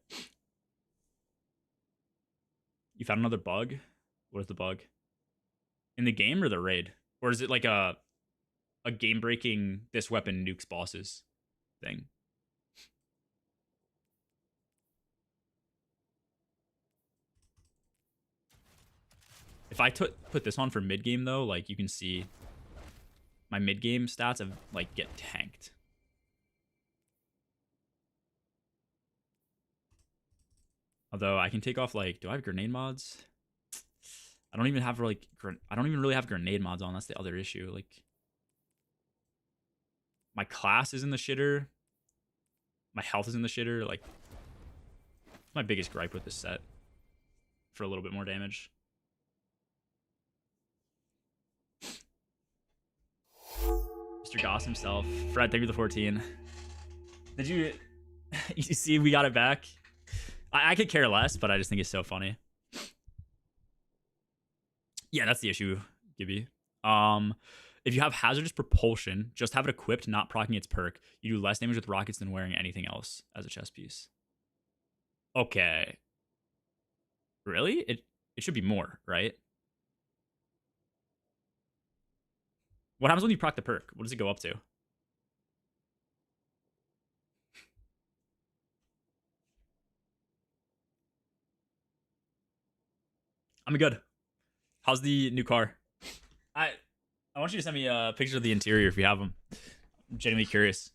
Speaker 1: You found another bug? What is the bug? In the game or the raid? Or is it like a game-breaking, this weapon nukes bosses thing? If I put this on for mid-game, though, like, you can see my mid-game stats have, like, get tanked. Although I can take off, like, do I have grenade mods? I don't even have, like, I don't even really have grenade mods on. That's the other issue. Like, my class is in the shitter. My health is in the shitter. Like, my biggest gripe with this set. for a little bit more damage. Mr. Goss himself. Fred, thank you for the 14. Did you you see we got it back? I could care less, but I just think it's so funny. Yeah, that's the issue, Gibby. If you have hazardous propulsion, just have it equipped, not proccing its perk. You do less damage with rockets than wearing anything else as a chest piece. Okay. Really? It should be more, right? What happens when you proc the perk? What does it go up to? I'm good. How's the new car? I I want you to send me a picture of the interior if you have them. I'm genuinely curious.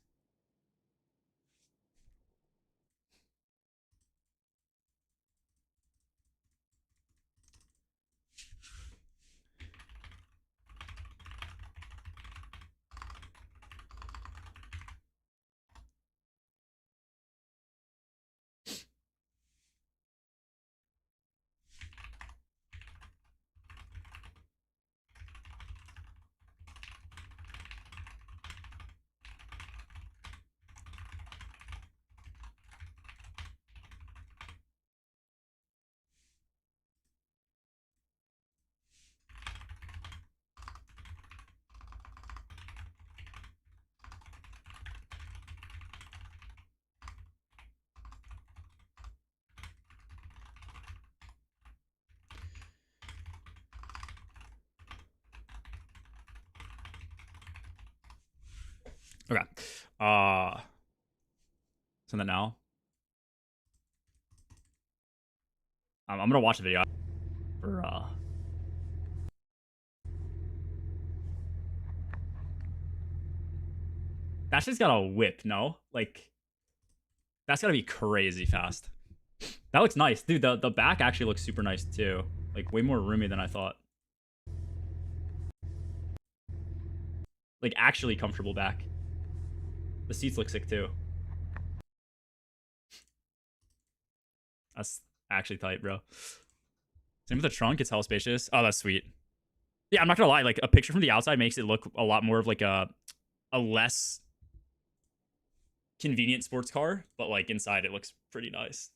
Speaker 1: Okay. Send that now. I'm gonna watch the video for that shit's got a whip, no? Like that's gotta be crazy fast. That looks nice. Dude, the back actually looks super nice too. Like way more roomy than I thought. Like actually comfortable back. The seats look sick too. That's actually tight, bro. Same with the trunk. It's hella spacious. Oh, that's sweet. Yeah, I'm not gonna lie. Like a picture from the outside makes it look a lot more of like a less convenient sports car, but like inside it looks pretty nice.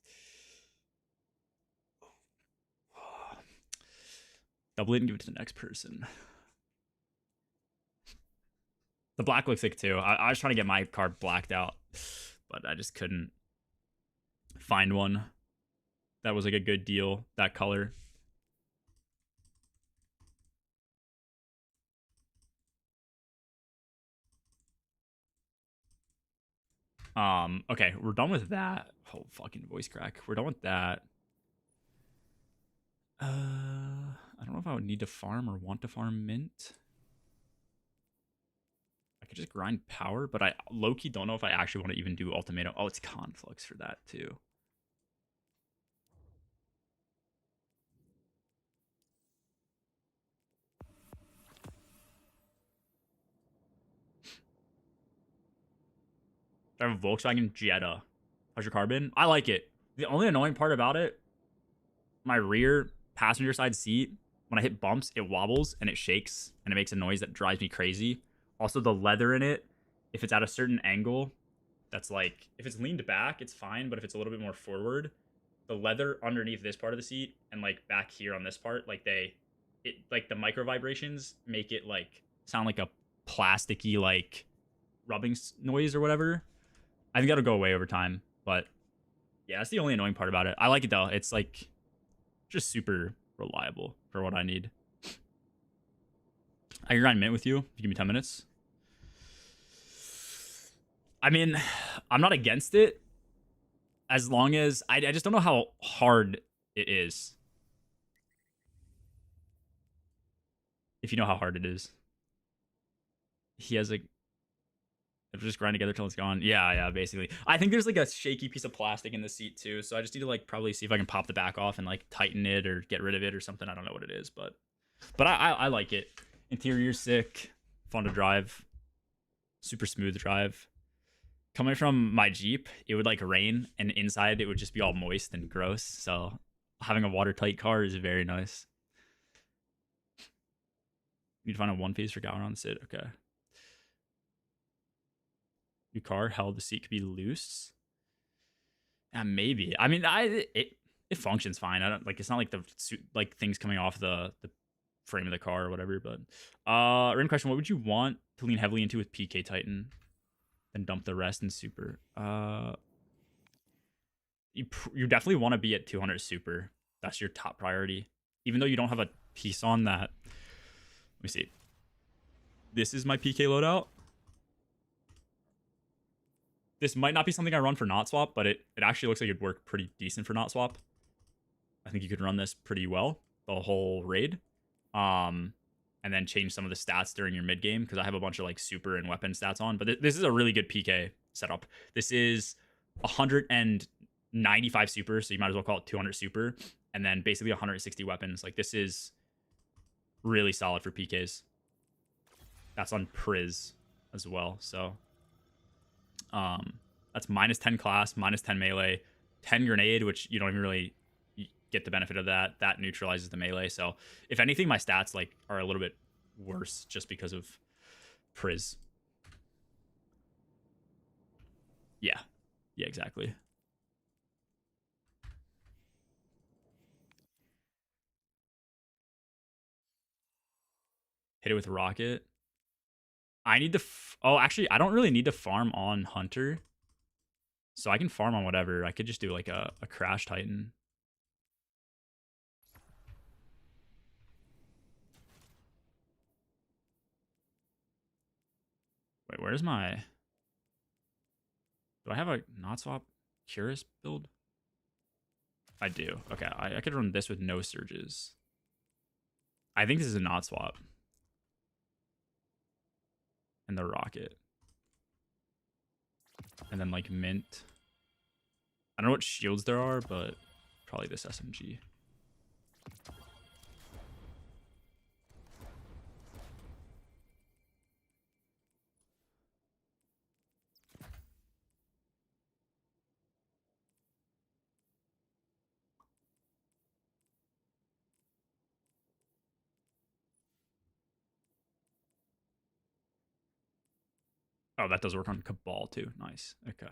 Speaker 1: Double it and give it to the next person. The black looks sick too. I was trying to get my car blacked out, but I just couldn't find one that was like a good deal, that color. Okay, we're done with that. Oh, fucking voice crack. We're done with that. I don't know if I would need to farm or want to farm mint. I could just grind power, but I low-key don't know if I actually want to even do ultimatum. Oh, it's conflux for that too. I have a Volkswagen Jetta. How's your car been? I like it. The only annoying part about it, my rear passenger side seat, when I hit bumps, it wobbles and it shakes and it makes a noise that drives me crazy. Also, the leather in it, if it's at a certain angle, that's like, if it's leaned back, it's fine. But if it's a little bit more forward, the leather underneath this part of the seat and like back here on this part, like like the micro vibrations make it like sound like a plasticky, like rubbing noise or whatever. I think that'll go away over time, but yeah, that's the only annoying part about it. I like it though. It's like just super reliable for what I need. I can grind mint with you if you give me 10 minutes. I mean, I'm not against it as long as I just don't know how hard it is. If you know how hard it is. He has like just grind together till it's gone. Yeah, basically. I think there's like a shaky piece of plastic in the seat too, so I just need to like probably see if I can pop the back off and like tighten it or get rid of it or something. I don't know what it is, but I like it. Interior's sick, fun to drive, super smooth drive. Coming from my Jeep, it would like rain and inside it would just be all moist and gross. So Having a watertight car is very nice. You need to find a one piece for Gowron on the sit. Okay. Your car held the seat could be loose. Yeah, maybe. I mean, it functions fine. I don't like. It's not like the like things coming off the frame of the car or whatever. But random question: what would you want to lean heavily into with PK Titan, then dump the rest in super? You definitely want to be at 200 super. That's your top priority. Even though you don't have a piece on that. Let me see. This is my PK loadout. This might not be something I run for not swap, but it actually looks like it'd work pretty decent for not swap. I think you could run this pretty well the whole raid. And then change some of the stats during your mid game because I have a bunch of like super and weapon stats on. But this is a really good PK setup. This is 195 super, so you might as well call it 200 super, and then basically 160 weapons. Like this is really solid for PKs. That's on Priz as well. So that's minus 10 class, minus 10 melee, 10 grenade, which you don't even really get the benefit of that. That neutralizes the melee. So if anything, my stats like are a little bit worse just because of Priz. Yeah. Yeah, exactly. Hit it with rocket. I need to oh, actually, I don't really need to farm on Hunter. So I can farm on whatever. I could just do like a Crash Titan. Wait, where's my... Do I have a not swap Curious build? I do. Okay, I could run this with no surges. I think this is a not swap. And the rocket. And then like mint. I don't know what shields there are, but probably this SMG. Oh, that does work on Cabal too. Nice. Okay.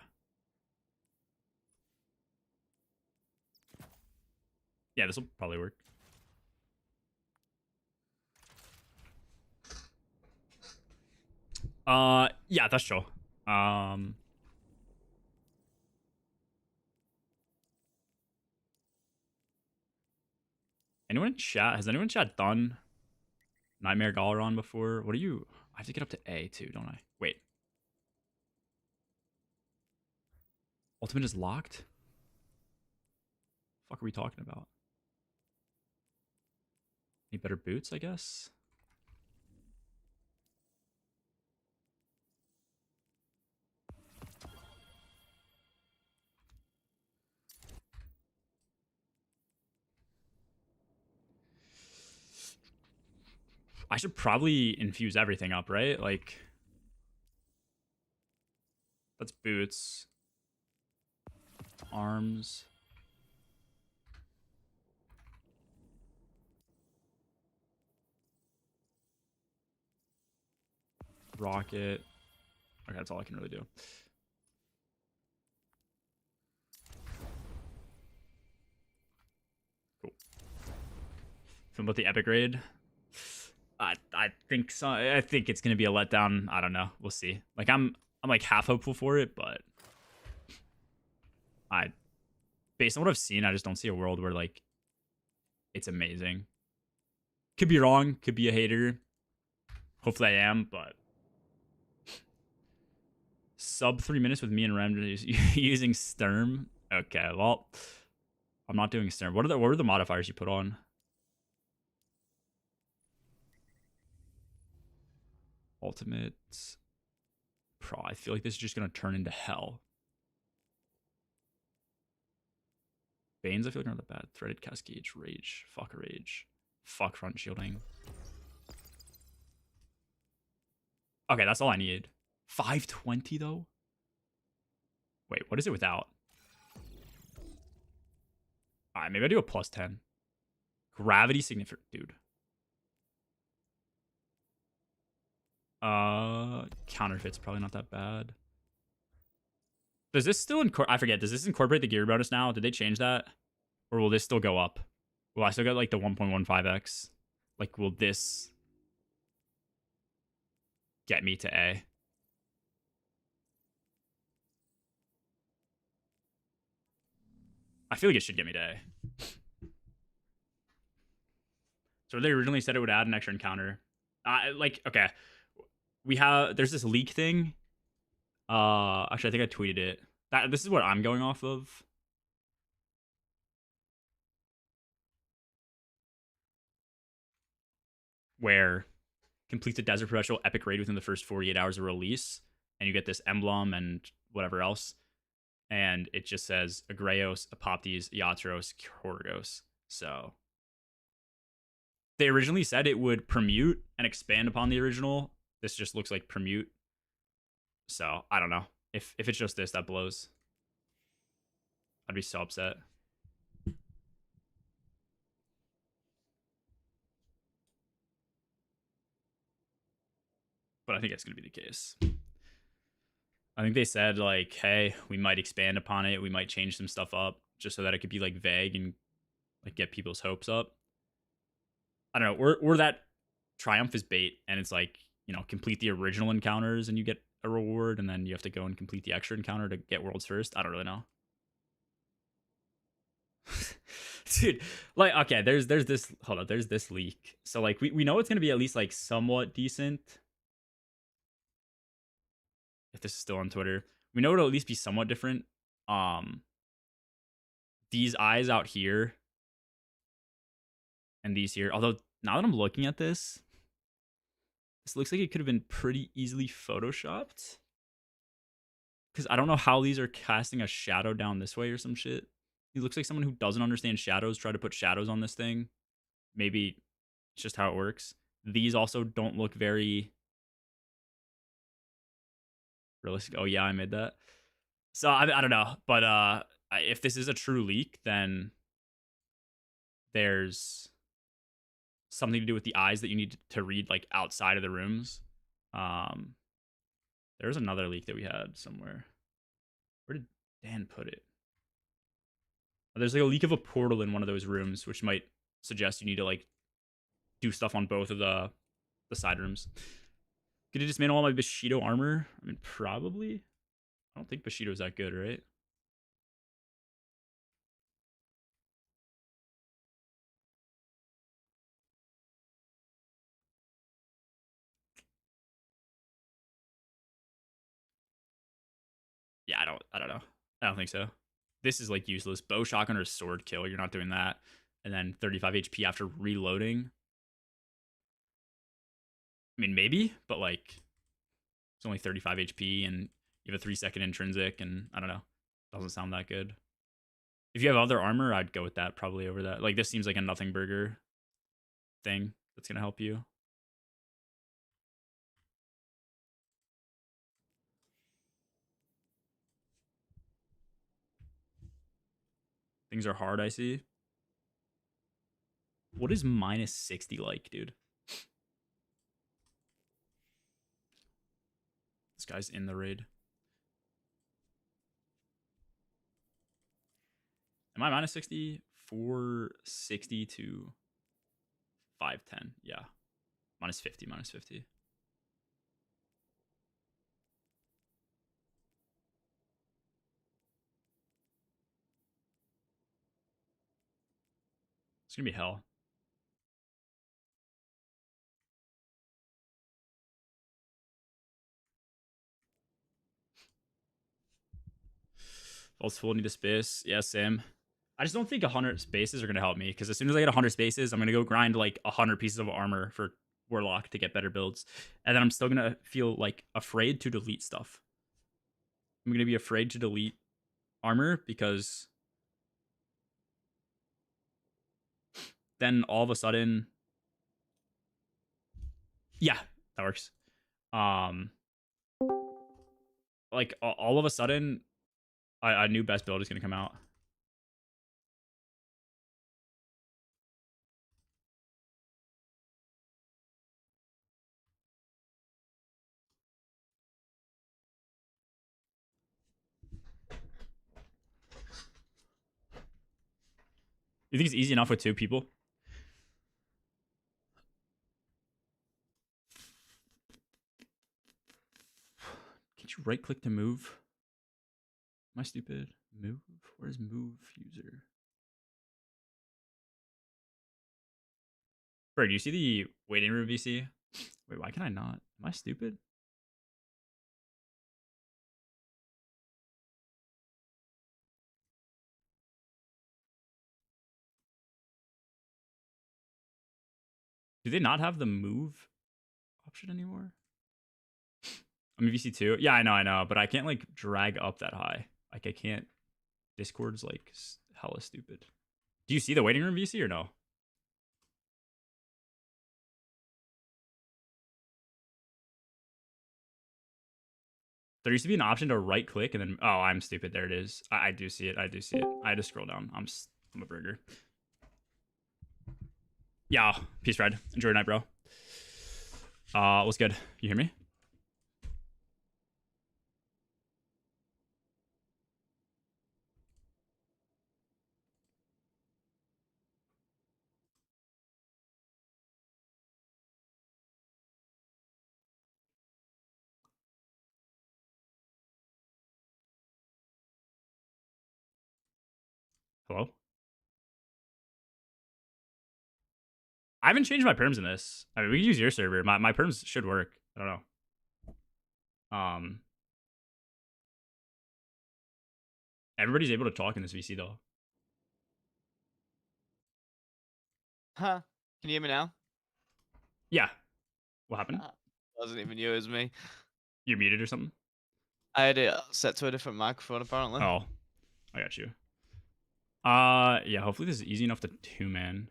Speaker 1: Yeah, this will probably work. Yeah, that's true. Anyone in chat? Has anyone in chat done Nightmare Galaron before? What are you? I have to get up to A too, don't I? Wait. Ultimate is locked? What the fuck are we talking about? Any better boots, I guess? I should probably infuse everything up, right? Like, that's boots. Arms. Rocket. Okay, that's all I can really do. Cool. Something about the epic raid? I think so. I think it's gonna be a letdown. I don't know. We'll see. Like I'm like half hopeful for it, but based on what I've seen, I just don't see a world where like it's amazing. Could be wrong. Could be a hater. Hopefully I am, but sub 3 minutes with me and Rem using Sturm. Okay, well, I'm not doing Sturm. What are the modifiers you put on? Ultimate. Pro. I feel like this is just gonna turn into hell. Banes, I feel like are not that bad. Threaded Cascade, Rage, fuck Rage, fuck front shielding. Okay, that's all I need. 520 though? Wait, what is it without? All right, maybe I do a plus 10. Gravity significant, dude. Counterfeit's probably not that bad. Does this still I forget. Does this incorporate the gear bonus now? Did they change that, or will this still go up? Will I still get like the 1.15x? Like, will this get me to A? I feel like it should get me to A. So they originally said it would add an extra encounter. Like, okay, there's this leak thing. Actually, I think I tweeted it. This is what I'm going off of. Where complete the Desert Perpetual epic raid within the first 48 hours of release, and you get this emblem and whatever else. And it just says Agreos, Apoptes, Iatros, Horgos. So they originally said it would permute and expand upon the original. This just looks like permute. So I don't know. If it's just this, that blows. I'd be so upset. But I think it's going to be the case. I think they said, like, hey, we might expand upon it. We might change some stuff up just so that it could be, like, vague and, like, get people's hopes up. I don't know. Or that Triumph is bait and it's like, you know, complete the original encounters and you get a reward, and then you have to go and complete the extra encounter to get worlds first. I don't really know. Dude, like, okay, there's this, hold on, there's this leak. So, like, we know it's going to be at least, like, somewhat decent. If this is still on Twitter, we know it'll at least be somewhat different. These eyes out here and these here, although now that I'm looking at this looks like it could have been pretty easily photoshopped, because I don't know how these are casting a shadow down this way or some shit. He looks like someone who doesn't understand shadows tried to put shadows on this thing. Maybe it's just how it works. These also don't look very realistic. Oh yeah, I made that. So I don't know, but if this is a true leak, then there's something to do with the eyes that you need to read, like, outside of the rooms. There's another leak that we had somewhere. Where did Dan put it? There's like a leak of a portal in one of those rooms, which might suggest you need to, like, do stuff on both of the side rooms. Could you dismantle all my Bushido armor? I mean, probably. I don't think Bushido's that good, right? Yeah, I don't know. I don't think so. This is, like, useless. Bow shotgun or sword kill. You're not doing that. And then 35 HP after reloading. I mean, maybe, but, like, it's only 35 HP and you have a 3-second intrinsic, and I don't know. Doesn't sound that good. If you have other armor, I'd go with that probably over that. Like, this seems like a nothing burger thing that's gonna help you. Things are hard, I see. What is minus 60 like, dude? This guy's in the raid. Am I minus 60? 460 to 510. Yeah. Minus 50, minus 50. It's gonna be hell. False full, need a space. Yeah, same. I just don't think 100 spaces are going to help me, because as soon as I get 100 spaces, I'm going to go grind like 100 pieces of armor for Warlock to get better builds. And then I'm still going to feel like afraid to delete stuff. I'm going to be afraid to delete armor because then all of a sudden, yeah, that works. Like, all of a sudden, a new best build is going to come out. You think it's easy enough with 2 people? Can't you right click to move? Am I stupid? Move? Where's move user? Bro, do you see the waiting room VC? Wait, why can I not? Am I stupid? Do they not have the move option anymore? I'm in VC2. Yeah, I know, but I can't like drag up that high. Like I can't. Discord's like hella stupid. Do you see the waiting room VC or no? There used to be an option to right click and then I'm stupid. There it is. I do see it. I do see it. I had to scroll down. I'm a burger. Yeah, peace, Red. Enjoy your night, bro. What's good? You hear me? Hello? I haven't changed my perms in this. I mean, we can use your server. My perms should work. I don't know. Everybody's able to talk in this VC though.
Speaker 2: Huh? Can you hear me now?
Speaker 1: Yeah. What happened?
Speaker 2: Wasn't even you, it was me.
Speaker 1: You're muted or something?
Speaker 2: I had it set to a different microphone apparently.
Speaker 1: Oh, I got you. Yeah. Hopefully this is easy enough to 2-man.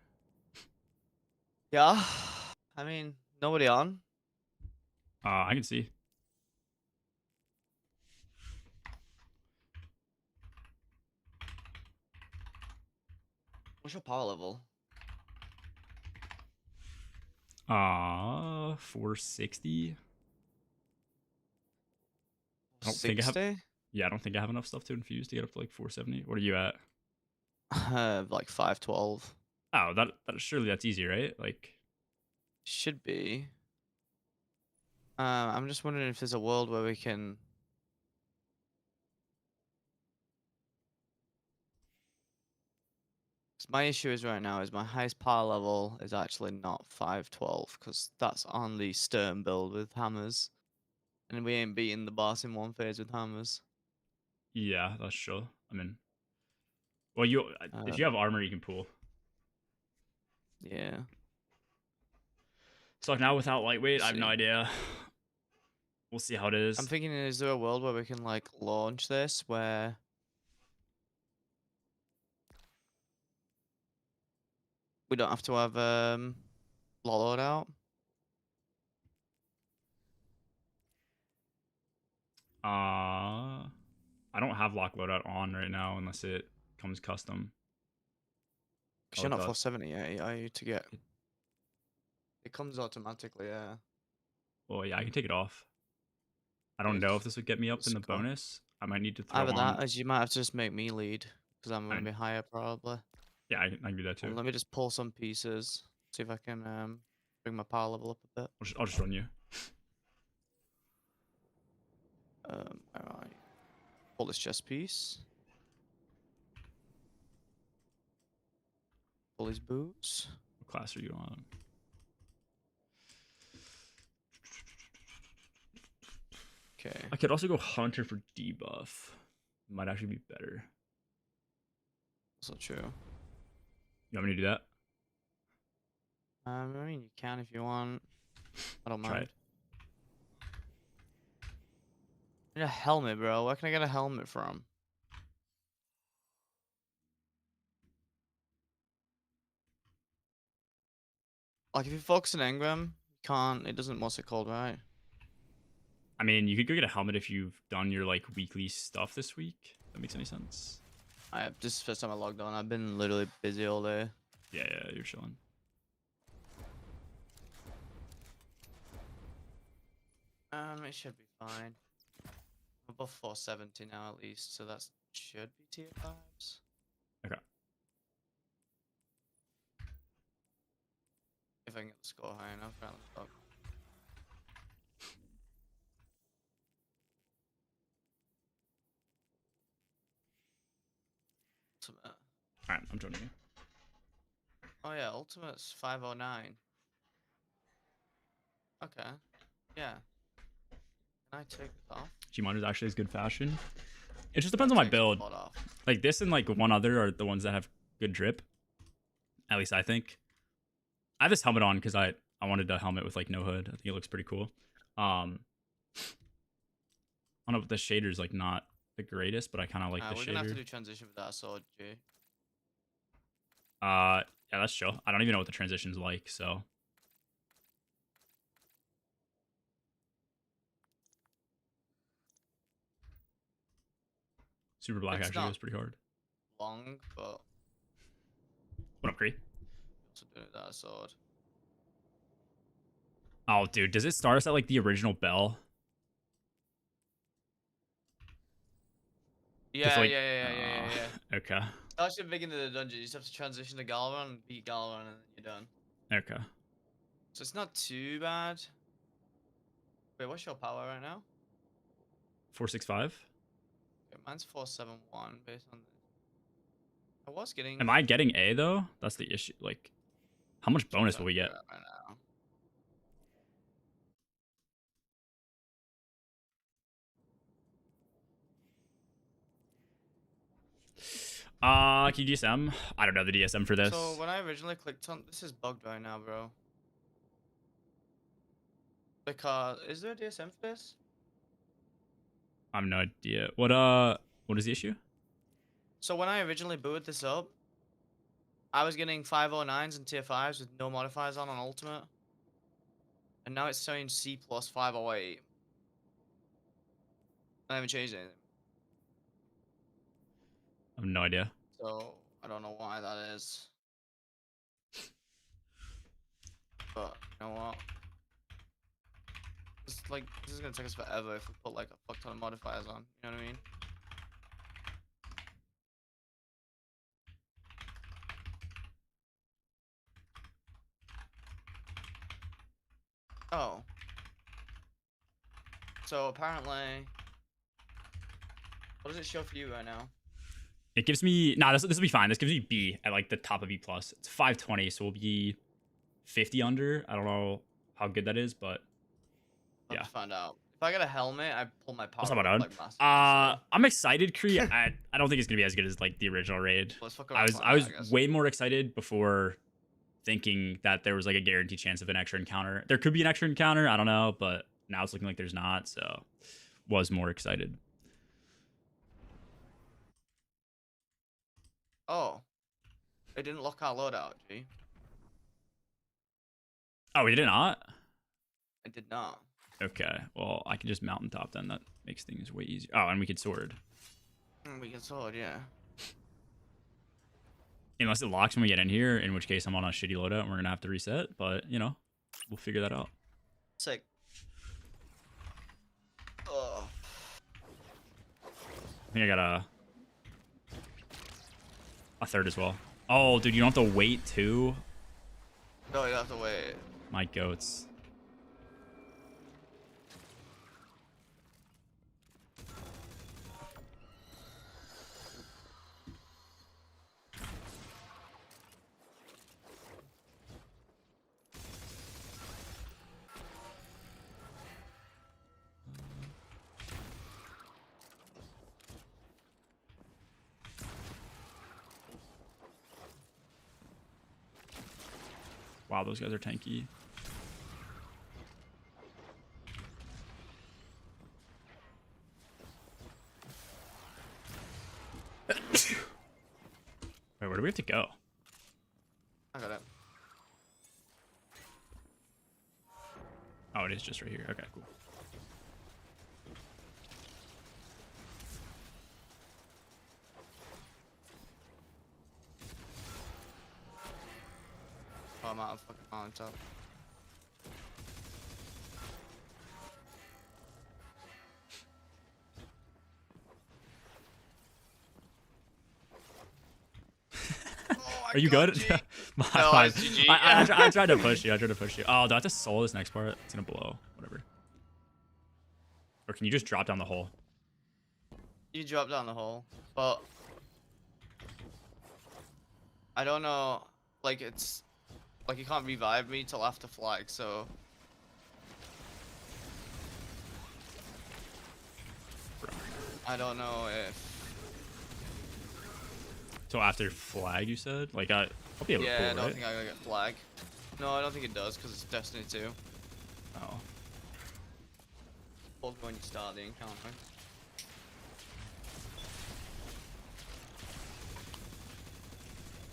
Speaker 2: Yeah. I mean, nobody on.
Speaker 1: I can see.
Speaker 2: What's your power level?
Speaker 1: 460. I don't think I have.
Speaker 2: 60?
Speaker 1: Yeah, I don't think I have enough stuff to infuse to get up to like 470. What are you at?
Speaker 2: Like 512.
Speaker 1: Oh, that surely that's easy, right? Like,
Speaker 2: Should be. I'm just wondering if there's a world where we can. 'Cause my issue is right now is my highest power level is actually not 512 because that's on the Stern build with hammers, and we ain't beating the boss in one phase with hammers.
Speaker 1: yeah, that's true. I mean, well, if you have
Speaker 2: Um,
Speaker 1: armor, you can pull.
Speaker 2: yeah.
Speaker 1: So like now without lightweight,
Speaker 2: Let's
Speaker 1: I have no
Speaker 2: see.
Speaker 1: idea. We'll see how it
Speaker 2: I'm
Speaker 1: is.
Speaker 2: thinking, is there a world where we can like launch this where we don't have to have Loadout?
Speaker 1: I don't have lock loadout on right now unless it comes custom.
Speaker 2: Because
Speaker 1: I'll
Speaker 2: you're
Speaker 1: look
Speaker 2: not
Speaker 1: up.
Speaker 2: 470 yet, are you? To get it comes automatically, yeah.
Speaker 1: Well, yeah, I can take it off. I don't
Speaker 2: Okay,
Speaker 1: know if this would get me up in
Speaker 2: let's
Speaker 1: the
Speaker 2: go.
Speaker 1: bonus. I might need to throw
Speaker 2: Either
Speaker 1: on.
Speaker 2: that, as you might have to just make me lead because I'm
Speaker 1: I
Speaker 2: gonna
Speaker 1: mean,
Speaker 2: be higher probably.
Speaker 1: yeah, I can do that too.
Speaker 2: And let me just pull some pieces, see if I can bring my power level up a bit.
Speaker 1: I'll just run you.
Speaker 2: Alright. Pull this chest piece. Pull these boots.
Speaker 1: What class are you on?
Speaker 2: Okay.
Speaker 1: I could also go hunter for debuff. Might actually be better.
Speaker 2: That's not true.
Speaker 1: You want me to do that?
Speaker 2: I mean, you can if you want. I don't
Speaker 1: Try
Speaker 2: mind.
Speaker 1: it.
Speaker 2: I need a helmet, bro. Where can I get a helmet from? Like, if you focus on Engram, you can't. It doesn't. What's it called, right?
Speaker 1: I mean, you could go get a helmet if you've done your like weekly stuff this week. If that makes any sense.
Speaker 2: This is the first time I logged on. I've been literally busy all day.
Speaker 1: Yeah, you're chilling.
Speaker 2: It should be fine. I'm above 470 now, at least, so that should be tier 5s.
Speaker 1: Okay.
Speaker 2: score high enough. Right, let's go. Ultimate.
Speaker 1: All right, I'm joining you.
Speaker 2: Oh yeah, Ultimate's 509. Okay. Yeah. Can I take this off?
Speaker 1: Gmon is actually as good fashion. It just
Speaker 2: Can I
Speaker 1: depends on my
Speaker 2: take the
Speaker 1: build.
Speaker 2: pod off?
Speaker 1: Like this and like one other are the ones that have good drip. At least I think. I have this helmet on because I wanted a helmet with like no hood. I think it looks pretty cool. I don't know, but the shader's like not the greatest, but I kind of like the
Speaker 2: We're gonna have to
Speaker 1: shader.
Speaker 2: do transition with that sword, G.
Speaker 1: Yeah, that's chill. I don't even know what the transition's like, so. Super black
Speaker 2: It's
Speaker 1: actually
Speaker 2: not
Speaker 1: goes pretty hard.
Speaker 2: long, but
Speaker 1: What up, Cree?
Speaker 2: also doing it with that sword.
Speaker 1: Oh, dude, does it start us at like the original bell? Just
Speaker 2: Yeah,
Speaker 1: like,
Speaker 2: yeah, yeah, yeah, yeah, yeah, yeah.
Speaker 1: okay,
Speaker 2: Starts at the beginning of the dungeon. You just have to transition to Galvan and beat Galvan, and then you're done.
Speaker 1: okay.
Speaker 2: So it's not too bad. Wait, what's your power right now?
Speaker 1: 465.
Speaker 2: Okay, mine's 471 based on this. I was getting.
Speaker 1: Am I getting A though? That's the issue. Like, how much bonus
Speaker 2: Trying
Speaker 1: will
Speaker 2: to
Speaker 1: we
Speaker 2: figure
Speaker 1: get?
Speaker 2: it out right now.
Speaker 1: Can you DSM? I don't know the DSM for this.
Speaker 2: So when I originally clicked on this is bugged right now, bro. Because is there a DSM for this?
Speaker 1: I have no idea. What is the issue?
Speaker 2: So when I originally booted this up, I was getting 509s and tier 5s with no modifiers on ultimate. And now it's saying C plus 508. I haven't changed anything.
Speaker 1: I have no idea.
Speaker 2: So I don't know why that is. But you know what? It's like this is gonna take us forever if we put like a fuck ton of modifiers on. You know what I mean? Oh. So apparently, what does it show for you right now?
Speaker 1: It gives me this will be fine. This gives me B at like the top of B plus. It's 520, so we'll be 50 under. I don't know how good that is, but
Speaker 2: I'll
Speaker 1: yeah.
Speaker 2: have to find out. If I get a helmet, I pull my
Speaker 1: What's
Speaker 2: power
Speaker 1: up,
Speaker 2: up
Speaker 1: Adon?
Speaker 2: like massively.
Speaker 1: I'm excited, Kree. I don't think it's gonna be as good as like the original raid.
Speaker 2: Let's fuck
Speaker 1: I
Speaker 2: around
Speaker 1: was
Speaker 2: on
Speaker 1: I
Speaker 2: that,
Speaker 1: was
Speaker 2: I guess.
Speaker 1: way more excited before thinking that there was like a guaranteed chance of an extra encounter. There could be an extra encounter, I don't know, but now it's looking like there's not, so was more excited.
Speaker 2: Oh. It didn't lock our loadout, G.
Speaker 1: Oh, we did not?
Speaker 2: It did not.
Speaker 1: Okay, well, I can just mountaintop then. That makes things way easier. Oh, and we could sword.
Speaker 2: We can sword, yeah.
Speaker 1: Unless it locks when we get in here, in which case I'm on a shitty loadout and we're gonna have to reset, but you know, we'll figure that out.
Speaker 2: Sick. Oh.
Speaker 1: I think I got a third as well. Oh, dude, you don't have to wait too?
Speaker 2: No, you have to wait.
Speaker 1: My goats. Wow, those guys are tanky. Wait, where do we have to go?
Speaker 2: I got it.
Speaker 1: Oh, it is just right here. Okay, cool.
Speaker 2: Oh, I'm out of fucking on top. Oh, my
Speaker 1: Are you
Speaker 2: god,
Speaker 1: good?
Speaker 2: G.
Speaker 1: My
Speaker 2: No,
Speaker 1: bad.
Speaker 2: it's GG.
Speaker 1: I tried to push you. I tried to push you. Oh, do I have to solo this next part? It's gonna blow. Whatever. Or can you just drop down the hole?
Speaker 2: You drop down the hole, but I don't know. Like it's like you can't revive me till after flag, so I don't know if.
Speaker 1: So after flag, you said? Like I'll be able to
Speaker 2: Yeah,
Speaker 1: pull,
Speaker 2: I don't
Speaker 1: right?
Speaker 2: think I'm gonna get flag. No, I don't think it does because it's Destiny 2.
Speaker 1: Oh.
Speaker 2: Hold when you start the encounter.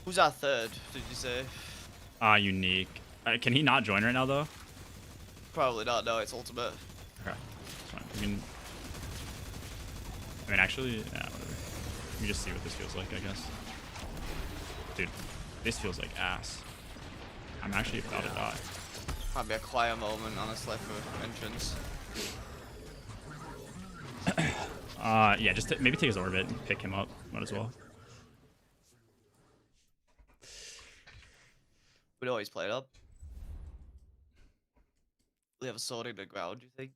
Speaker 2: Who's our third? Did you say?
Speaker 1: Unique. Can he not join right now though?
Speaker 2: Probably not. No, it's ultimate.
Speaker 1: Okay. That's fine. I mean, actually, yeah, whatever. Let me just see what this feels like, I guess. Dude, this feels like ass. I'm actually about to die.
Speaker 2: Might be a quiet moment, honestly, for entrance.
Speaker 1: Yeah, just maybe take his orbit and pick him up. Might as well.
Speaker 2: We'd always play it up. We have a sword in the ground, do you think?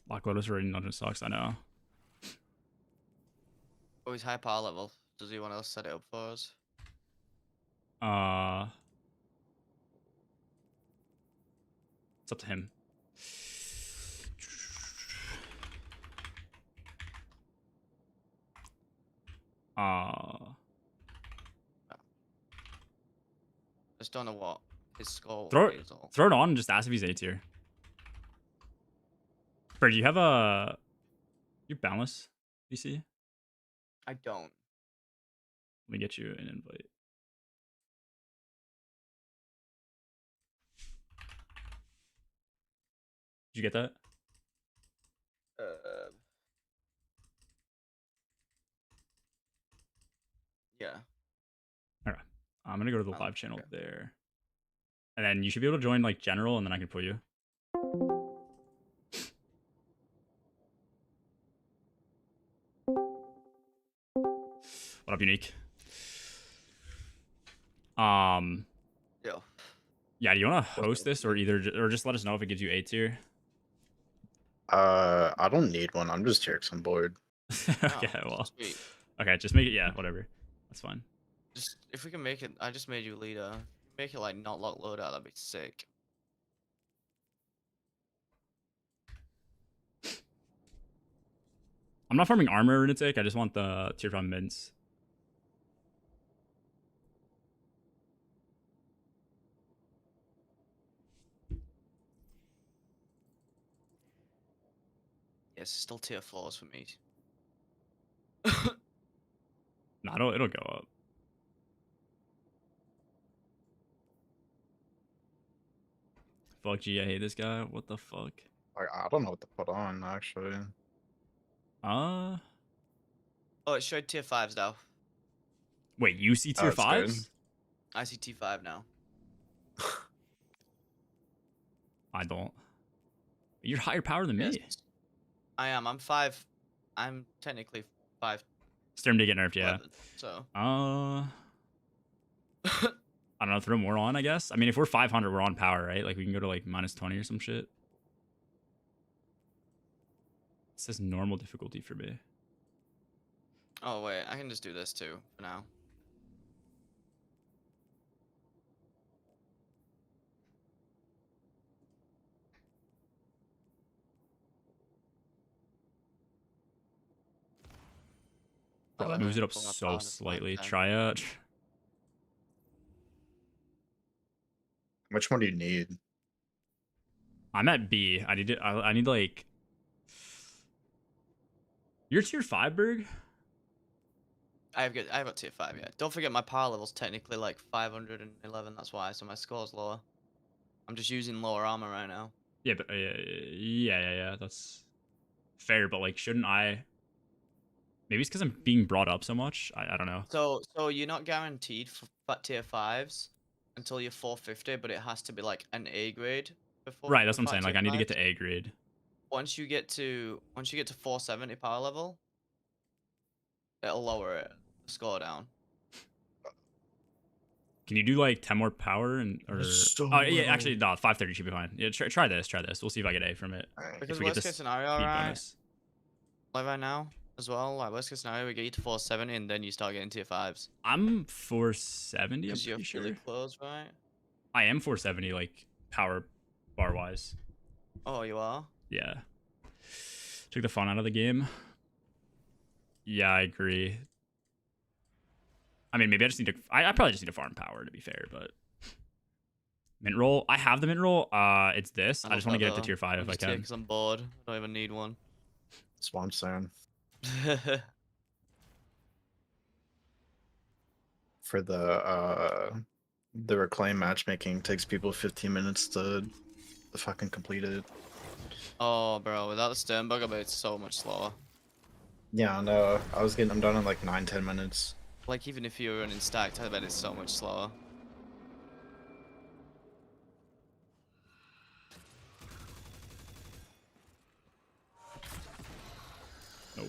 Speaker 1: Black Lotus already dungeon sucks, I know.
Speaker 2: Oh, he's high power level. Does he want to set it up for us?
Speaker 1: It's up to him.
Speaker 2: Just don't know what his score
Speaker 1: Throw
Speaker 2: is. Or...
Speaker 1: throw it on and just ask if he's A tier. Bro, do you have a... You boundless DC?
Speaker 2: I don't.
Speaker 1: Let me get you an invite. Did you get that?
Speaker 2: Yeah.
Speaker 1: Okay. I'm gonna go to the
Speaker 2: Oh,
Speaker 1: live channel
Speaker 2: okay.
Speaker 1: there. And then you should be able to join like general and then I can put you. What up, Unique?
Speaker 2: Yo.
Speaker 1: Yeah, do you want to host this or or just let us know if it gives you A tier?
Speaker 3: I don't need one. I'm just here because I'm bored.
Speaker 1: Okay,
Speaker 2: Oh,
Speaker 1: well.
Speaker 2: sweet.
Speaker 1: Okay, just make it, yeah, whatever. That's fine.
Speaker 2: Just if we can make it, I just made you leader. Make it like not lock loadout. That'd be sick.
Speaker 1: I'm not farming armor or Lunatic, I just want the tier 5 mints.
Speaker 2: Yes, still tier 4s for me.
Speaker 1: Nah, it'll go up. Fuck, gee, I hate this guy. What the fuck?
Speaker 3: Like, I don't know what to put on actually.
Speaker 1: Uh,
Speaker 2: Oh, it showed tier 5s now.
Speaker 1: wait, you see tier
Speaker 3: That's good.
Speaker 1: 5s?
Speaker 2: I see T5 now.
Speaker 1: I don't. You're higher power than me.
Speaker 2: Yes. I am. I'm 5. I'm technically 5.
Speaker 1: Sturm did get nerfed, yeah.
Speaker 2: 11, so.
Speaker 1: I don't know, throw more on, I guess. I mean, if we're 500, we're on power, right? Like, we can go to, like, -20 or some shit. It says normal difficulty for me.
Speaker 2: Oh, wait. I can just do this, too, for now.
Speaker 1: Bro, it moves it up so slightly. Try it.
Speaker 3: How much more do you need?
Speaker 1: I'm at B. I need, like... You're tier 5, Berg?
Speaker 2: I've got tier 5, yeah. Don't forget my power level's technically like 511, that's why, so my score's lower. I'm just using lower armor right now.
Speaker 1: Yeah, but yeah. That's fair, but like, shouldn't I? Maybe it's because I'm being brought up so much. I don't know.
Speaker 2: So you're not guaranteed for tier 5s, until you're 450, but it has to be like an A grade before.
Speaker 1: Right, that's
Speaker 2: with
Speaker 1: what I'm saying. Like
Speaker 2: factor
Speaker 1: I need to get
Speaker 2: fives.
Speaker 1: to A grade.
Speaker 2: Once you get to 470 power level, it'll lower it score down.
Speaker 1: Can you do like 10 more power and or?
Speaker 3: That's so
Speaker 1: Oh yeah,
Speaker 3: little.
Speaker 1: actually no, 530 should be fine. Yeah, try this. We'll see if I get A from it.
Speaker 3: Alright.
Speaker 2: Because
Speaker 1: If we get
Speaker 2: worst
Speaker 1: this
Speaker 2: case scenario,
Speaker 1: speed
Speaker 2: right?
Speaker 1: bonus.
Speaker 2: Like right now as well. Like worst case scenario, we get you to 470, and then you start getting tier fives.
Speaker 1: I'm 470. I'm
Speaker 2: Because you're
Speaker 1: pretty
Speaker 2: really
Speaker 1: sure.
Speaker 2: close, right?
Speaker 1: I am 470 like power bar wise.
Speaker 2: Oh, you are.
Speaker 1: Yeah. Took the fun out of the game. Yeah, I agree. I mean, maybe I just need to. I probably just need to farm power to be fair, but mint roll. I have the mint roll. It's this. I just want to get it to tier 5 if I can.
Speaker 2: Because I'm bored. I don't even need one.
Speaker 3: That's what I'm saying. For the reclaim matchmaking takes people 15 minutes to fucking complete it.
Speaker 2: Oh, bro, without the stern bug, I bet it's so much slower.
Speaker 3: Yeah, no, I'm done in like 9-10 minutes.
Speaker 2: Like, even if you're running stacked, I bet it's so much slower.
Speaker 1: No.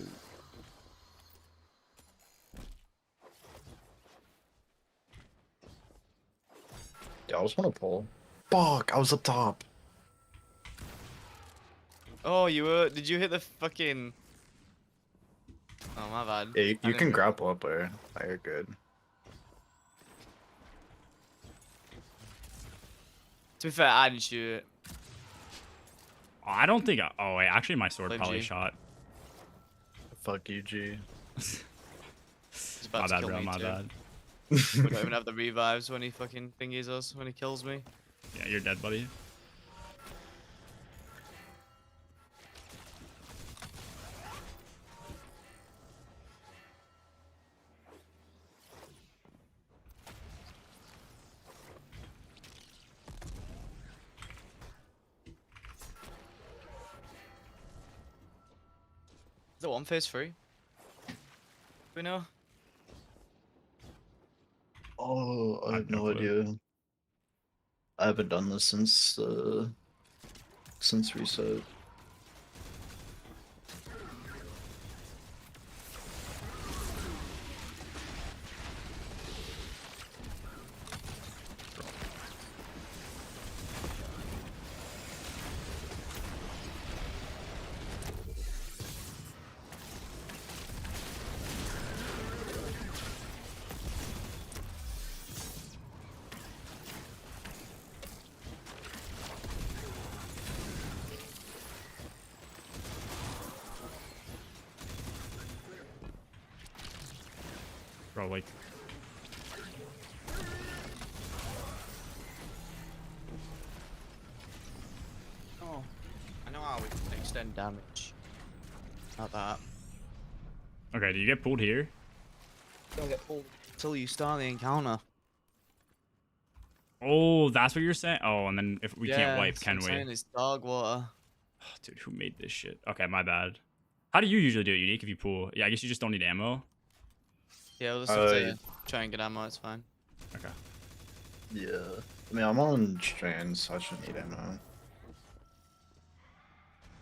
Speaker 3: Yeah, I just want to pull. Fuck, I was up top.
Speaker 2: Oh, you were. Did you hit the fucking. Oh, my bad.
Speaker 3: Yeah,
Speaker 2: I
Speaker 3: you
Speaker 2: didn't
Speaker 3: can
Speaker 2: hit-
Speaker 3: grapple up there. Oh, you're good.
Speaker 2: To be fair, I didn't shoot it.
Speaker 1: I don't think. Oh wait, actually, my sword
Speaker 2: Play
Speaker 1: probably
Speaker 2: G.
Speaker 1: shot.
Speaker 3: Fuck you, G.
Speaker 2: He's
Speaker 1: My
Speaker 2: about to
Speaker 1: bad,
Speaker 2: kill
Speaker 1: bro.
Speaker 2: me
Speaker 1: My
Speaker 2: too.
Speaker 1: bad.
Speaker 2: We don't even have the revives when he fucking thingies us, when he kills me.
Speaker 1: Yeah, you're dead, buddy.
Speaker 2: Is it one phase free? Do we know?
Speaker 3: Oh, I have no
Speaker 1: clue.
Speaker 3: idea. I haven't done this since reset.
Speaker 1: Bro, like.
Speaker 2: Oh, I know how we can extend damage. Not that.
Speaker 1: Okay, do you get pulled here?
Speaker 2: Don't get pulled until you start the encounter.
Speaker 1: Oh, that's what you're saying. Oh, and then if we can't wipe, can we?
Speaker 2: Saying it's dog water.
Speaker 1: Oh, dude, who made this shit? Okay, my bad. How do you usually do it, Unique, if you pull? Yeah, I guess you just don't need ammo.
Speaker 2: Yeah, we'll just have to try and get ammo. It's fine.
Speaker 1: Okay.
Speaker 3: Yeah. I mean, I'm on strands, so I shouldn't need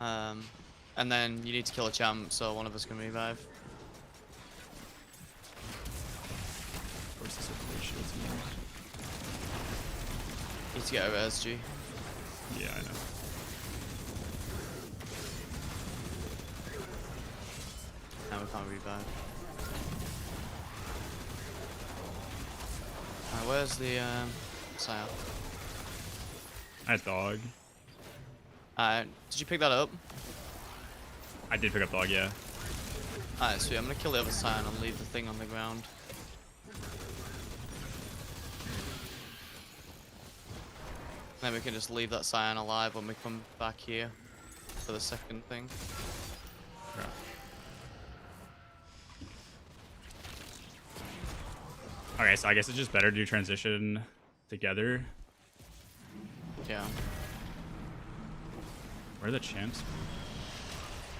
Speaker 3: ammo.
Speaker 2: And then you need to kill a champ, so one of us can revive.
Speaker 1: Where's this other shield?
Speaker 2: Need to get over SG.
Speaker 1: Yeah, I know.
Speaker 2: No, we can't revive. Alright, where's the Sire?
Speaker 1: I had dog.
Speaker 2: Did you pick that up?
Speaker 1: I did pick up dog, yeah.
Speaker 2: Alright, sweet. I'm gonna kill the other Scion and leave the thing on the ground. Then we can just leave that Scion alive when we come back here for the second thing.
Speaker 1: Yeah. Okay, so I guess it's just better to do transition together.
Speaker 2: Yeah.
Speaker 1: Where are the champs?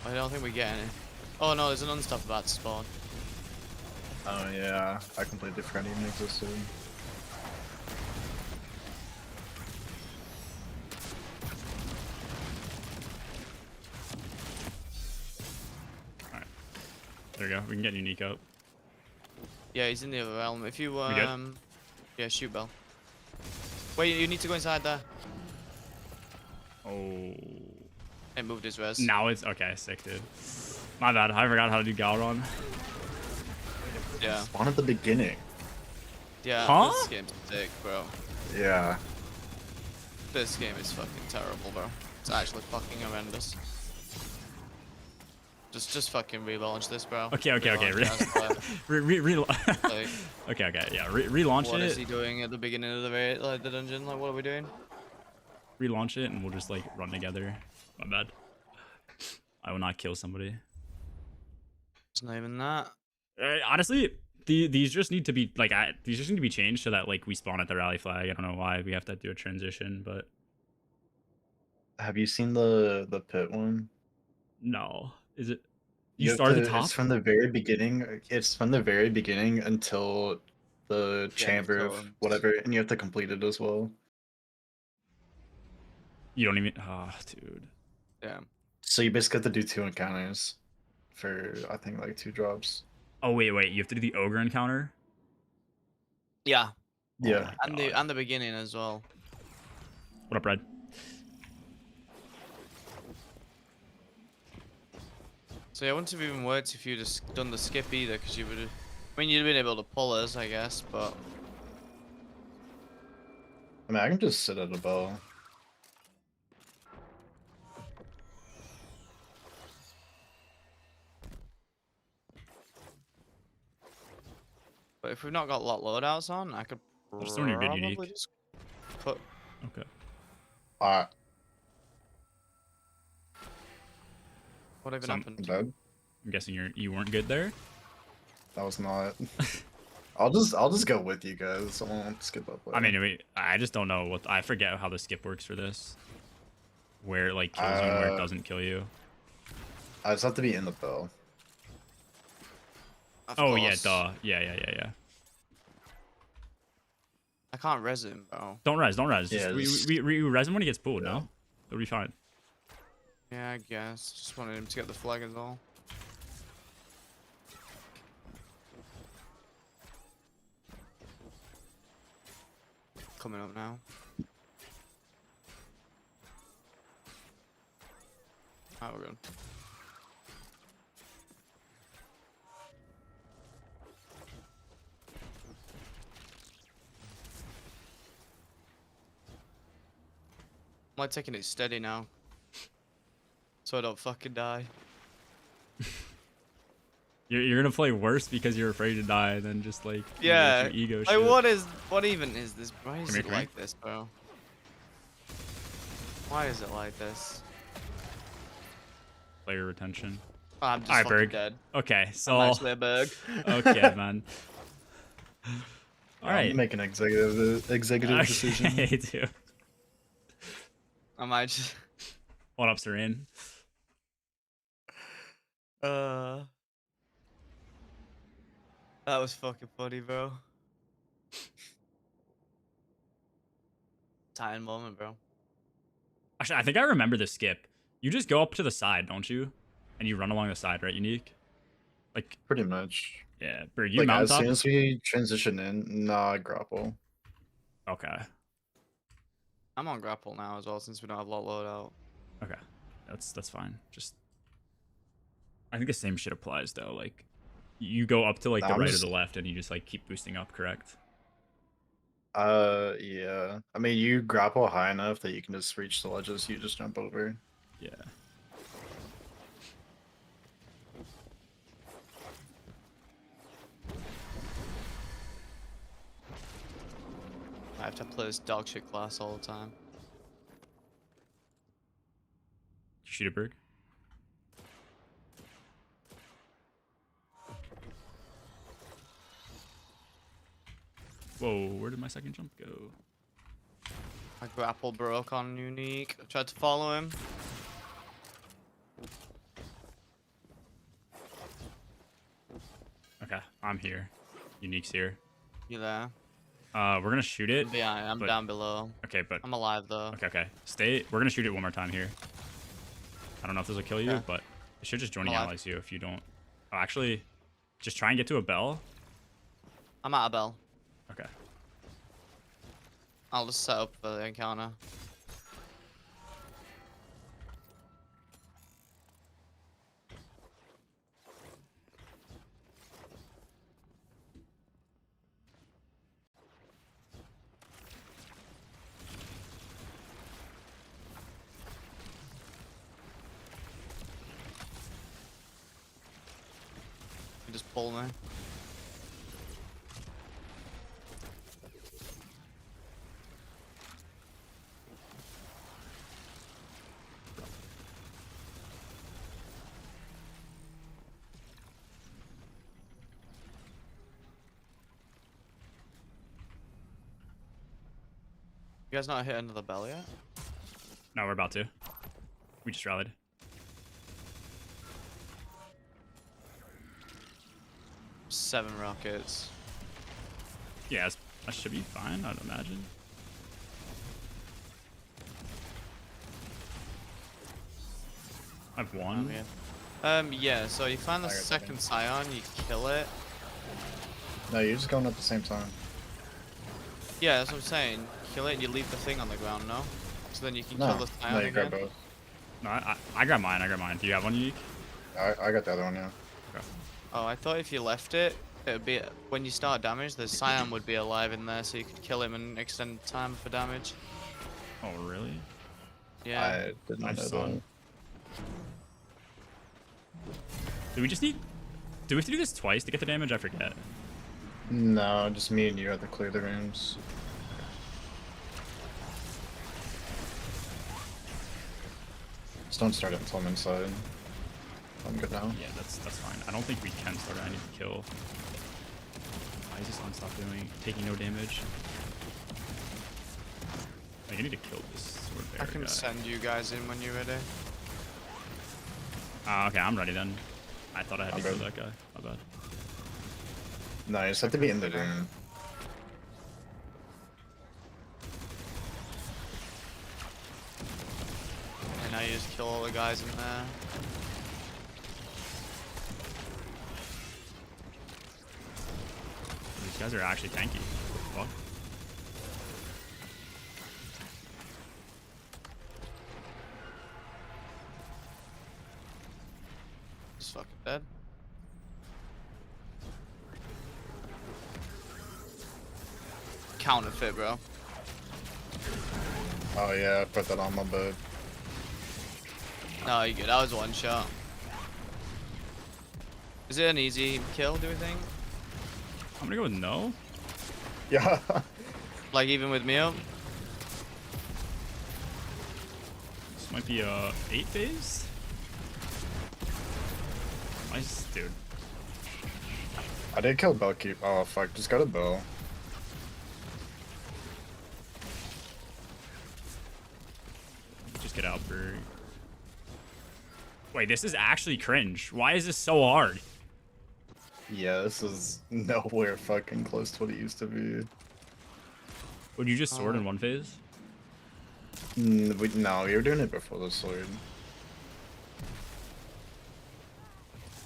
Speaker 2: I don't think we get any. Oh no, there's an unstop about to spawn.
Speaker 3: Oh yeah, I completely forgot it even existed.
Speaker 1: There we go. We can get unique up.
Speaker 2: Yeah, he's in the other realm. If you
Speaker 1: We good?
Speaker 2: yeah, shoot Bell. Wait, you need to go inside there.
Speaker 1: Oh.
Speaker 2: It moved his res.
Speaker 1: Now it's okay. Sick, dude. My bad. I forgot how to do Galron.
Speaker 2: Yeah.
Speaker 3: Spawn at the beginning.
Speaker 2: Yeah.
Speaker 1: Huh?
Speaker 2: This game's sick, bro.
Speaker 3: Yeah.
Speaker 2: This game is fucking terrible, bro. It's actually fucking horrendous. Just fucking relaunch this, bro.
Speaker 1: Okay.
Speaker 2: Relaunch it. Like,
Speaker 1: Okay. Yeah. Relaunch
Speaker 2: what
Speaker 1: it.
Speaker 2: is he doing at the beginning of the raid, like the dungeon? Like, what are we doing?
Speaker 1: Relaunch it, and we'll just like run together. My bad. I will not kill somebody.
Speaker 2: It's not even that.
Speaker 1: Honestly, these just need to be like these just need to be changed so that like we spawn at the rally flag. I don't know why we have to do a transition, but
Speaker 3: Have you seen the pit one?
Speaker 1: no. Is it? You
Speaker 3: have
Speaker 1: start at the
Speaker 3: to-
Speaker 1: top.
Speaker 3: It's from the very beginning. It's from the very beginning until the
Speaker 2: Yeah,
Speaker 3: chamber
Speaker 2: so,
Speaker 3: of whatever, and you have to complete it as well.
Speaker 1: You don't even. Oh, dude.
Speaker 2: Yeah.
Speaker 3: So you basically have to do 2 encounters for I think like 2 drops.
Speaker 1: Oh wait. You have to do the ogre encounter.
Speaker 2: Yeah.
Speaker 1: Oh
Speaker 3: Yeah.
Speaker 1: my God.
Speaker 2: And the beginning as well.
Speaker 1: What up, Red?
Speaker 2: So yeah, it wouldn't have even worked if you just done the skip either, because you would have. I mean, you'd have been able to pull us, I guess, but
Speaker 3: I mean, I can just sit at a bow.
Speaker 2: if we've not got a lot loadouts on, I could
Speaker 1: There's so many good
Speaker 2: probably
Speaker 1: unique.
Speaker 2: just put.
Speaker 1: Okay.
Speaker 3: Alright,
Speaker 2: What even
Speaker 1: Something
Speaker 2: happened?
Speaker 3: bad.
Speaker 1: I'm guessing you weren't good there.
Speaker 3: That was not. I'll just go with you guys. I won't skip up.
Speaker 1: I mean, I just don't know I forget how the skip works for this. Where it like kills you and where it doesn't kill you.
Speaker 3: I just have to be in the bow.
Speaker 2: Of
Speaker 1: Oh yeah,
Speaker 2: course.
Speaker 1: duh. Yeah.
Speaker 2: I can't res him, bro.
Speaker 1: Don't res.
Speaker 3: Yeah,
Speaker 1: Just, we res him when he gets pulled.
Speaker 3: Yeah.
Speaker 1: No, it'll be fine.
Speaker 2: Yeah, I guess. Just wanted him to get the flag as well. Coming up now. Alright, we're good. I'm like taking it steady now. So I don't fucking die.
Speaker 1: You're gonna play worse because you're afraid to die than just like
Speaker 2: Yeah.
Speaker 1: your ego
Speaker 2: Like,
Speaker 1: shit.
Speaker 2: what even is this? Why is
Speaker 1: Come here,
Speaker 2: it
Speaker 1: come here.
Speaker 2: like this, bro? Why is it like this?
Speaker 1: Player retention.
Speaker 2: Oh, I'm just
Speaker 1: Alright,
Speaker 2: fucking
Speaker 1: Berg.
Speaker 2: dead.
Speaker 1: Okay, so
Speaker 2: I'm actually a berg.
Speaker 1: okay, man. All
Speaker 3: I'm
Speaker 1: right.
Speaker 3: making an executive decision.
Speaker 1: Okay, dude.
Speaker 2: I might just.
Speaker 1: What up, Serene?
Speaker 2: That was fucking funny, bro. Time moment, bro.
Speaker 1: Actually, I think I remember the skip. You just go up to the side, don't you? And you run along the side, right? Unique. Like,
Speaker 3: Pretty much.
Speaker 1: yeah, Bird, you
Speaker 3: Like
Speaker 1: mount
Speaker 3: as
Speaker 1: top.
Speaker 3: soon as we transition in, I grapple.
Speaker 1: Okay.
Speaker 2: I'm on grapple now as well since we don't have a lot loadout.
Speaker 1: Okay. That's fine. Just I think the same shit applies though. Like you go up to like
Speaker 3: Nah,
Speaker 1: the
Speaker 3: I'm
Speaker 1: right
Speaker 3: just-
Speaker 1: or the left and you just like keep boosting up, correct?
Speaker 3: Yeah. I mean, you grapple high enough that you can just reach the ledges. You just jump over.
Speaker 1: Yeah.
Speaker 2: I have to play this dog shit class all the time.
Speaker 1: Shoot a Berg. Whoa, where did my second jump go?
Speaker 2: My grapple broke on unique. I tried to follow him.
Speaker 1: Okay, I'm here. Unique's here.
Speaker 2: You there?
Speaker 1: We're gonna shoot it.
Speaker 2: Yeah, I'm
Speaker 1: but-
Speaker 2: down below.
Speaker 1: Okay, but
Speaker 2: I'm alive though.
Speaker 1: okay. Stay. We're gonna shoot it one more time here. I don't know if this will kill you,
Speaker 2: Okay.
Speaker 1: but it should just join the
Speaker 2: Alive.
Speaker 1: allies you if you don't. Oh, actually, Just try and get to a bell.
Speaker 2: I'm at a bell.
Speaker 1: Okay.
Speaker 2: I'll just set up for the encounter. You just pull me. You guys not hit another bell yet?
Speaker 1: No, we're about to. We just rallied.
Speaker 2: Seven rockets.
Speaker 1: Yeah, that should be fine, I'd imagine. I have one.
Speaker 2: Yeah, so you find the
Speaker 3: I got
Speaker 2: second scion, you kill it.
Speaker 3: No, you're just going at the same time.
Speaker 2: Yeah, that's what I'm saying. Kill it and you leave the thing on the ground, no? So then you can kill
Speaker 3: No,
Speaker 2: the
Speaker 3: no,
Speaker 2: scion
Speaker 3: you
Speaker 2: again.
Speaker 3: grab both.
Speaker 1: No, I grab mine. Do you have one unique?
Speaker 3: I got the other one, yeah.
Speaker 1: Okay.
Speaker 2: Oh, I thought if you left it, it would be when you start damage, the scion would be alive in there, so you could kill him and extend the time for damage.
Speaker 1: Oh, really?
Speaker 2: Yeah.
Speaker 3: I did not know
Speaker 1: Nice
Speaker 3: that.
Speaker 1: son. Do we have to do this twice to get the damage? I forget.
Speaker 3: No, just me and you have to clear the rooms. Just don't start it until I'm inside. I'm good now.
Speaker 1: Yeah, that's fine. I don't think we can start it. I need to kill. Why is this on stop taking no damage? I need to kill this sword bear
Speaker 2: I can
Speaker 1: guy.
Speaker 2: send you guys in when you're ready.
Speaker 1: Okay, I'm ready then. I thought I had to
Speaker 3: I'm
Speaker 1: kill
Speaker 3: good.
Speaker 1: that guy. My bad.
Speaker 3: No, you just have to be in the room.
Speaker 2: And now you just kill all the guys in there.
Speaker 1: These guys are actually tanky. What the fuck?
Speaker 2: Just fucking dead. Counterfeit, bro.
Speaker 3: Oh yeah, I put that on my bed.
Speaker 2: No, you good. That was one shot. Is it an easy kill, do we think?
Speaker 1: I'm gonna go with no.
Speaker 3: Yeah.
Speaker 2: Like, even with me up?
Speaker 1: This might be a 8 phase. Nice, dude.
Speaker 3: I did kill Bellkeep. Oh fuck, just got a bow.
Speaker 1: Just get out for. Wait, this is actually cringe. Why is this so hard?
Speaker 3: Yeah, this is nowhere fucking close to what it used to be.
Speaker 1: Would you just sword in one phase?
Speaker 3: No, we were doing it before the sword.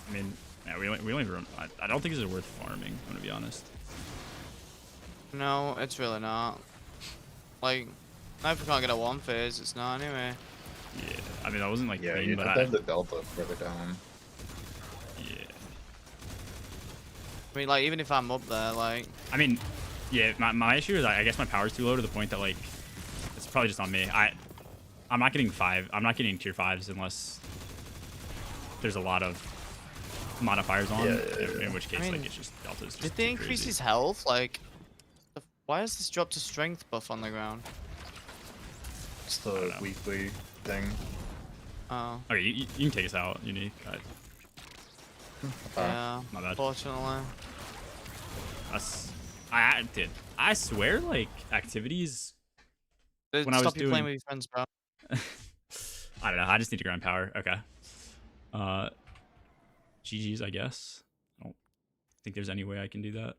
Speaker 1: I mean, yeah, we only run. I don't think this is worth farming. I'm gonna be honest.
Speaker 2: No, it's really not. Like, if we can't get a one phase, it's not anyway.
Speaker 1: Yeah, I mean that wasn't like
Speaker 3: Yeah,
Speaker 1: clean,
Speaker 3: you'd
Speaker 1: but
Speaker 3: have to have the delta further down.
Speaker 1: yeah.
Speaker 2: I mean, like, even if I'm up there, like,
Speaker 1: I mean, yeah. My issue is I guess my power's too low to the point that like it's probably just on me. I'm not getting 5. I'm not getting tier 5s unless there's a lot of modifiers on.
Speaker 3: Yeah.
Speaker 1: In which case,
Speaker 2: I mean,
Speaker 1: like it's just delta's just
Speaker 2: did they
Speaker 1: too
Speaker 2: increase
Speaker 1: crazy.
Speaker 2: his health? Like, why has this dropped a strength buff on the ground?
Speaker 3: It's
Speaker 1: I
Speaker 3: the
Speaker 1: don't know.
Speaker 3: weekly thing.
Speaker 2: Oh,
Speaker 1: Okay, you can take us out, unique.
Speaker 2: yeah.
Speaker 1: My bad.
Speaker 2: Fortunately.
Speaker 1: I did. I swear, like activities. When I was
Speaker 2: Stop you playing
Speaker 1: doing-
Speaker 2: with your friends, bro.
Speaker 1: I don't know. I just need to grind power. Okay. GG's, I guess. I don't think there's any way I can do that.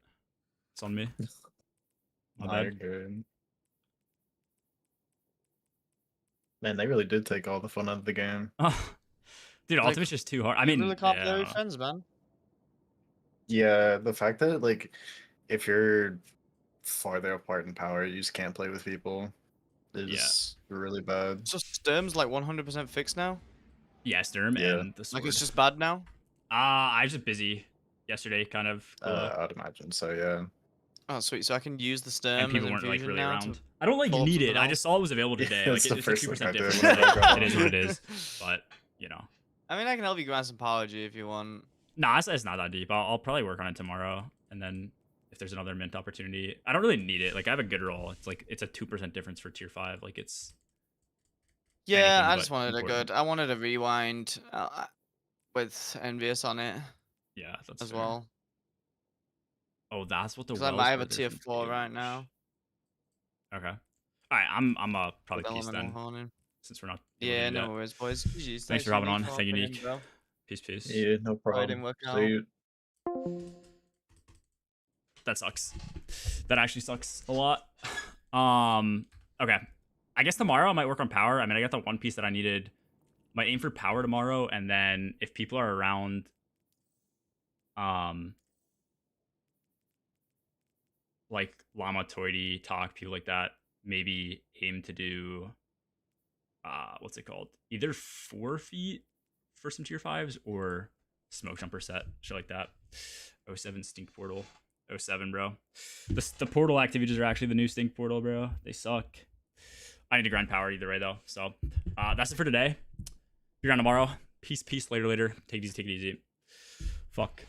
Speaker 1: It's on me. My
Speaker 3: Nah,
Speaker 1: bad.
Speaker 3: you're good. Man, they really did take all the fun out of the game.
Speaker 1: Dude,
Speaker 2: Like,
Speaker 1: Ultimate's just too hard. I
Speaker 2: You
Speaker 1: mean,
Speaker 2: really can't
Speaker 1: yeah,
Speaker 2: play
Speaker 1: I
Speaker 2: with
Speaker 1: don't know.
Speaker 2: friends, man.
Speaker 3: Yeah, the fact that like if you're farther apart in power, you just can't play with people
Speaker 1: Yeah.
Speaker 3: is really bad.
Speaker 2: So Sturm's like 100% fixed now.
Speaker 1: Yeah, Sturm
Speaker 3: Yeah,
Speaker 1: and the
Speaker 2: Like
Speaker 1: sword.
Speaker 2: it's just bad now.
Speaker 1: I was just busy yesterday, kind of cool.
Speaker 3: I'd imagine so. Yeah.
Speaker 2: Oh sweet, so I can use the
Speaker 1: And
Speaker 2: Sturm as
Speaker 1: people weren't like
Speaker 2: infusion
Speaker 1: really
Speaker 2: now to
Speaker 1: around. I don't like
Speaker 2: pull up
Speaker 1: need
Speaker 2: something
Speaker 1: it. I
Speaker 2: else.
Speaker 1: just saw it was available
Speaker 3: Yeah,
Speaker 1: today. Like
Speaker 3: that's the
Speaker 1: it's a
Speaker 3: first
Speaker 1: 2%
Speaker 3: thing I did
Speaker 1: difference.
Speaker 3: whenever I got
Speaker 1: It is
Speaker 3: on.
Speaker 1: what it is. But you know,
Speaker 2: I mean, I can help you grind some power G if you want.
Speaker 1: nah, it's not that deep. I'll probably work on it tomorrow, and then if there's another mint opportunity, I don't really need it. Like I have a good roll. It's like it's a 2% difference for tier 5. Like it's
Speaker 2: Yeah,
Speaker 1: anything
Speaker 2: I
Speaker 1: but
Speaker 2: just wanted a
Speaker 1: important.
Speaker 2: good. I wanted a rewind with Envious on it
Speaker 1: Yeah, that's
Speaker 2: as
Speaker 1: fair.
Speaker 2: well.
Speaker 1: Oh, that's what the
Speaker 2: Because I
Speaker 1: wells
Speaker 2: might have
Speaker 1: are.
Speaker 2: a
Speaker 1: They're
Speaker 2: tier
Speaker 1: from
Speaker 2: 4 right
Speaker 1: Deluge.
Speaker 2: now
Speaker 1: Okay. All right. I'm probably
Speaker 2: with
Speaker 1: peace
Speaker 2: Elemental
Speaker 1: then,
Speaker 2: Horning.
Speaker 1: since we're not able to
Speaker 2: Yeah,
Speaker 1: do
Speaker 2: no
Speaker 1: that.
Speaker 2: worries, boys. GG's.
Speaker 1: Thanks
Speaker 2: Thanks,
Speaker 1: for hopping
Speaker 2: Unique,
Speaker 1: on.
Speaker 2: for
Speaker 1: Thank you,
Speaker 2: hopping in,
Speaker 1: Nick.
Speaker 2: bro.
Speaker 1: Peace, peace.
Speaker 3: Yeah, no
Speaker 2: Sorry it
Speaker 3: problem.
Speaker 2: didn't work
Speaker 3: So
Speaker 2: out.
Speaker 3: you,
Speaker 1: That sucks. That actually sucks a lot. Okay. I guess tomorrow I might work on power. I mean, I got the one piece that I needed. Might aim for power tomorrow, and then if people are around, um, like Llama Toity, Talk, people like that, maybe aim to do what's it called? Either 4 feet for some tier 5s or smoke jumper set, shit like that. 07 stink portal. 07, bro. The portal activities are actually the new stink portal, bro. They suck. I need to grind power either way though. So that's it for today. Be around tomorrow. Peace, peace. Later, later. Take it easy, take it easy. Fuck.